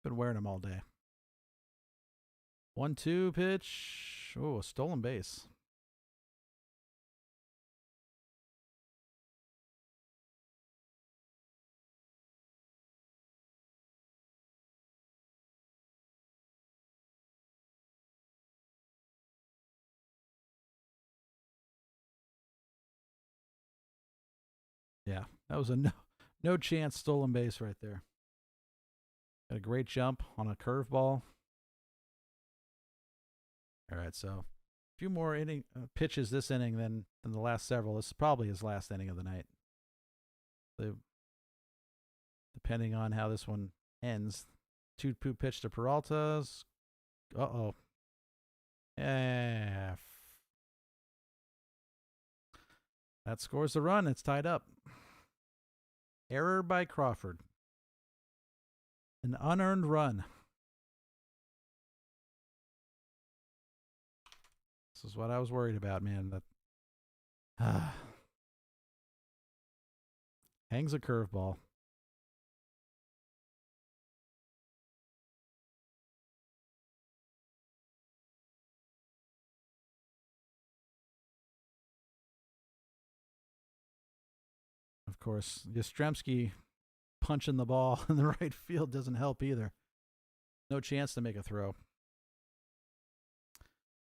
Been wearing them all day. 1-2 pitch. Oh, a stolen base. Yeah, that was a no chance stolen base right there. Got a great jump on a curveball. All right, so a few more pitches this inning than the last several. This is probably his last inning of the night. Depending on how this one ends. 2-2 pitch to Peralta's. Uh-oh. Yeah. That scores the run. It's tied up. Error by Crawford. An unearned run. This is what I was worried about, man. That hangs a curveball. Of course, Yastrzemski punching the ball in the right field doesn't help either. No chance to make a throw.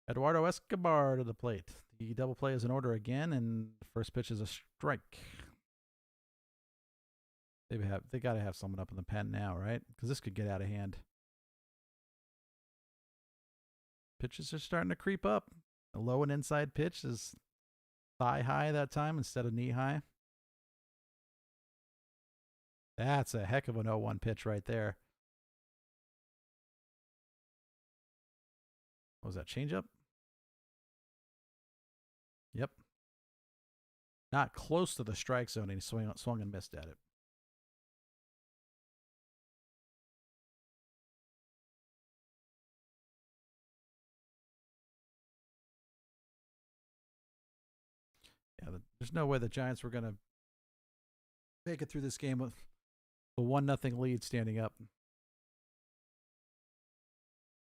Eduardo Escobar to the plate. The double play is in order again, and the first pitch is a strike. They got to have someone up in the pen now, right? Because this could get out of hand. Pitches are starting to creep up. A low and inside pitch is thigh high that time instead of knee high. That's a heck of an 0-1 pitch right there. What was that, changeup? Yep. Not close to the strike zone, and he swung and missed at it. Yeah, there's no way the Giants were going to make it through this game with a 1-0 lead standing up.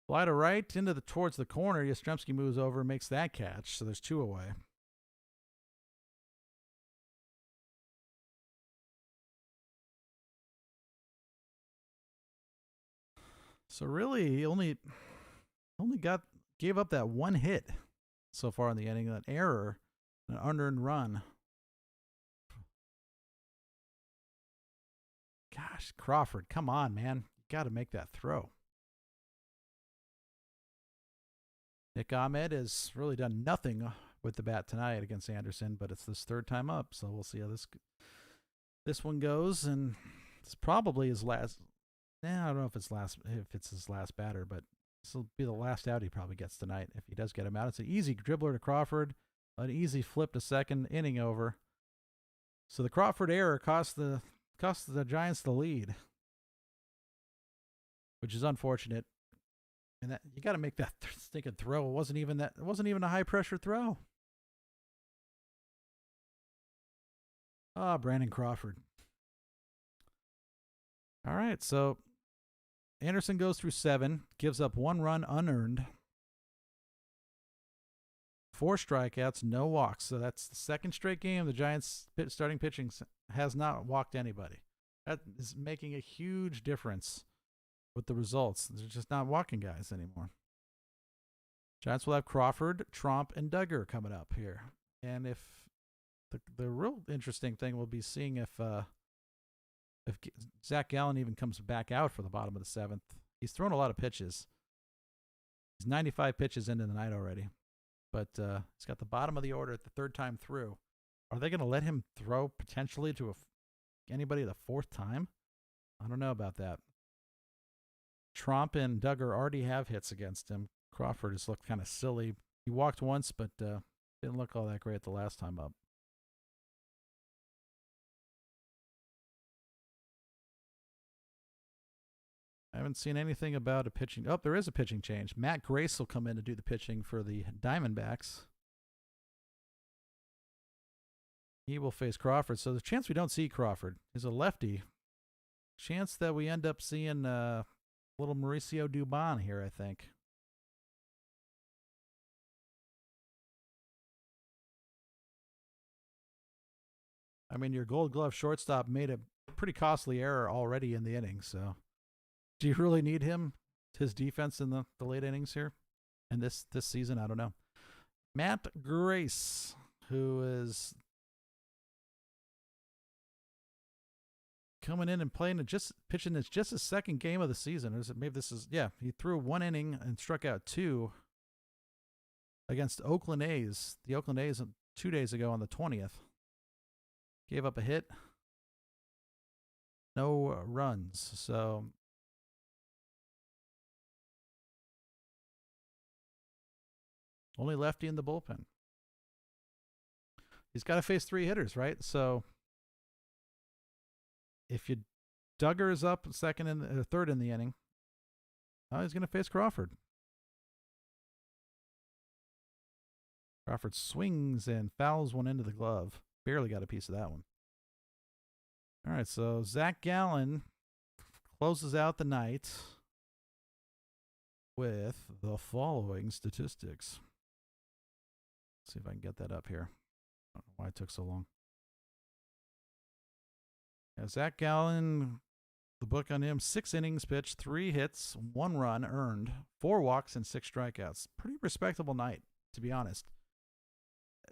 Fly to right towards the corner. Yastrzemski moves over and makes that catch. So there's 2 away. So really, he only gave up that 1 hit so far in the inning, an error, an unearned run. Gosh, Crawford, come on, man. You got to make that throw. Nick Ahmed has really done nothing with the bat tonight against Anderson, but it's this 3rd time up, so we'll see how this one goes. And it's probably his last. I don't know if it's his last batter, but this will be the last out he probably gets tonight if he does get him out. It's an easy dribbler to Crawford, an easy flip to second, inning over. So the Crawford error cost the Giants the lead, which is unfortunate. And that you got to make that stinking throw. It wasn't even a high pressure throw. Brandon Crawford. All right, so Anderson goes through 7, gives up 1 run unearned, 4 strikeouts, no walks. So that's the 2nd straight game the Giants starting pitching has not walked anybody. That is making a huge difference with the results. They're just not walking guys anymore. Giants will have Crawford, Tromp, and Duggar coming up here. And if the real interesting thing will be seeing if Zac Gallen even comes back out for the bottom of the 7th. He's thrown a lot of pitches. He's 95 pitches into the night already. But he's got the bottom of the order at the 3rd time through. Are they going to let him throw potentially to anybody the 4th time? I don't know about that. Tromp and Duggar already have hits against him. Crawford has looked kind of silly. He walked once, but didn't look all that great the last time up. I haven't seen anything about a pitching. Oh, there is a pitching change. Matt Grace will come in to do the pitching for the Diamondbacks. He will face Crawford. So there's a chance we don't see Crawford. He's a lefty. Chance that we end up seeing little Mauricio Dubon here, I think. I mean, your Gold Glove shortstop made a pretty costly error already in the inning, so do you really need his defense in the late innings here? And this season, I don't know. Matt Grace, who is coming in and pitching it's just his 2nd game of the season. Or is it maybe this is he threw 1 inning and struck out 2 against Oakland A's. The Oakland A's 2 days ago on the 20th. Gave up a hit. No runs. So only lefty in the bullpen. He's got to face 3 hitters, right? So if Duggar is up 2nd and 3rd in the inning, he's going to face Crawford. Crawford swings and fouls one into the glove. Barely got a piece of that one. All right, so Zac Gallen closes out the night with the following statistics. Let's see if I can get that up here. I don't know why it took so long. Zac Gallen, the book on him, 6 innings pitched, 3 hits, 1 run earned, 4 walks, and 6 strikeouts. Pretty respectable night, to be honest.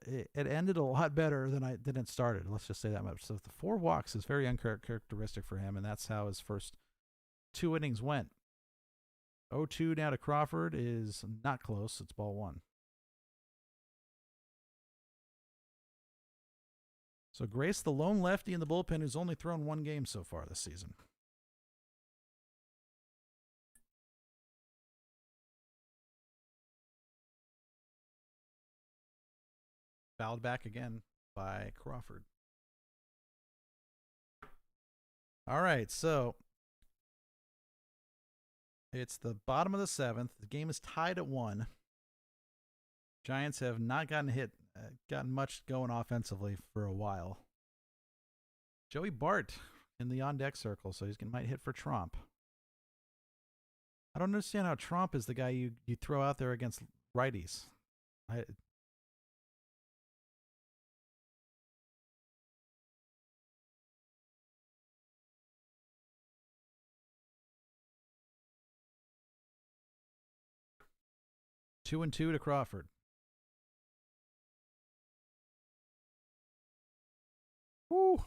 It ended a lot better than it started. Let's just say that much. So the 4 walks is very uncharacteristic for him, and that's how his first 2 innings went. 0-2 now to Crawford is not close. It's ball 1. So Grace, the lone lefty in the bullpen, who's only thrown 1 game so far this season. Fouled back again by Crawford. All right, so it's the bottom of the 7th. The game is tied at 1. Giants have not gotten much going offensively for a while. Joey Bart in the on-deck circle, so he might hit for Tromp. I don't understand how Trump is the guy you throw out there against righties. I 2-2 to Crawford. Woo.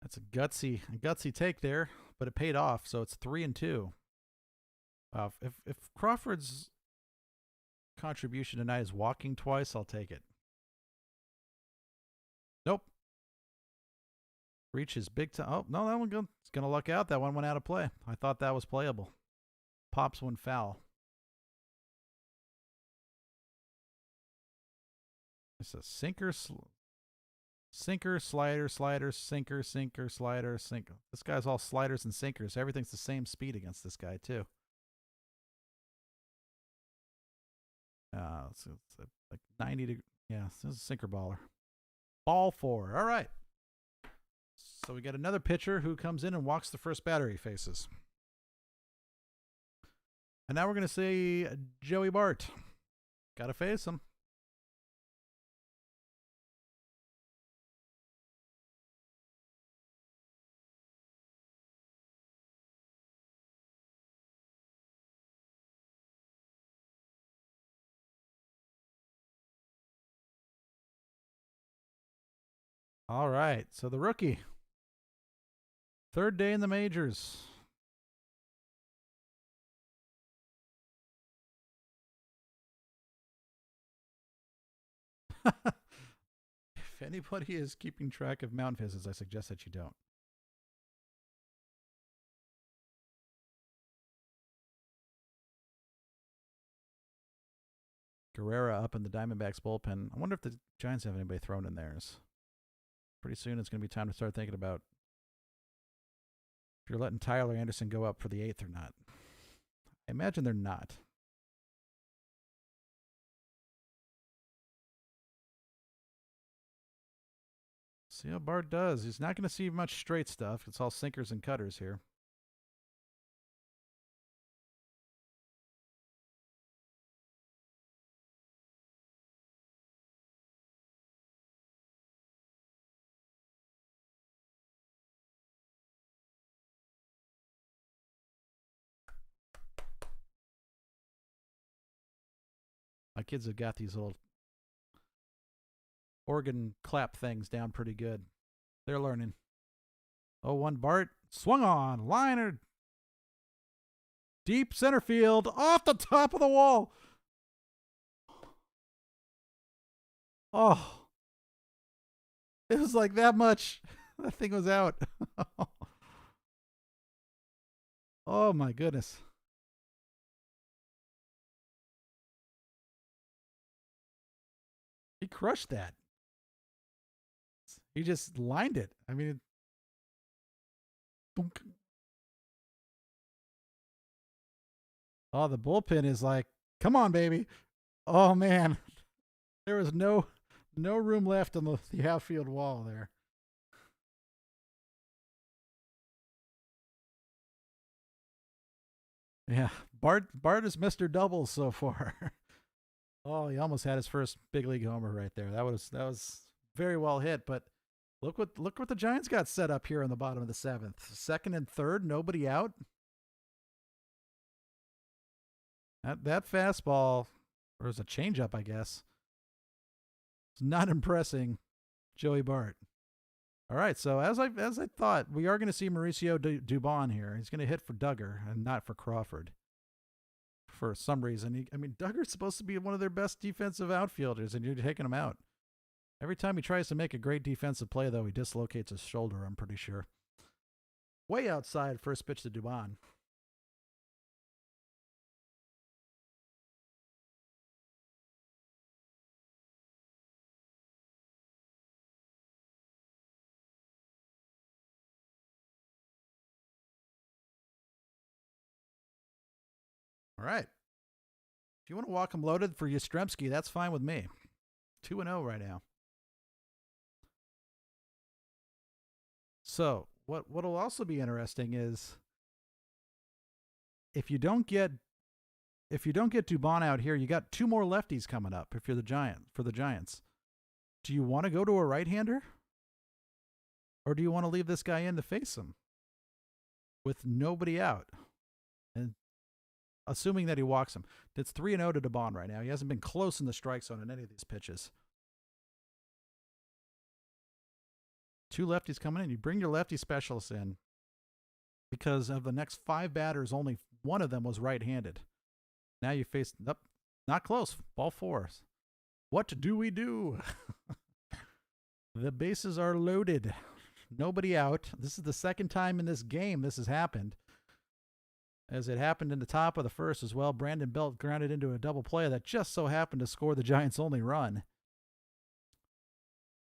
That's a gutsy take there, but it paid off, so it's 3-2. Wow, if Crawford's contribution tonight is walking twice, I'll take it. Nope. Reach is big time. Oh, no, that one it's going to luck out. That one went out of play. I thought that was playable. Pops one foul. It's a sinker, slider, sinker, slider, sinker. This guy's all sliders and sinkers. Everything's the same speed against this guy, too. It's like 90 to, yeah, this is a sinker baller. Ball 4. All right. So we got another pitcher who comes in and walks the first batter he faces. And now we're going to see Joey Bart. Got to face him. All right. So the rookie. Third day in the majors. If anybody is keeping track of mound visits, I suggest that you don't. Guerrera up in the Diamondbacks bullpen. I wonder if the Giants have anybody thrown in theirs. Pretty soon it's going to be time to start thinking about if you're letting Tyler Anderson go up for the 8th or not. I imagine they're not. See how Bart does. He's not going to see much straight stuff. It's all sinkers and cutters here. My kids have got these little organ clap things down pretty good. They're learning. 0-1 Bart. Swung on. Liner. Deep center field. Off the top of the wall. Oh. It was like that much. That thing was out. Oh, my goodness. He crushed that. He just lined it. I mean, oh, the bullpen is like, come on, baby. Oh, man. There was no room left on the outfield wall there. Yeah, Bart is Mr. Doubles so far. Oh, he almost had his first big league homer right there. That was very well hit, but look what the Giants got set up here on the bottom of the 7th. 2nd and 3rd, nobody out. That fastball, or it was a changeup, I guess. It's not impressing Joey Bart. All right, so as I thought, we are going to see Mauricio Dubon here. He's going to hit for Duggar and not for Crawford. For some reason, Duggar's supposed to be one of their best defensive outfielders, and you're taking him out. Every time he tries to make a great defensive play, though, he dislocates his shoulder, I'm pretty sure. Way outside, first pitch to Dubon. All right. If you want to walk him loaded for Yastrzemski, that's fine with me. 2-0 right now. So what'll also be interesting is if you don't get Dubon out here, you got two more lefties coming up. If you're the Giants, do you want to go to a right-hander, or do you want to leave this guy in to face him with nobody out, and assuming that he walks him? It's 3-0 to Dubon right now. He hasn't been close in the strike zone in any of these pitches. Two lefties coming in. You bring your lefty specialists in because of the next 5 batters, only one of them was right-handed. Now you face not close. Ball 4. What do we do? The bases are loaded. Nobody out. This is the second time in this game this has happened. As it happened in the top of the first as well. Brandon Belt grounded into a double play that just so happened to score the Giants' only run.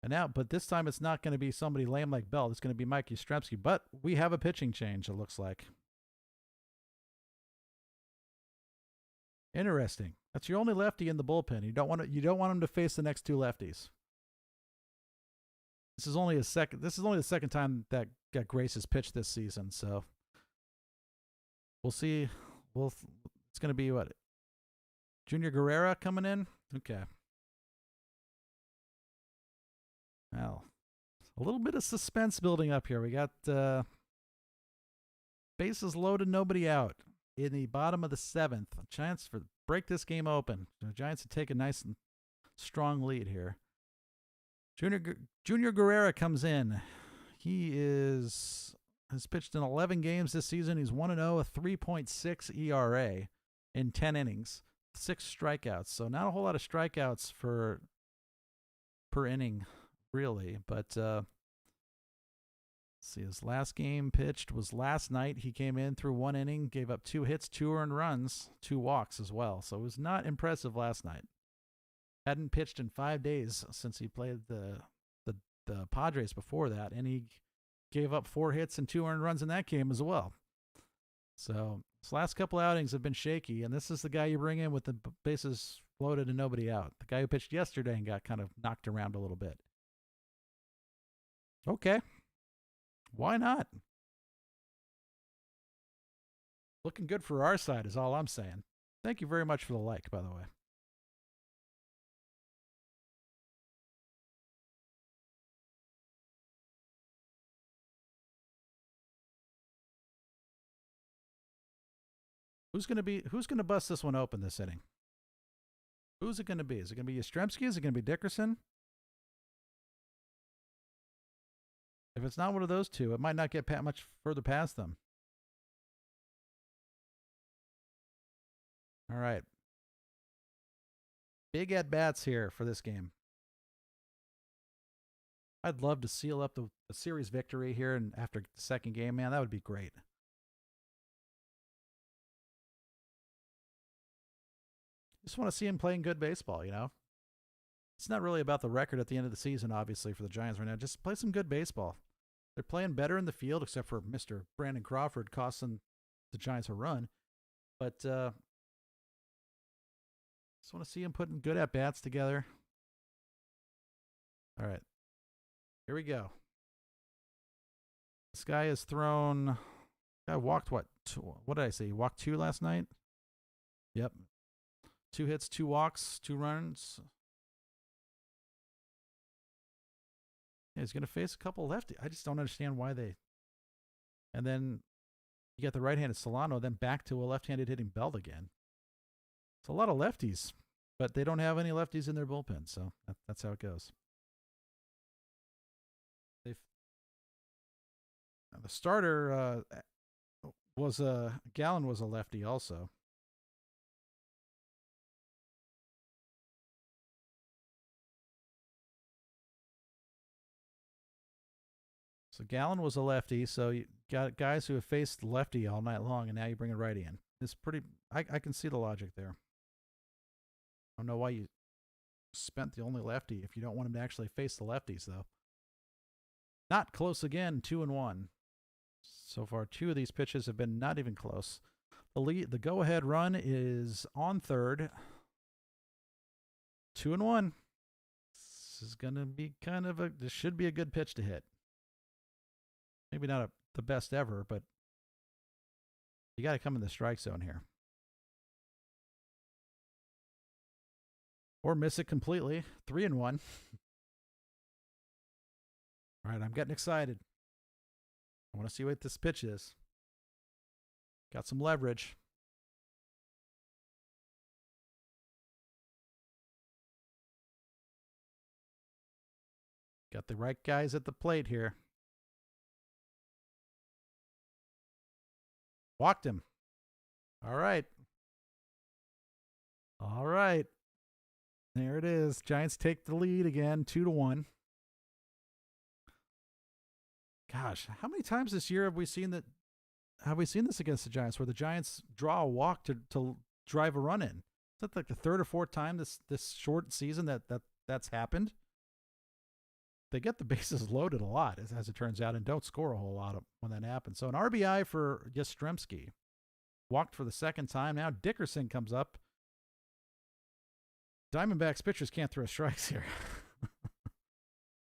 And now, but this time it's not going to be somebody lame like Belt. It's going to be Mike Yastrzemski. But we have a pitching change, it looks like. Interesting. That's your only lefty in the bullpen. You don't want him to face the next two lefties. This is only the second time that Grace has pitched this season, so we'll see. It's going to be what? Junior Guerrera coming in? Okay. Well, a little bit of suspense building up here. We got bases loaded, nobody out. In the bottom of the 7th, a chance for break this game open. The Giants to take a nice and strong lead here. Junior Guerrera comes in. He has pitched in 11 games this season. He's 1-0, a 3.6 ERA in 10 innings, 6 strikeouts. So not a whole lot of strikeouts per inning, really. But let's see, his last game pitched was last night. He came in through 1 inning, gave up 2 hits, 2 earned runs, 2 walks as well. So it was not impressive last night. Hadn't pitched in 5 days since he played the Padres before that, and he gave up 4 hits and 2 earned runs in that game as well. So his last couple outings have been shaky, and this is the guy you bring in with the bases loaded and nobody out. The guy who pitched yesterday and got kind of knocked around a little bit. Okay. Why not? Looking good for our side is all I'm saying. Thank you very much for the like, by the way. Who's going to bust this one open this inning? Who's it going to be? Is it going to be Yastrzemski? Is it going to be Dickerson? If it's not one of those two, it might not get much further past them. All right. Big at-bats here for this game. I'd love to seal up the series victory here and after the second game, man. That would be great. Just want to see him playing good baseball, you know? It's not really about the record at the end of the season, obviously, for the Giants right now. Just play some good baseball. They're playing better in the field, except for Mr. Brandon Crawford costing the Giants a run. But just want to see him putting good at-bats together. All right. Here we go. This guy has thrown... I walked, what? What did I say? He walked 2 last night? Yep. 2 hits, 2 walks, 2 runs. Yeah, he's going to face a couple lefty. I just don't understand why they... And then you got the right-handed Solano, then back to a left-handed hitting Belt again. It's a lot of lefties, but they don't have any lefties in their bullpen, so that's how it goes. The starter was Gallen was a lefty also. So Gallen was a lefty, so you got guys who have faced lefty all night long, and now you bring a righty in. It's pretty. I can see the logic there. I don't know why you spent the only lefty if you don't want him to actually face the lefties, though. Not close again, 2-1. So far, 2 of these pitches have been not even close. The go-ahead run is on third. 2-1. This is gonna be this should be a good pitch to hit. Maybe not the best ever, but you got to come in the strike zone here. Or miss it completely. 3-1. All right, I'm getting excited. I want to see what this pitch is. Got some leverage. Got the right guys at the plate here. Walked him. All right. All right. There it is. Giants take the lead again, 2-1. Gosh, how many times this year have we seen that? Have we seen this against the Giants, where the Giants draw a walk to drive a run in? Is that like the third or fourth time this short season that's happened? They get the bases loaded a lot, as it turns out, and don't score a whole lot when that happens. So an RBI for Yastrzemski. Walked for the second time. Now Dickerson comes up. Diamondbacks pitchers can't throw strikes here.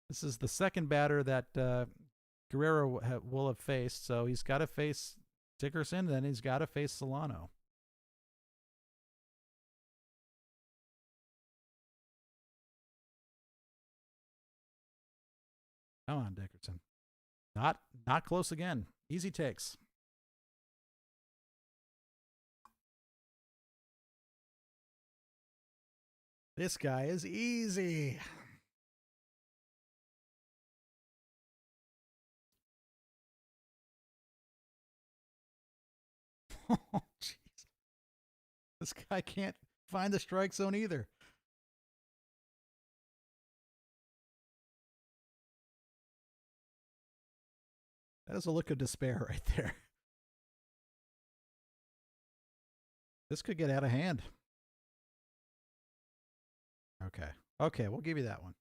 This is the second batter that Guerrero will have faced, so he's got to face Dickerson, and then he's got to face Solano. Come on, Dickerson. Not close again. Easy takes. This guy is easy. Oh, jeez. This guy can't find the strike zone either. That is a look of despair right there. This could get out of hand. Okay. Okay, we'll give you that one.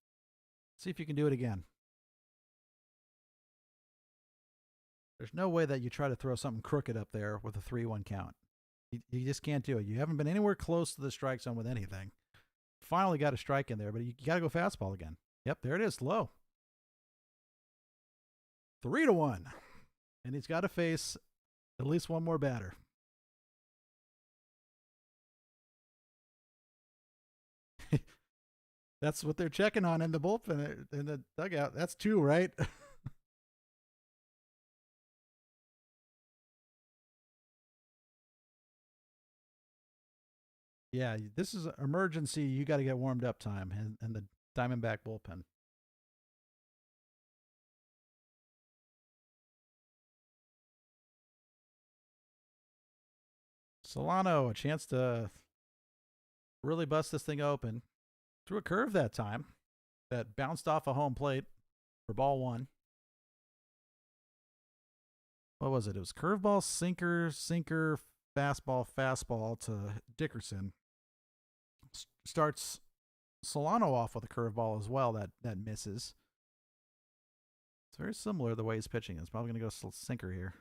See if you can do it again. There's no way that you try to throw something crooked up there with a 3-1 count. You just can't do it. You haven't been anywhere close to the strike zone with anything. Finally got a strike in there, but you got to go fastball again. Yep, there it is, low. 3-1. And he's got to face at least one more batter. That's what they're checking on in the bullpen, in the dugout. That's 2, right? Yeah, this is an emergency. You got to get warmed up time in the Diamondback bullpen. Solano, a chance to really bust this thing open. Threw a curve that time that bounced off a home plate for ball 1. What was it? It was curveball, sinker, fastball to Dickerson. Starts Solano off with a curveball as well that misses. It's very similar the way he's pitching. It's probably going to go sinker here.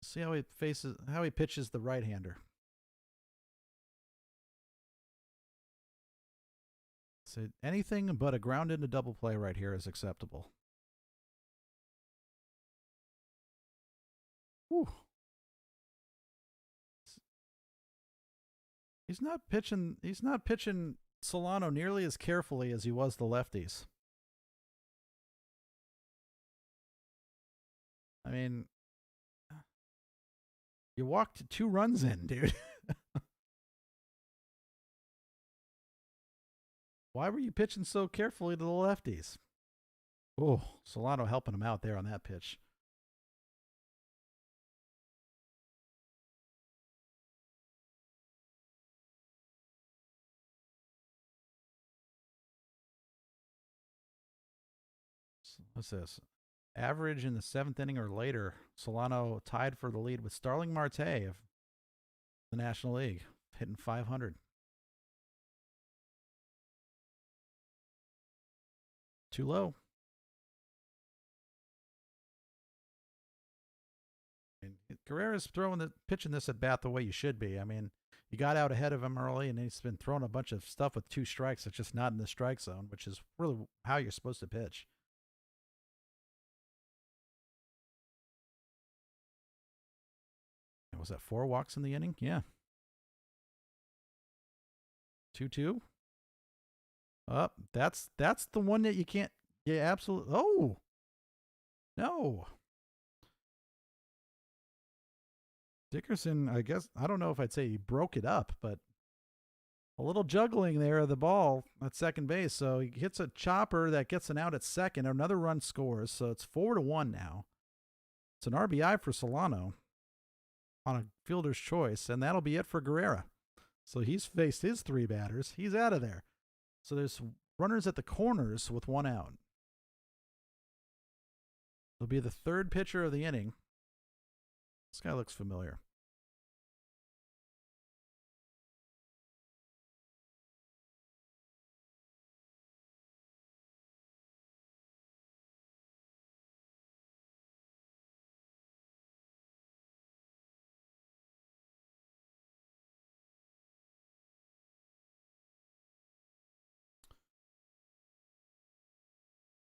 See how he pitches the right-hander. So anything but a ground into double play right here is acceptable. Whew. He's not pitching Solano nearly as carefully as he was the lefties. I mean, you walked 2 runs in, dude. Why were you pitching so carefully to the lefties? Oh, Solano helping him out there on that pitch. What's this? Average in the 7th inning or later. Solano tied for the lead with Starling Marte of the National League, hitting 500. Too low. Guerrero's pitching this at bat the way you should be. I mean, You got out ahead of him early, and he's been throwing a bunch of stuff with 2 strikes that's just not in the strike zone, which is really how you're supposed to pitch. Was that 4 walks in the inning? Yeah. 2-2. That's the one that you can't. Yeah, absolutely. Oh no. Dickerson, I guess, I don't know if I'd say he broke it up, but a little juggling there of the ball at second base. So he hits a chopper that gets an out at second. Another run scores. So it's 4-1 now. It's an RBI for Solano on a fielder's choice, and that'll be it for Guerrera. So he's faced his 3 batters. He's out of there. So there's runners at the corners with 1 out. It'll be the 3rd pitcher of the inning. This guy looks familiar.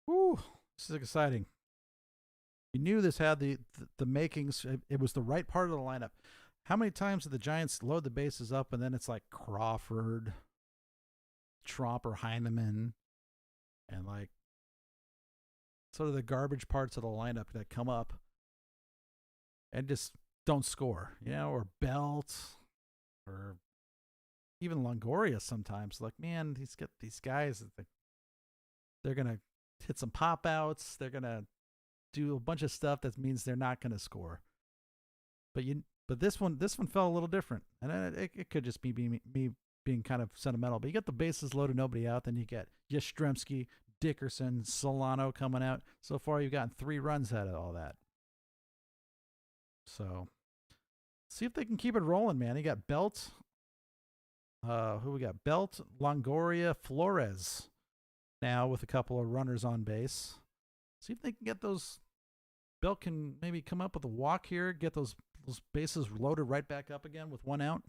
Woo, this is exciting. You knew this had the makings. It was the right part of the lineup. How many times did the Giants load the bases up and then it's like Crawford, Tromp, or Heineman, and like sort of the garbage parts of the lineup that come up and just don't score, or Belt, or even Longoria sometimes. Like, man, he's got these guys that they're going to hit some pop outs. They're going to do a bunch of stuff that means they're not going to score. But this one felt a little different, and it could just be me being kind of sentimental. But you get the bases loaded, nobody out, then you get Yastrzemski, Dickerson, Solano coming out. So far, you've gotten 3 runs out of all that. So see if they can keep it rolling, man. You got Belt. Who we got? Belt, Longoria, Flores. Now with a couple of runners on base. See if they can get those. Belt can maybe come up with a walk here, get those bases loaded right back up again with 1 out.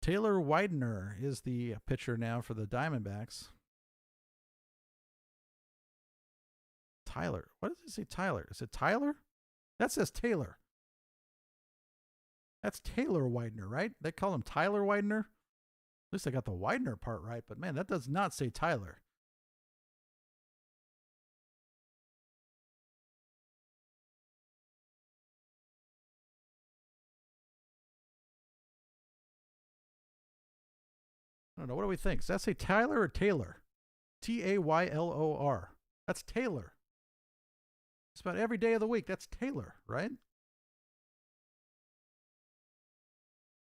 Taylor Widener is the pitcher now for the Diamondbacks. Tyler. What does it say Tyler? Is it Tyler? That says Taylor. That's Taylor Widener, right? They call him Tyler Widener. At least I got the Widener part right, but man, that does not say Tyler. I don't know. What do we think? Does that say Tyler or Taylor? Taylor. That's Taylor. It's about every day of the week. That's Taylor, right?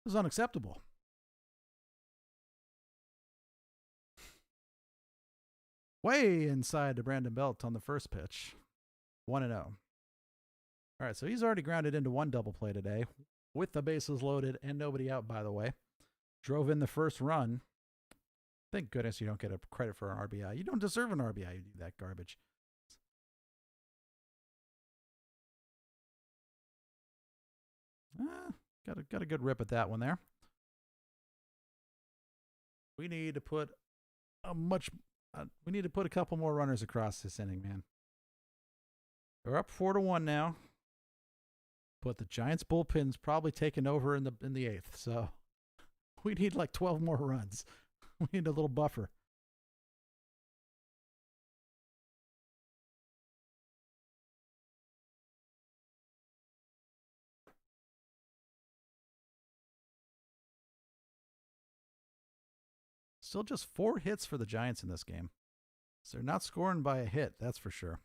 This is unacceptable. Way inside to Brandon Belt on the first pitch. 1-0. All right, so he's already grounded into 1 double play today with the bases loaded and nobody out, by the way. Drove in the first run. Thank goodness you don't get a credit for an RBI. You don't deserve an RBI. You do that garbage. Got a good rip at that one there. We need to put a couple more runners across this inning, man. We're up 4-1 now, but the Giants bullpen's probably taken over in the 8th, so we need like 12 more runs. We need a little buffer. Still just 4 hits for the Giants in this game. So they're not scoring by a hit, that's for sure.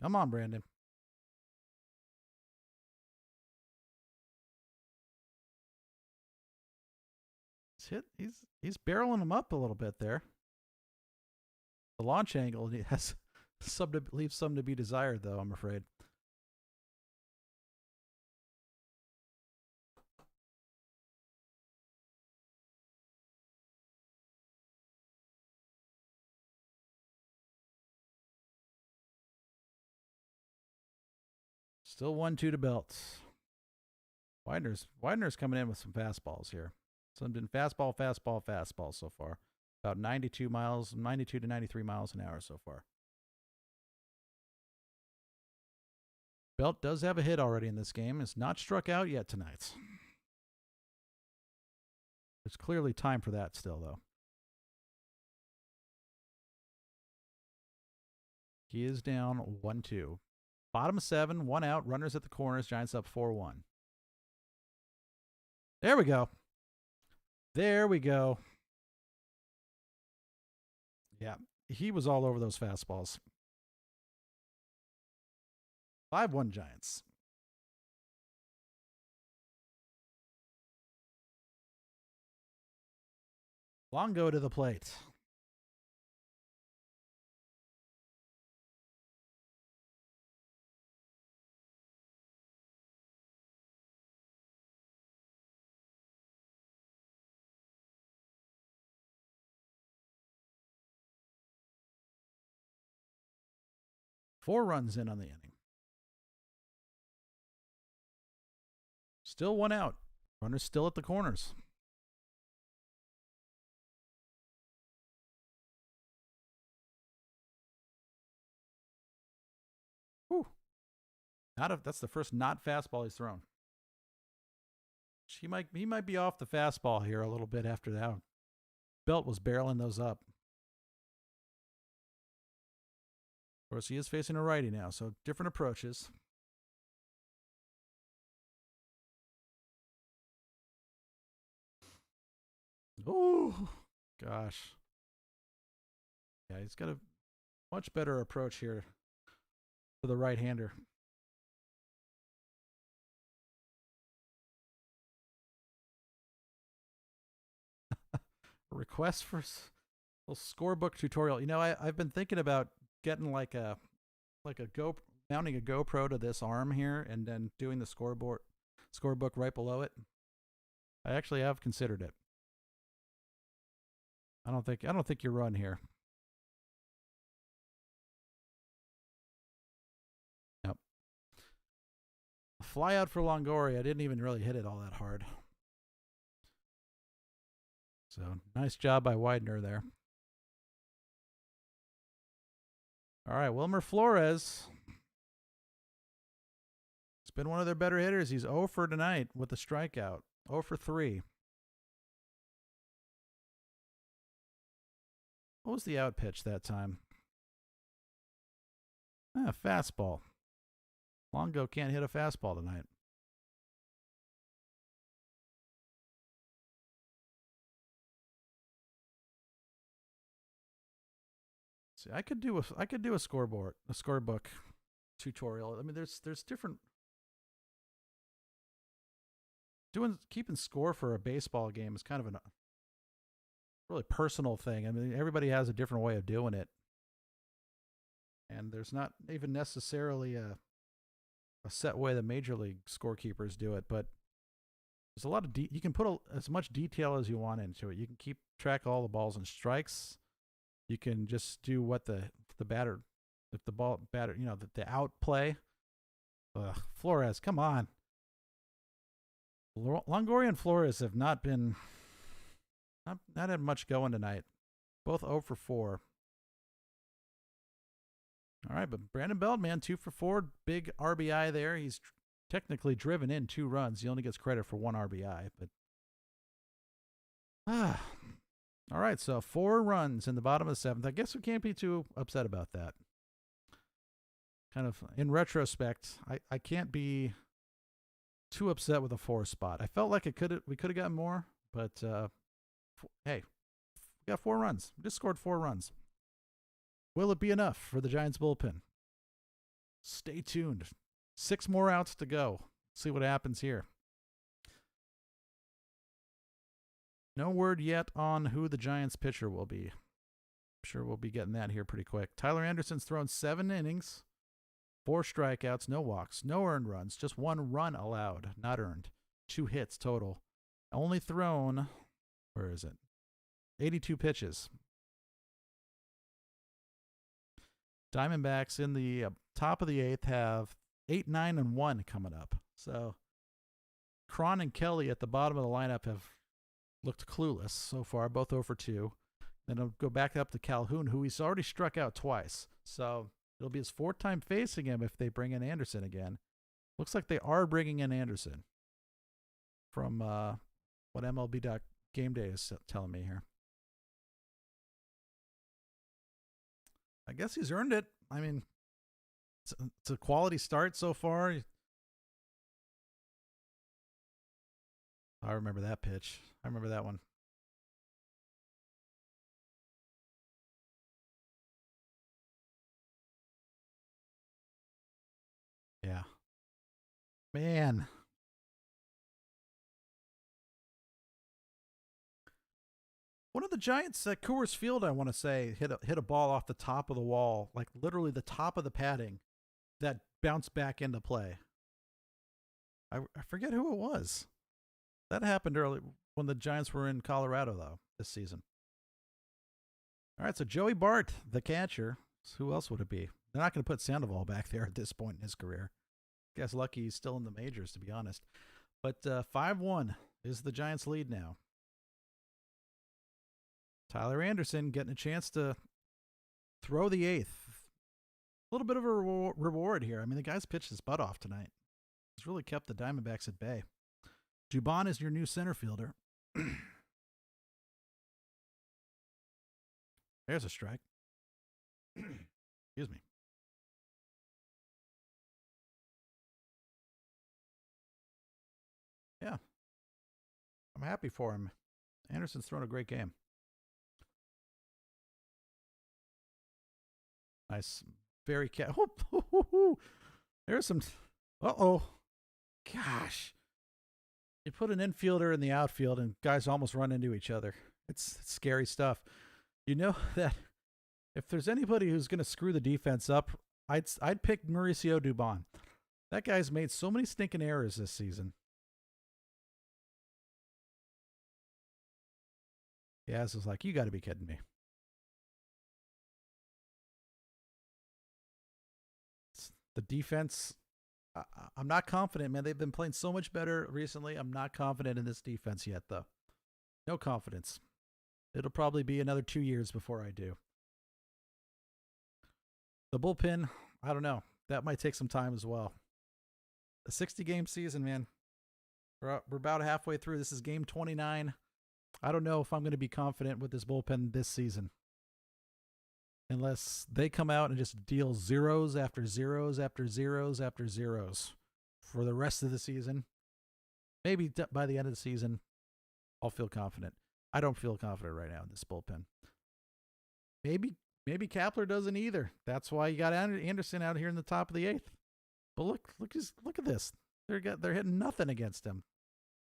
Come on, Brandon. He's barreling him up a little bit there. The launch angle has leaves some to be desired, though, I'm afraid. Still 1-2 to Belt. Widener's coming in with some fastballs here. Something fastball so far. About 92 to 93 miles an hour so far. Belt does have a hit already in this game. Is not struck out yet tonight. There's clearly time for that still, though. He is down 1-2. Bottom of 7, 1 out. Runners at the corners. Giants up 4-1. There we go. There we go. Yeah, he was all over those fastballs. 5-1 Giants. Longo to the plate. Four runs in on the inning. Still 1 out. Runners still at the corners. Whew. That's the first not fastball he's thrown. He might be off the fastball here a little bit after that. Belt was barreling those up. Of course, he is facing a righty now, so different approaches. Oh, gosh. Yeah, he's got a much better approach here for the right-hander. Request for a scorebook tutorial. You know, I've been thinking about getting mounting a GoPro to this arm here and then doing the scorebook right below it. I actually have considered it. I don't think you run here. Yep. Fly out for Longoria. I didn't even really hit it all that hard. So nice job by Widener there. All right, Wilmer Flores. It's been one of their better hitters. He's 0 for tonight with a strikeout. 0 for 3. What was the out pitch that time? Fastball. Longo can't hit a fastball tonight. See, I could do a scorebook tutorial. I mean, there's different keeping score for a baseball game is kind of a really personal thing. I mean, everybody has a different way of doing it, and there's not even necessarily a set way that major league scorekeepers do it. But there's a lot of you can put as much detail as you want into it. You can keep track of all the balls and strikes. You can just do what the batter, if the ball batter, the out play. Flores, come on. Longoria and Flores have not had much going tonight. Both 0 for 4. All right, but Brandon Belt, man, 2 for 4. Big RBI there. He's technically driven in 2 runs. He only gets credit for 1 RBI, but all right, so 4 runs in the bottom of the 7th. I guess we can't be too upset about that. Kind of in retrospect, I can't be too upset with a 4 spot. I felt like we could have gotten more, but hey, we got 4 runs. We just scored 4 runs. Will it be enough for the Giants bullpen? Stay tuned. 6 more outs to go. See what happens here. No word yet on who the Giants pitcher will be. I'm sure we'll be getting that here pretty quick. Tyler Anderson's thrown 7 innings, 4 strikeouts, no walks, no earned runs, just 1 run allowed, not earned. 2 hits total. Only thrown, where is it? 82 pitches. Diamondbacks in the top of the 8th have 8, 9, and 1 coming up. So Cron and Kelly at the bottom of the lineup have looked clueless so far, both over 2. Then I'll go back up to Calhoun, who he's already struck out twice. So it'll be his 4th time facing him if they bring in Anderson again. Looks like they are bringing in Anderson from what MLB.GameDay is telling me here. I guess he's earned it. I mean, it's a quality start so far. I remember that pitch. I remember that one. Yeah. Man. One of the Giants at Coors Field, I want to say, hit a ball off the top of the wall, like literally the top of the padding, that bounced back into play. I forget who it was. That happened early when the Giants were in Colorado, though, this season. All right, so Joey Bart, the catcher. Who else would it be? They're not going to put Sandoval back there at this point in his career. Guess lucky he's still in the majors, to be honest. But 5-1 is the Giants' lead now. Tyler Anderson getting a chance to throw the 8th. A little bit of a reward here. I mean, the guy's pitched his butt off tonight. He's really kept the Diamondbacks at bay. Dubon is your new center fielder. There's a strike. Excuse me. Yeah. I'm happy for him. Anderson's thrown a great game. Nice. Very there's some. Uh-oh. Gosh. You put an infielder in the outfield and guys almost run into each other. It's scary stuff. You know that if there's anybody who's going to screw the defense up, I'd pick Mauricio Dubon. That guy's made so many stinking errors this season. Yaz was like, you got to be kidding me. The defense, I'm not confident, man. They've been playing so much better recently. I'm not confident in this defense yet, though. No confidence. It'll probably be another 2 years before I do. The bullpen, I don't know. That might take some time as well. A 60-game season, man. We're about halfway through. This is game 29. I don't know if I'm going to be confident with this bullpen this season. Unless they come out and just deal zeros after zeros after zeros after zeros for the rest of the season. Maybe by the end of the season, I'll feel confident. I don't feel confident right now in this bullpen. Maybe Kapler doesn't either. That's why you got Anderson out here in the top of the 8th. But look at this. They're hitting nothing against him.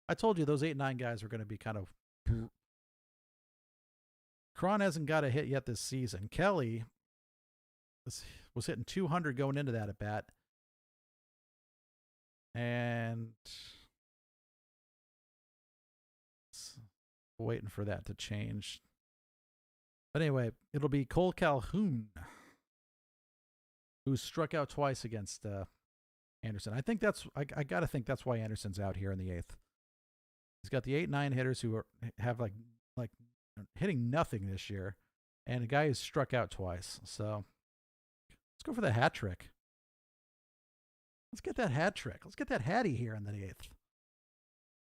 I told you those 8-9 guys were going to be kind of. Cron hasn't got a hit yet this season. Kelly was hitting 200 going into that at bat. And waiting for that to change. But anyway, it'll be Cole Calhoun, who struck out twice against Anderson. I think I got to think that's why Anderson's out here in the 8th. He's got the 8-9 hitters who have like hitting nothing this year, and a guy who's struck out twice. So let's go for the hat trick. Let's get that hat trick. Let's get that Hattie here in the 8th.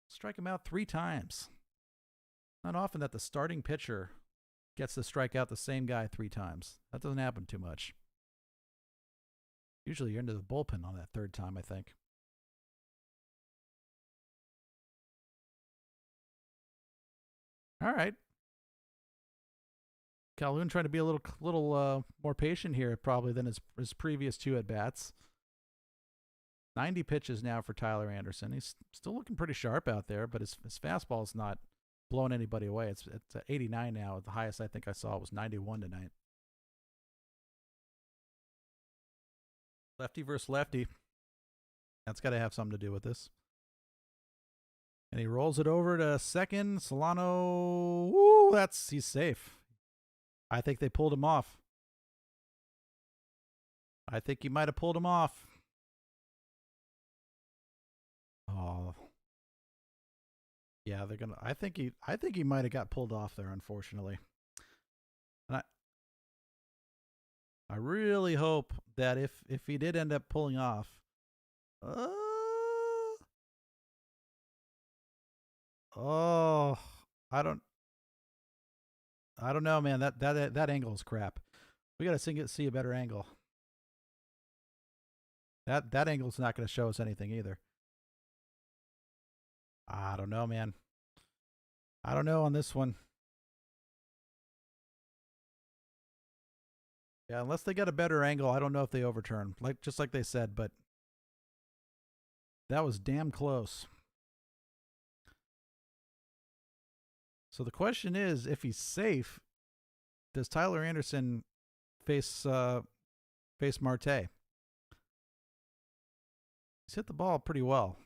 Strike him out 3 times. Not often that the starting pitcher gets to strike out the same guy 3 times. That doesn't happen too much. Usually you're into the bullpen on that 3rd time, I think. All right. Calhoun trying to be a little more patient here probably than his previous 2 at-bats. 90 pitches now for Tyler Anderson. He's still looking pretty sharp out there, but his fastball is not blowing anybody away. It's 89 now. The highest I think I saw was 91 tonight. Lefty versus lefty. That's got to have something to do with this. And he rolls it over to second. Solano, woo, he's safe. I think they pulled him off. I think he might have pulled him off. Yeah, they're gonna. I think he might have got pulled off there, unfortunately. And I really hope that if he did end up pulling off, uh, oh, I don't I don't know, man. That angle is crap. We got to see a better angle. That angle's not going to show us anything either. I don't know, man. I don't know on this one. Yeah, unless they get a better angle, I don't know if they overturn. Just like they said, but that was damn close. So the question is, if he's safe, does Tyler Anderson face Marte? He's hit the ball pretty well.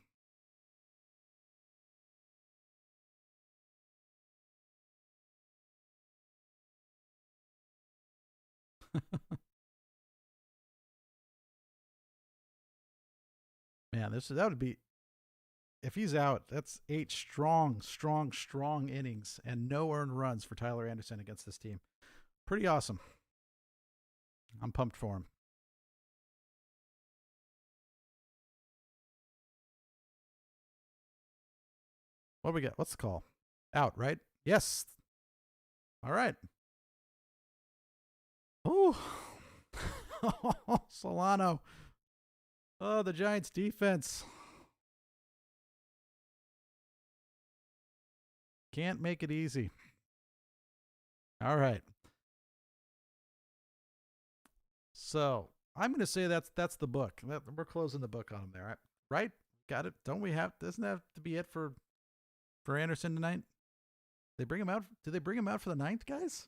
Man, that would be, if he's out, that's 8 strong innings and no earned runs for Tyler Anderson against this team. Pretty awesome. I'm pumped for him. What do we got? What's the call? Out, right? Yes. All right. Ooh. Solano. Oh, the Giants defense. Can't make it easy. All right. So I'm going to say that's the book. We're closing the book on him there, right? Got it. Don't we have? Doesn't that have to be it for Anderson tonight? They bring him out. Did they bring him out for the ninth, guys?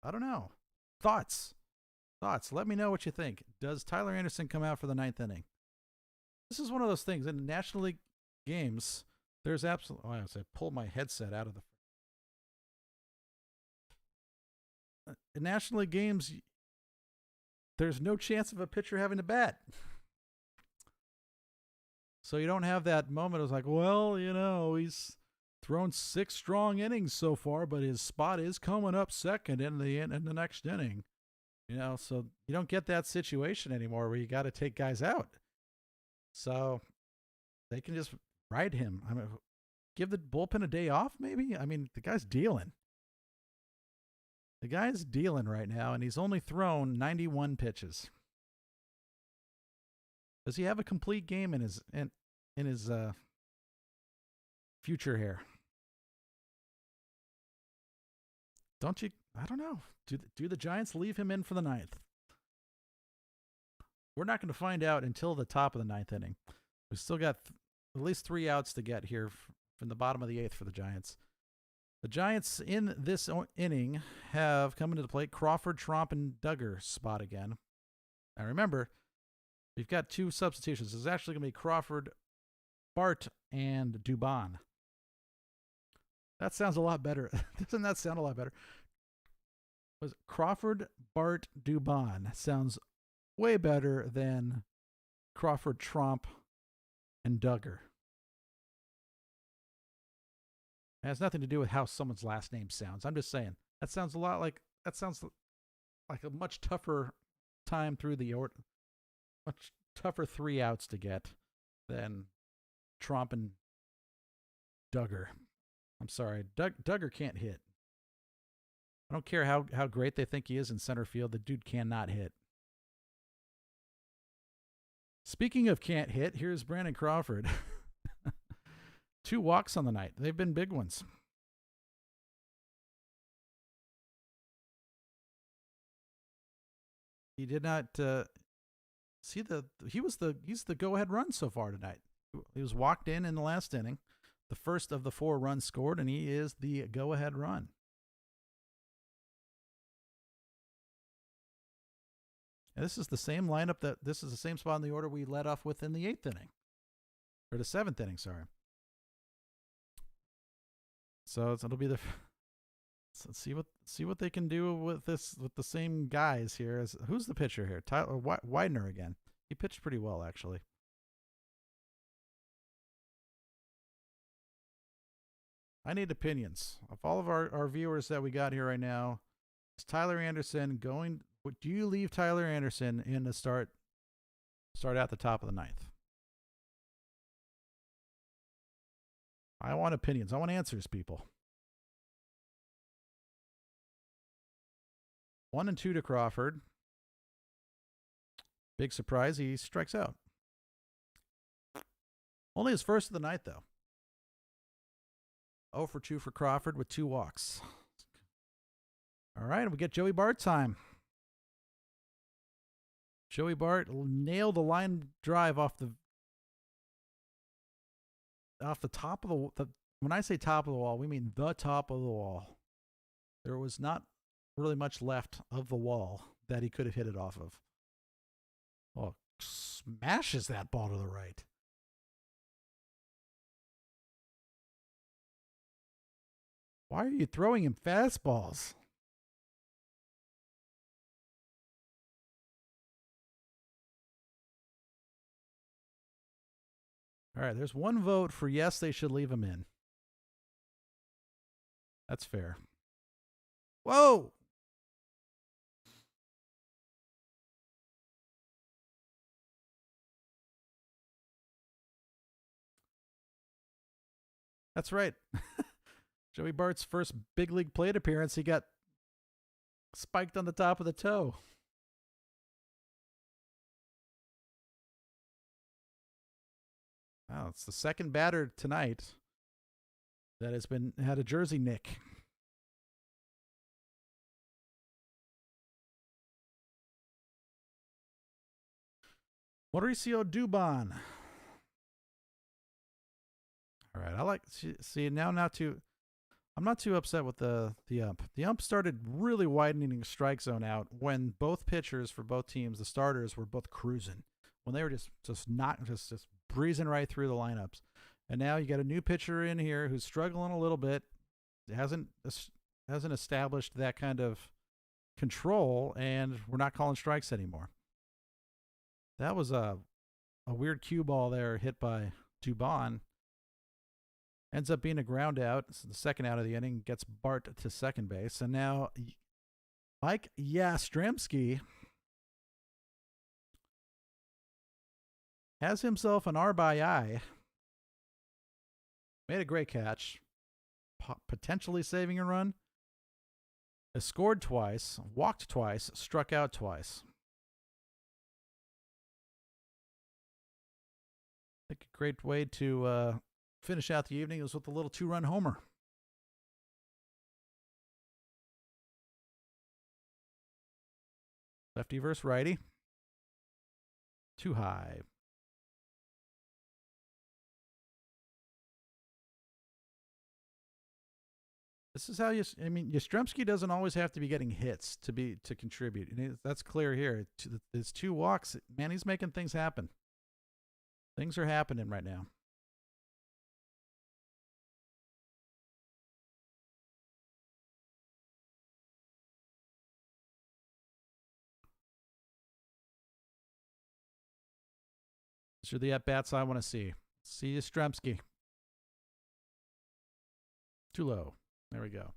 I don't know. Thoughts. Let me know what you think. Does Tyler Anderson come out for the ninth inning? This is one of those things in the National League games. There's absolutely. Oh, I pulled my headset out of the. In National League games, there's no chance of a pitcher having to bat. So you don't have that moment. It's like, well, he's thrown 6 strong innings so far, but his spot is coming up second in the next inning. So you don't get that situation anymore where you got to take guys out. So they can just ride him. I mean, give the bullpen a day off, maybe. I mean, the guy's dealing. The guy's dealing right now, and he's only thrown 91 pitches. Does he have a complete game in his future here? Don't you? I don't know. Do the Giants leave him in for the ninth? We're not going to find out until the top of the ninth inning. We've still got at least 3 outs to get here from the bottom of the 8th for the Giants. The Giants in this inning have come into the plate Crawford, Tromp, and Duggar spot again. Now remember, we've got 2 substitutions. It's actually going to be Crawford, Bart, and Dubon. That sounds a lot better. Doesn't that sound a lot better? Was Crawford, Bart, Dubon sounds way better than Crawford, Tromp, and Duggar. It has nothing to do with how someone's last name sounds. I'm just saying that sounds like a much tougher time through the order, much tougher 3 outs to get than Tromp and Duggar. I'm sorry, Duggar can't hit. I don't care how great they think he is in center field. The dude cannot hit. Speaking of can't hit, here's Brandon Crawford. 2 walks on the night. They've been big ones. He did not he's the go-ahead run so far tonight. He was walked in the last inning, the first of the 4 runs scored, and he is the go-ahead run. And this is the same lineup this is the same spot in the order we led off with in the 8th inning. Or the 7th inning, sorry. So it'll be let's see what they can do with the same guys here. Who's the pitcher here? Tyler Widener again. He pitched pretty well, actually. I need opinions. Of all of our viewers that we got here right now, is Tyler Anderson going? Do you leave Tyler Anderson in the start at the top of the ninth? I want opinions. I want answers, people. 1-2 to Crawford. Big surprise, he strikes out. Only his first of the night, though. 0 for 2 for Crawford with 2 walks. All right, we get Joey Bart time. Joey Bart nailed a line drive off the top of the when I say top of the wall, we mean the top of the wall. There was not really much left of the wall that he could have hit it off of. Oh, smashes that ball to the right. Why are you throwing him fastballs? All right, there's one vote for yes, they should leave him in. That's fair. Whoa! That's right. Joey Bart's first big league plate appearance, he got spiked on the top of the toe. Wow, it's the second batter tonight that has had a jersey nick. Mauricio Dubon. All right, I like see now. I'm not too upset with the ump. The ump started really widening the strike zone out when both pitchers for both teams, the starters, were both cruising. When they were just breezing right through the lineups. And now you got a new pitcher in here who's struggling a little bit. Hasn't established that kind of control, and we're not calling strikes anymore. That was a weird cue ball there hit by Dubon. Ends up being a ground out. It's the second out of the inning. Gets Bart to second base. And now Mike Yastrzemski has himself an RBI. Made a great catch. Potentially saving a run. Has scored twice. Walked twice. Struck out twice. I think a great way to finish out the evening was with a little 2-run homer. Lefty versus righty. Too high. This is how Yastrzemski doesn't always have to be getting hits to contribute. And that's clear here. It's 2 walks. Man, he's making things happen. Things are happening right now. These are the at-bats I want to see. See Yastrzemski. Too low. There we go.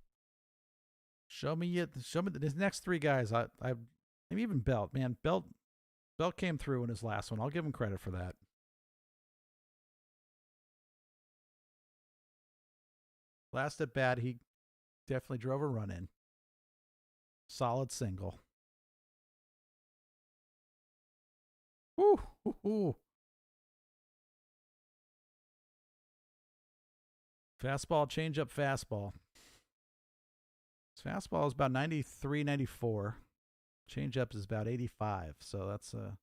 Show me these next 3 guys. Maybe even Belt. Man, Belt came through in his last one. I'll give him credit for that. Last at bat, he definitely drove a run in. Solid single. Woo! Woo! Fastball, changeup, fastball. His fastball is about 93, 94. Changeup is about 85. So that's a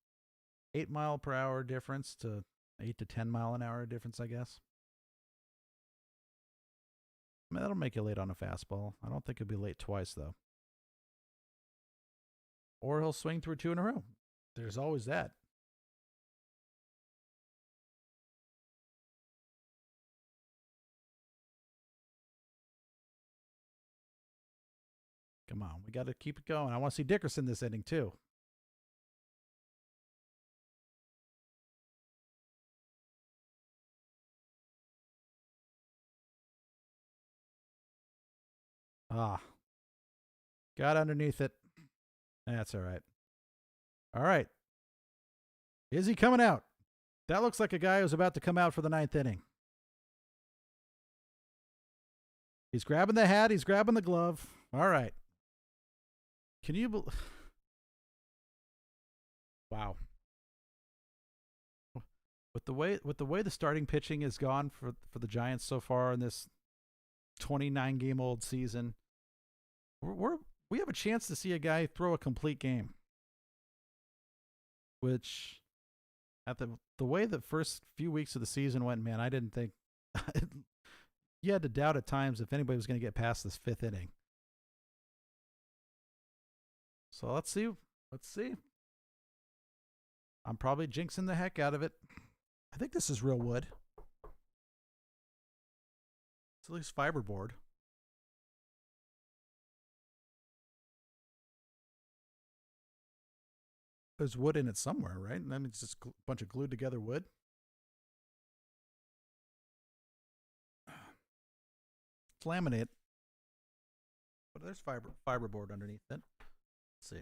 8-mile-per-hour difference to 8 to 10-mile-an-hour difference, I guess. I mean, that'll make you late on a fastball. I don't think he'll be late twice, though. Or he'll swing through 2 in a row. There's always that. Come on, we got to keep it going. I want to see Dickerson this inning, too. Ah, got underneath it. That's all right. All right. Is he coming out? That looks like a guy who's about to come out for the ninth inning. He's grabbing the hat. He's grabbing the glove. All right. Can you Wow. With the way the starting pitching has gone for the Giants so far in this 29 game old season, we have a chance to see a guy throw a complete game. Which, at the way the first few weeks of the season went, man, I didn't think you had to doubt at times if anybody was going to get past this fifth inning. So let's see. Let's see. I'm probably jinxing the heck out of it. I think this is real wood. It's at least fiberboard. There's wood in it somewhere, right? And then it's just a bunch of glued together wood. It's laminate. But there's fiberboard underneath it. Let's see.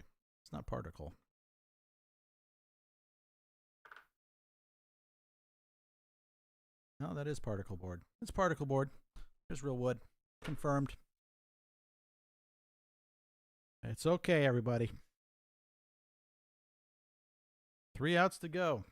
It's not particle. No, that is particle board. It's particle board. There's real wood. Confirmed. It's okay, everybody. 3 outs to go.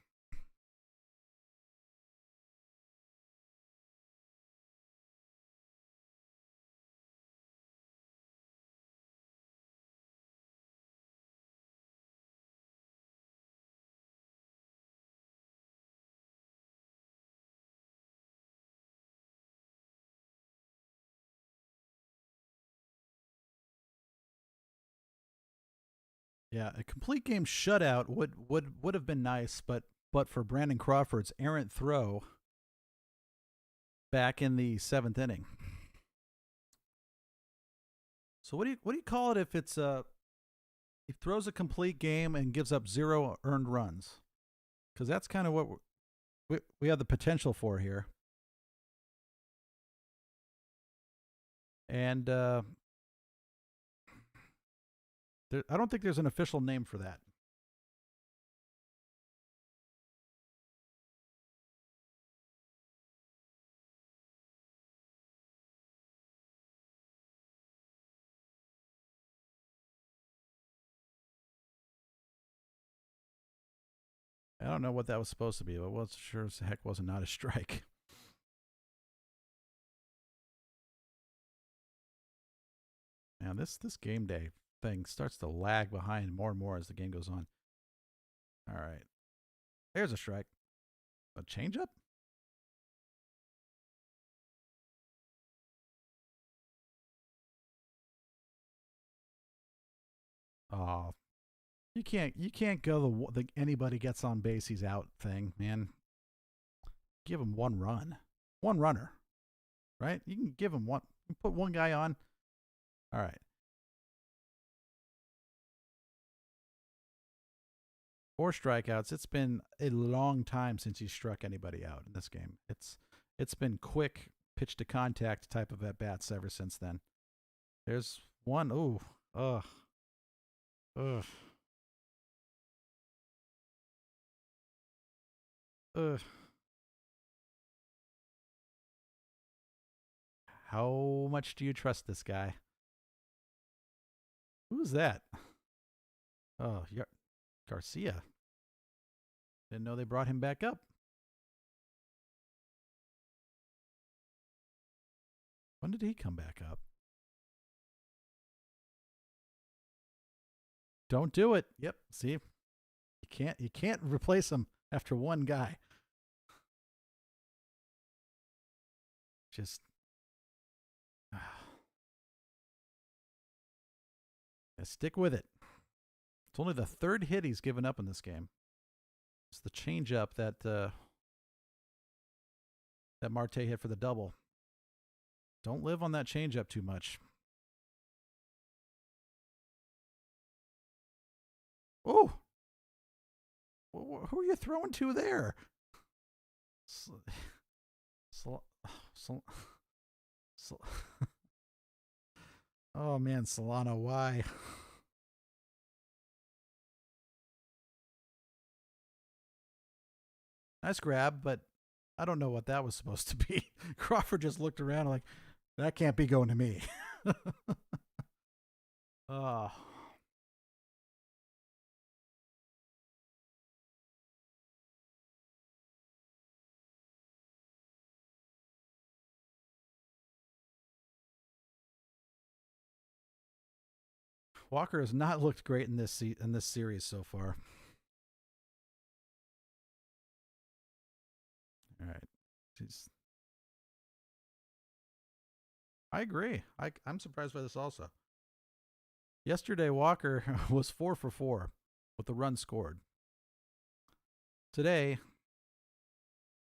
Yeah, a complete game shutout would have been nice, but for Brandon Crawford's errant throw back in the 7th inning. So what do you call it if it's he throws a complete game and gives up 0 earned runs? Because that's kind of what we have the potential for here. And I don't think there's an official name for that. I don't know what that was supposed to be, but it was sure as heck was not a strike. Man, this game day thing starts to lag behind more and more as the game goes on. All right. There's a strike. A changeup? Oh, you can't go the anybody gets on base he's out thing, man. Give him one run, one runner, right? You can give him one. You put one guy on. All right. 4 strikeouts. It's been a long time since he struck anybody out in this game. It's been quick pitch to contact type of at bats ever since then. There's one. Ooh. Ugh. Ugh. Ugh. How much do you trust this guy? Who's that? Oh, Garcia. Didn't know they brought him back up. When did he come back up? Don't do it. Yep. See, you can't replace him after one guy. Just stick with it. It's only the 3rd hit he's given up in this game. It's the changeup that Marte hit for the double. Don't live on that changeup too much. Oh, who are you throwing to there? Oh man, Solano, why? Nice grab, but I don't know what that was supposed to be. Crawford just looked around like, that can't be going to me. Oh. Walker has not looked great in this series so far. All right. Jeez. I agree. I'm surprised by this also. Yesterday, Walker was 4 for 4 with the run scored. Today,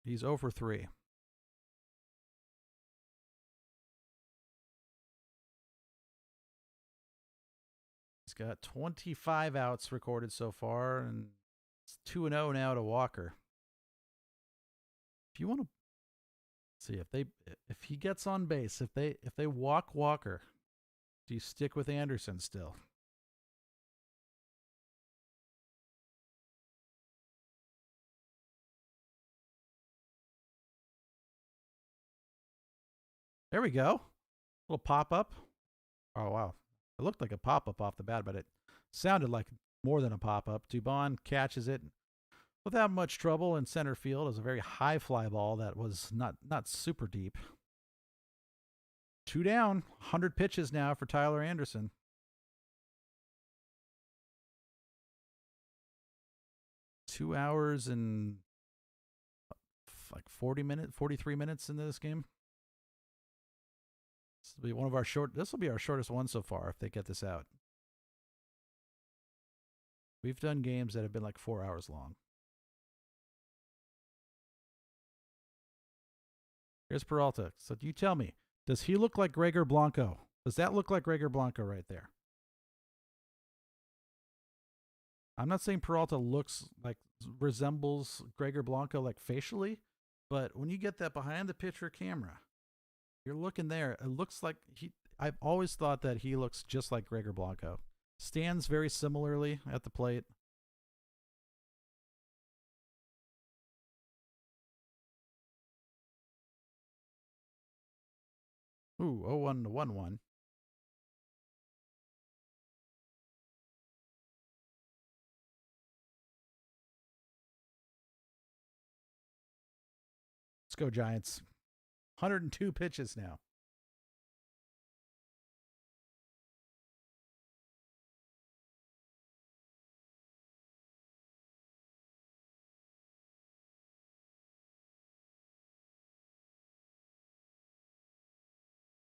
he's 0 for 3. He's got 25 outs recorded so far, and it's 2-0 now to Walker. If you want to see if he gets on base, if they walk Walker, do you stick with Anderson still? There we go. Little pop up. Oh wow. It looked like a pop up off the bat, but it sounded like more than a pop up. Dubon catches it without much trouble in center field. It was a very high fly ball that was not super deep. 2 down, 100 pitches now for Tyler Anderson. Two hours and like 43 minutes into this game. This will be our shortest one so far if they get this out. We've done games that have been like 4 hours long. Here's Peralta. So you tell me, does he look like Gregor Blanco? Does that look like Gregor Blanco right there? I'm not saying Peralta resembles Gregor Blanco like facially, but when you get that behind the pitcher camera, you're looking there. It looks like I've always thought that he looks just like Gregor Blanco. Stands very similarly at the plate. Ooh, 0-1 to 1-1. Let's go, Giants. 102 pitches now.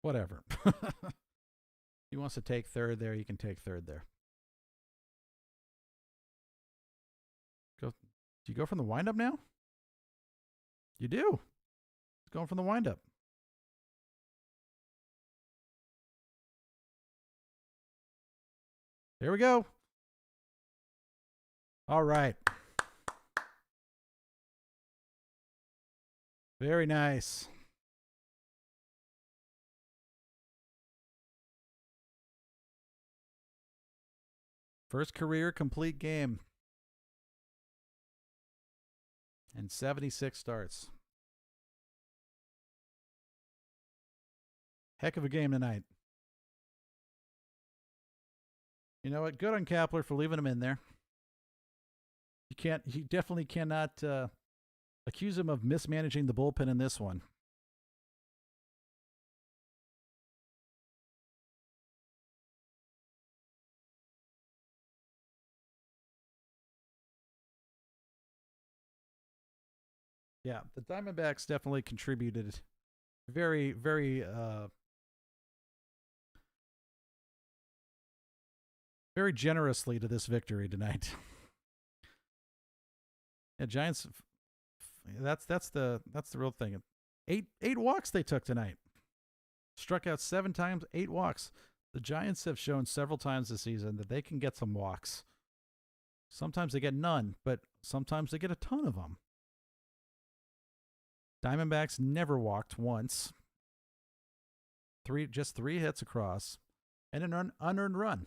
Whatever. He wants to take third there. You can take third there. Go. Do you go from the windup now? You do. It's going from the windup. There we go. All right. Very nice. First career complete game. And 76 starts. Heck of a game tonight. You know what? Good on Kapler for leaving him in there. He definitely cannot accuse him of mismanaging the bullpen in this one. Yeah, the Diamondbacks definitely contributed very, very, very generously to this victory tonight. Yeah, Giants. That's the real thing. Eight walks they took tonight. Struck out 7 times, 8 walks. The Giants have shown several times this season that they can get some walks. Sometimes they get none, but sometimes they get a ton of them. Diamondbacks never walked once. Just 3 hits across. and an unearned run.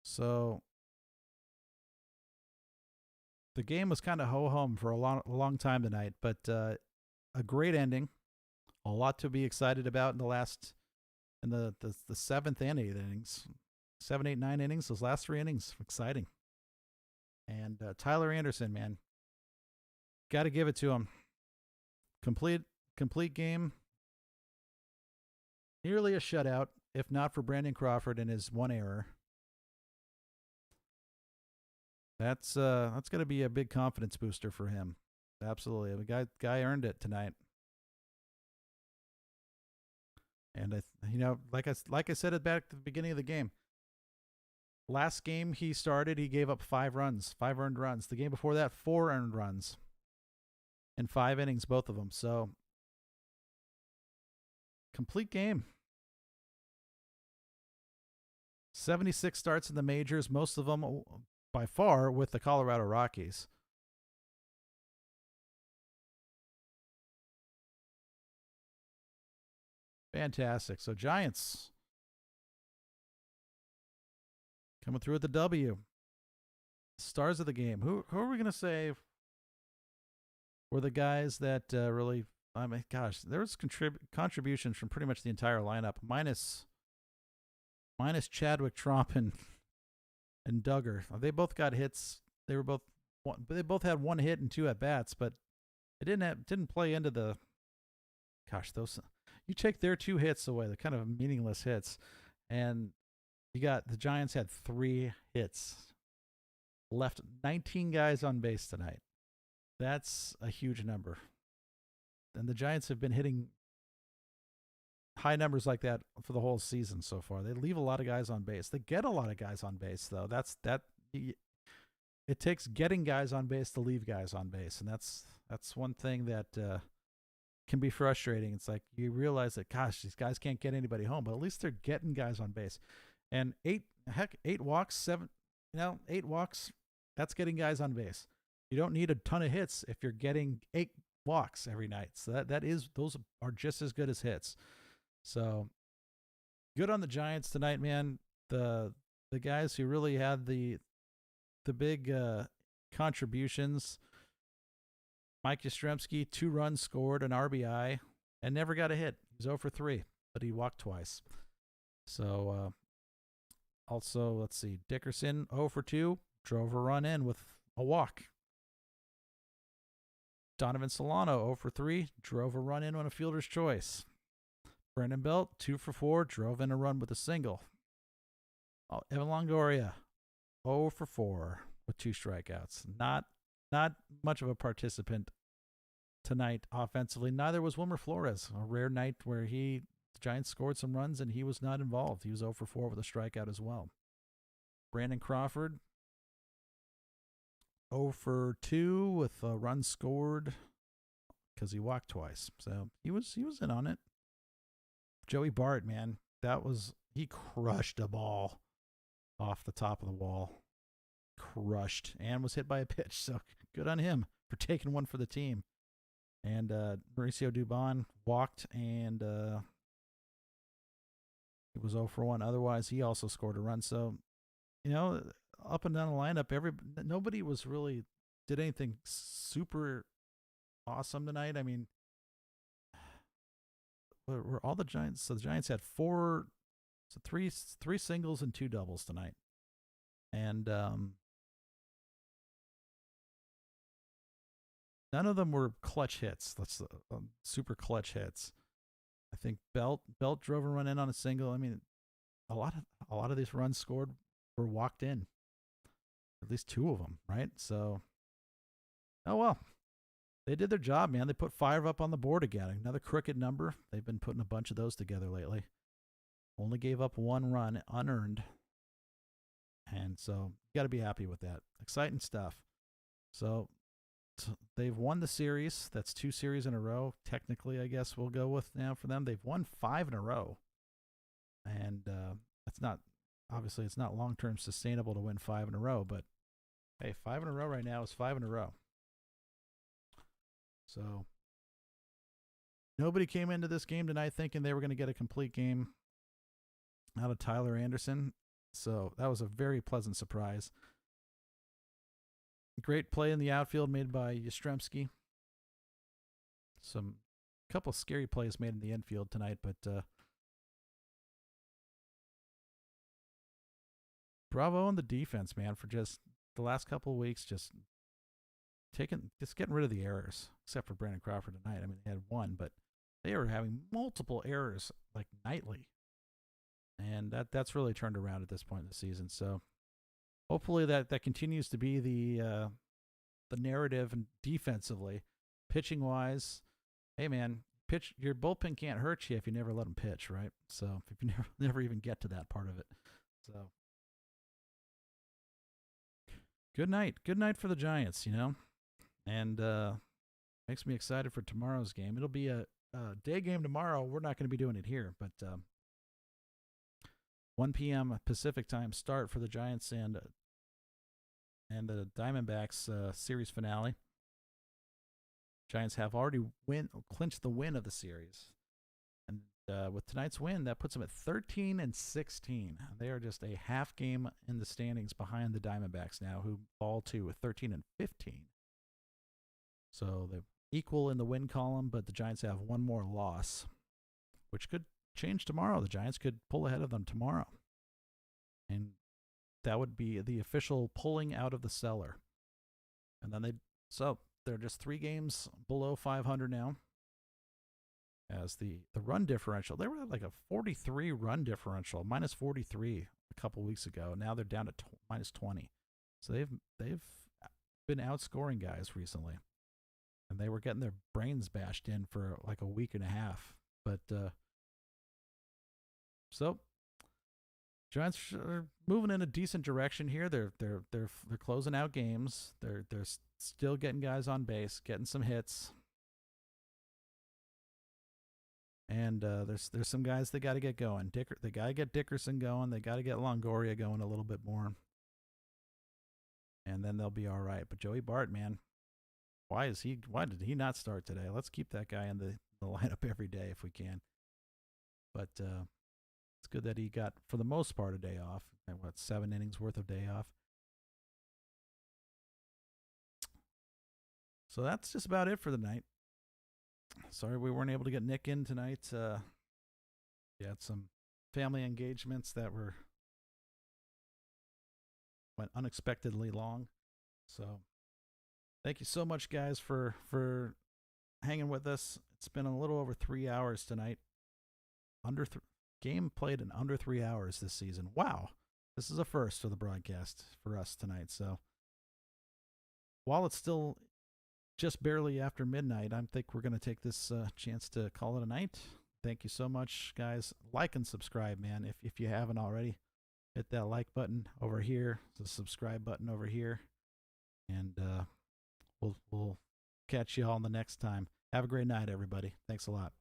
So the game was kind of ho-hum for a long time tonight, but a great ending. A lot to be excited about in the seventh and eighth innings. 7, 8, 9 innings. Those last 3 innings, exciting. And Tyler Anderson, man, got to give it to him. Complete game. Nearly a shutout, if not for Brandon Crawford and his 1 error. That's going to be a big confidence booster for him. Absolutely, the guy earned it tonight. And like I said it back at the beginning of the game. Last game he started, he gave up 5 earned runs. The game before that, 4 earned runs in 5 innings, both of them. So complete game. 76 starts in the majors, most of them by far with the Colorado Rockies. Fantastic. So Giants coming through with the W. Stars of the game. Who are we going to say were the guys that really, I mean, gosh, there was contributions from pretty much the entire lineup, minus Chadwick, Tromp, and Duggar. They both got hits. They both had 1 hit and 2 at bats, but it didn't play into the. Gosh, those, you take their 2 hits away, they're kind of meaningless hits, and you got the Giants had 3 hits, left 19 guys on base tonight. That's a huge number, and the Giants have been hitting high numbers like that for the whole season so far. They leave a lot of guys on base. They get a lot of guys on base, though. It takes getting guys on base to leave guys on base, and that's one thing that can be frustrating. It's like you realize that, gosh, these guys can't get anybody home, but at least they're getting guys on base. And 8 walks, 8 walks, that's getting guys on base. You don't need a ton of hits if you're getting 8 walks every night. So those are just as good as hits. So good on the Giants tonight, man. The guys who really had the big contributions. Mike Yastrzemski, 2 runs scored, an RBI, and never got a hit. He was 0 for 3, but he walked twice. So also, let's see, Dickerson, 0 for 2, drove a run in with a walk. Donovan Solano, 0 for 3, drove a run in on a fielder's choice. Brandon Belt, 2 for 4, drove in a run with a single. Evan Longoria, 0 for 4 with 2 strikeouts. Not much of a participant tonight offensively. Neither was Wilmer Flores. A rare night where the Giants scored some runs and he was not involved. He was 0 for 4 with a strikeout as well. Brandon Crawford, 0 for 2 with a run scored because he walked twice. So he was in on it. Joey Bart, man, he crushed a ball off the top of the wall. Crushed and was hit by a pitch. So good on him for taking one for the team. And Mauricio Dubon walked and he was 0 for 1. Otherwise, he also scored a run. So, up and down the lineup, nobody was really did anything super awesome tonight. I mean, were all the Giants? So the Giants had 3 singles and 2 doubles tonight, and none of them were clutch hits. That's super clutch hits. I think Belt drove a run in on a single. I mean, a lot of these runs scored were walked in. At least 2 of them, right? So, oh well. They did their job, man. They put 5 up on the board again. Another crooked number. They've been putting a bunch of those together lately. Only gave up 1 run unearned. And so you got to be happy with that. Exciting stuff. So they've won the series. That's 2 series in a row. Technically, I guess we'll go with now for them. They've won 5 in a row. And it's not long-term sustainable to win 5 in a row. But, hey, 5 in a row right now is 5 in a row. So Nobody came into this game tonight thinking they were going to get a complete game out of Tyler Anderson. So that was a very pleasant surprise. Great play in the outfield made by Yastrzemski. Some couple scary plays made in the infield tonight, but bravo on the defense, man, for just the last couple of weeks, just getting rid of the errors, except for Brandon Crawford tonight. I mean, they had one, but they were having multiple errors like nightly, and that's really turned around at this point in the season. So hopefully that continues to be the narrative, and defensively, pitching wise, hey man, pitch your bullpen can't hurt you if you never let them pitch, right? So if you never even get to that part of it. So good night for the Giants, and makes me excited for tomorrow's game. It'll be a day game tomorrow. We're not going to be doing it here, but 1 p.m. Pacific time start for the Giants and the Diamondbacks series finale. Giants have already clinched the win of the series, and with tonight's win, that puts them at 13-16. They are just a half game in the standings behind the Diamondbacks now, who fall to 13-15. So they're equal in the win column, but the Giants have one more loss, which could change tomorrow. The Giants could pull ahead of them tomorrow, and that would be the official pulling out of the cellar. And then they're just 3 games below 500 now. As the run differential, they were at like a 43 run differential, minus 43 a couple weeks ago. Now they're down to minus 20. So they've been outscoring guys recently, and they were getting their brains bashed in for like a week and a half. But so Giants are moving in a decent direction here. They're closing out games. They're still getting guys on base, getting some hits. And there's some guys they got to get going. They got to get Dickerson going. They got to get Longoria going a little bit more. And then they'll be all right. But Joey Bart, man, why did he not start today? Let's keep that guy in the lineup every day if we can. But it's good that he got, for the most part, a day off. And 7 innings worth of day off. So that's just about it for the night. Sorry we weren't able to get Nick in tonight. He had some family engagements that went unexpectedly long. So thank you so much, guys, for hanging with us. It's been a little over 3 hours tonight. Game played in under 3 hours this season. Wow. This is a first for the broadcast for us tonight. So while it's still just barely after midnight, I think we're going to take this chance to call it a night. Thank you so much, guys. Like and subscribe, man, if you haven't already. Hit that like button over here, the subscribe button over here, and we'll catch you all the next time. Have a great night, everybody. Thanks a lot.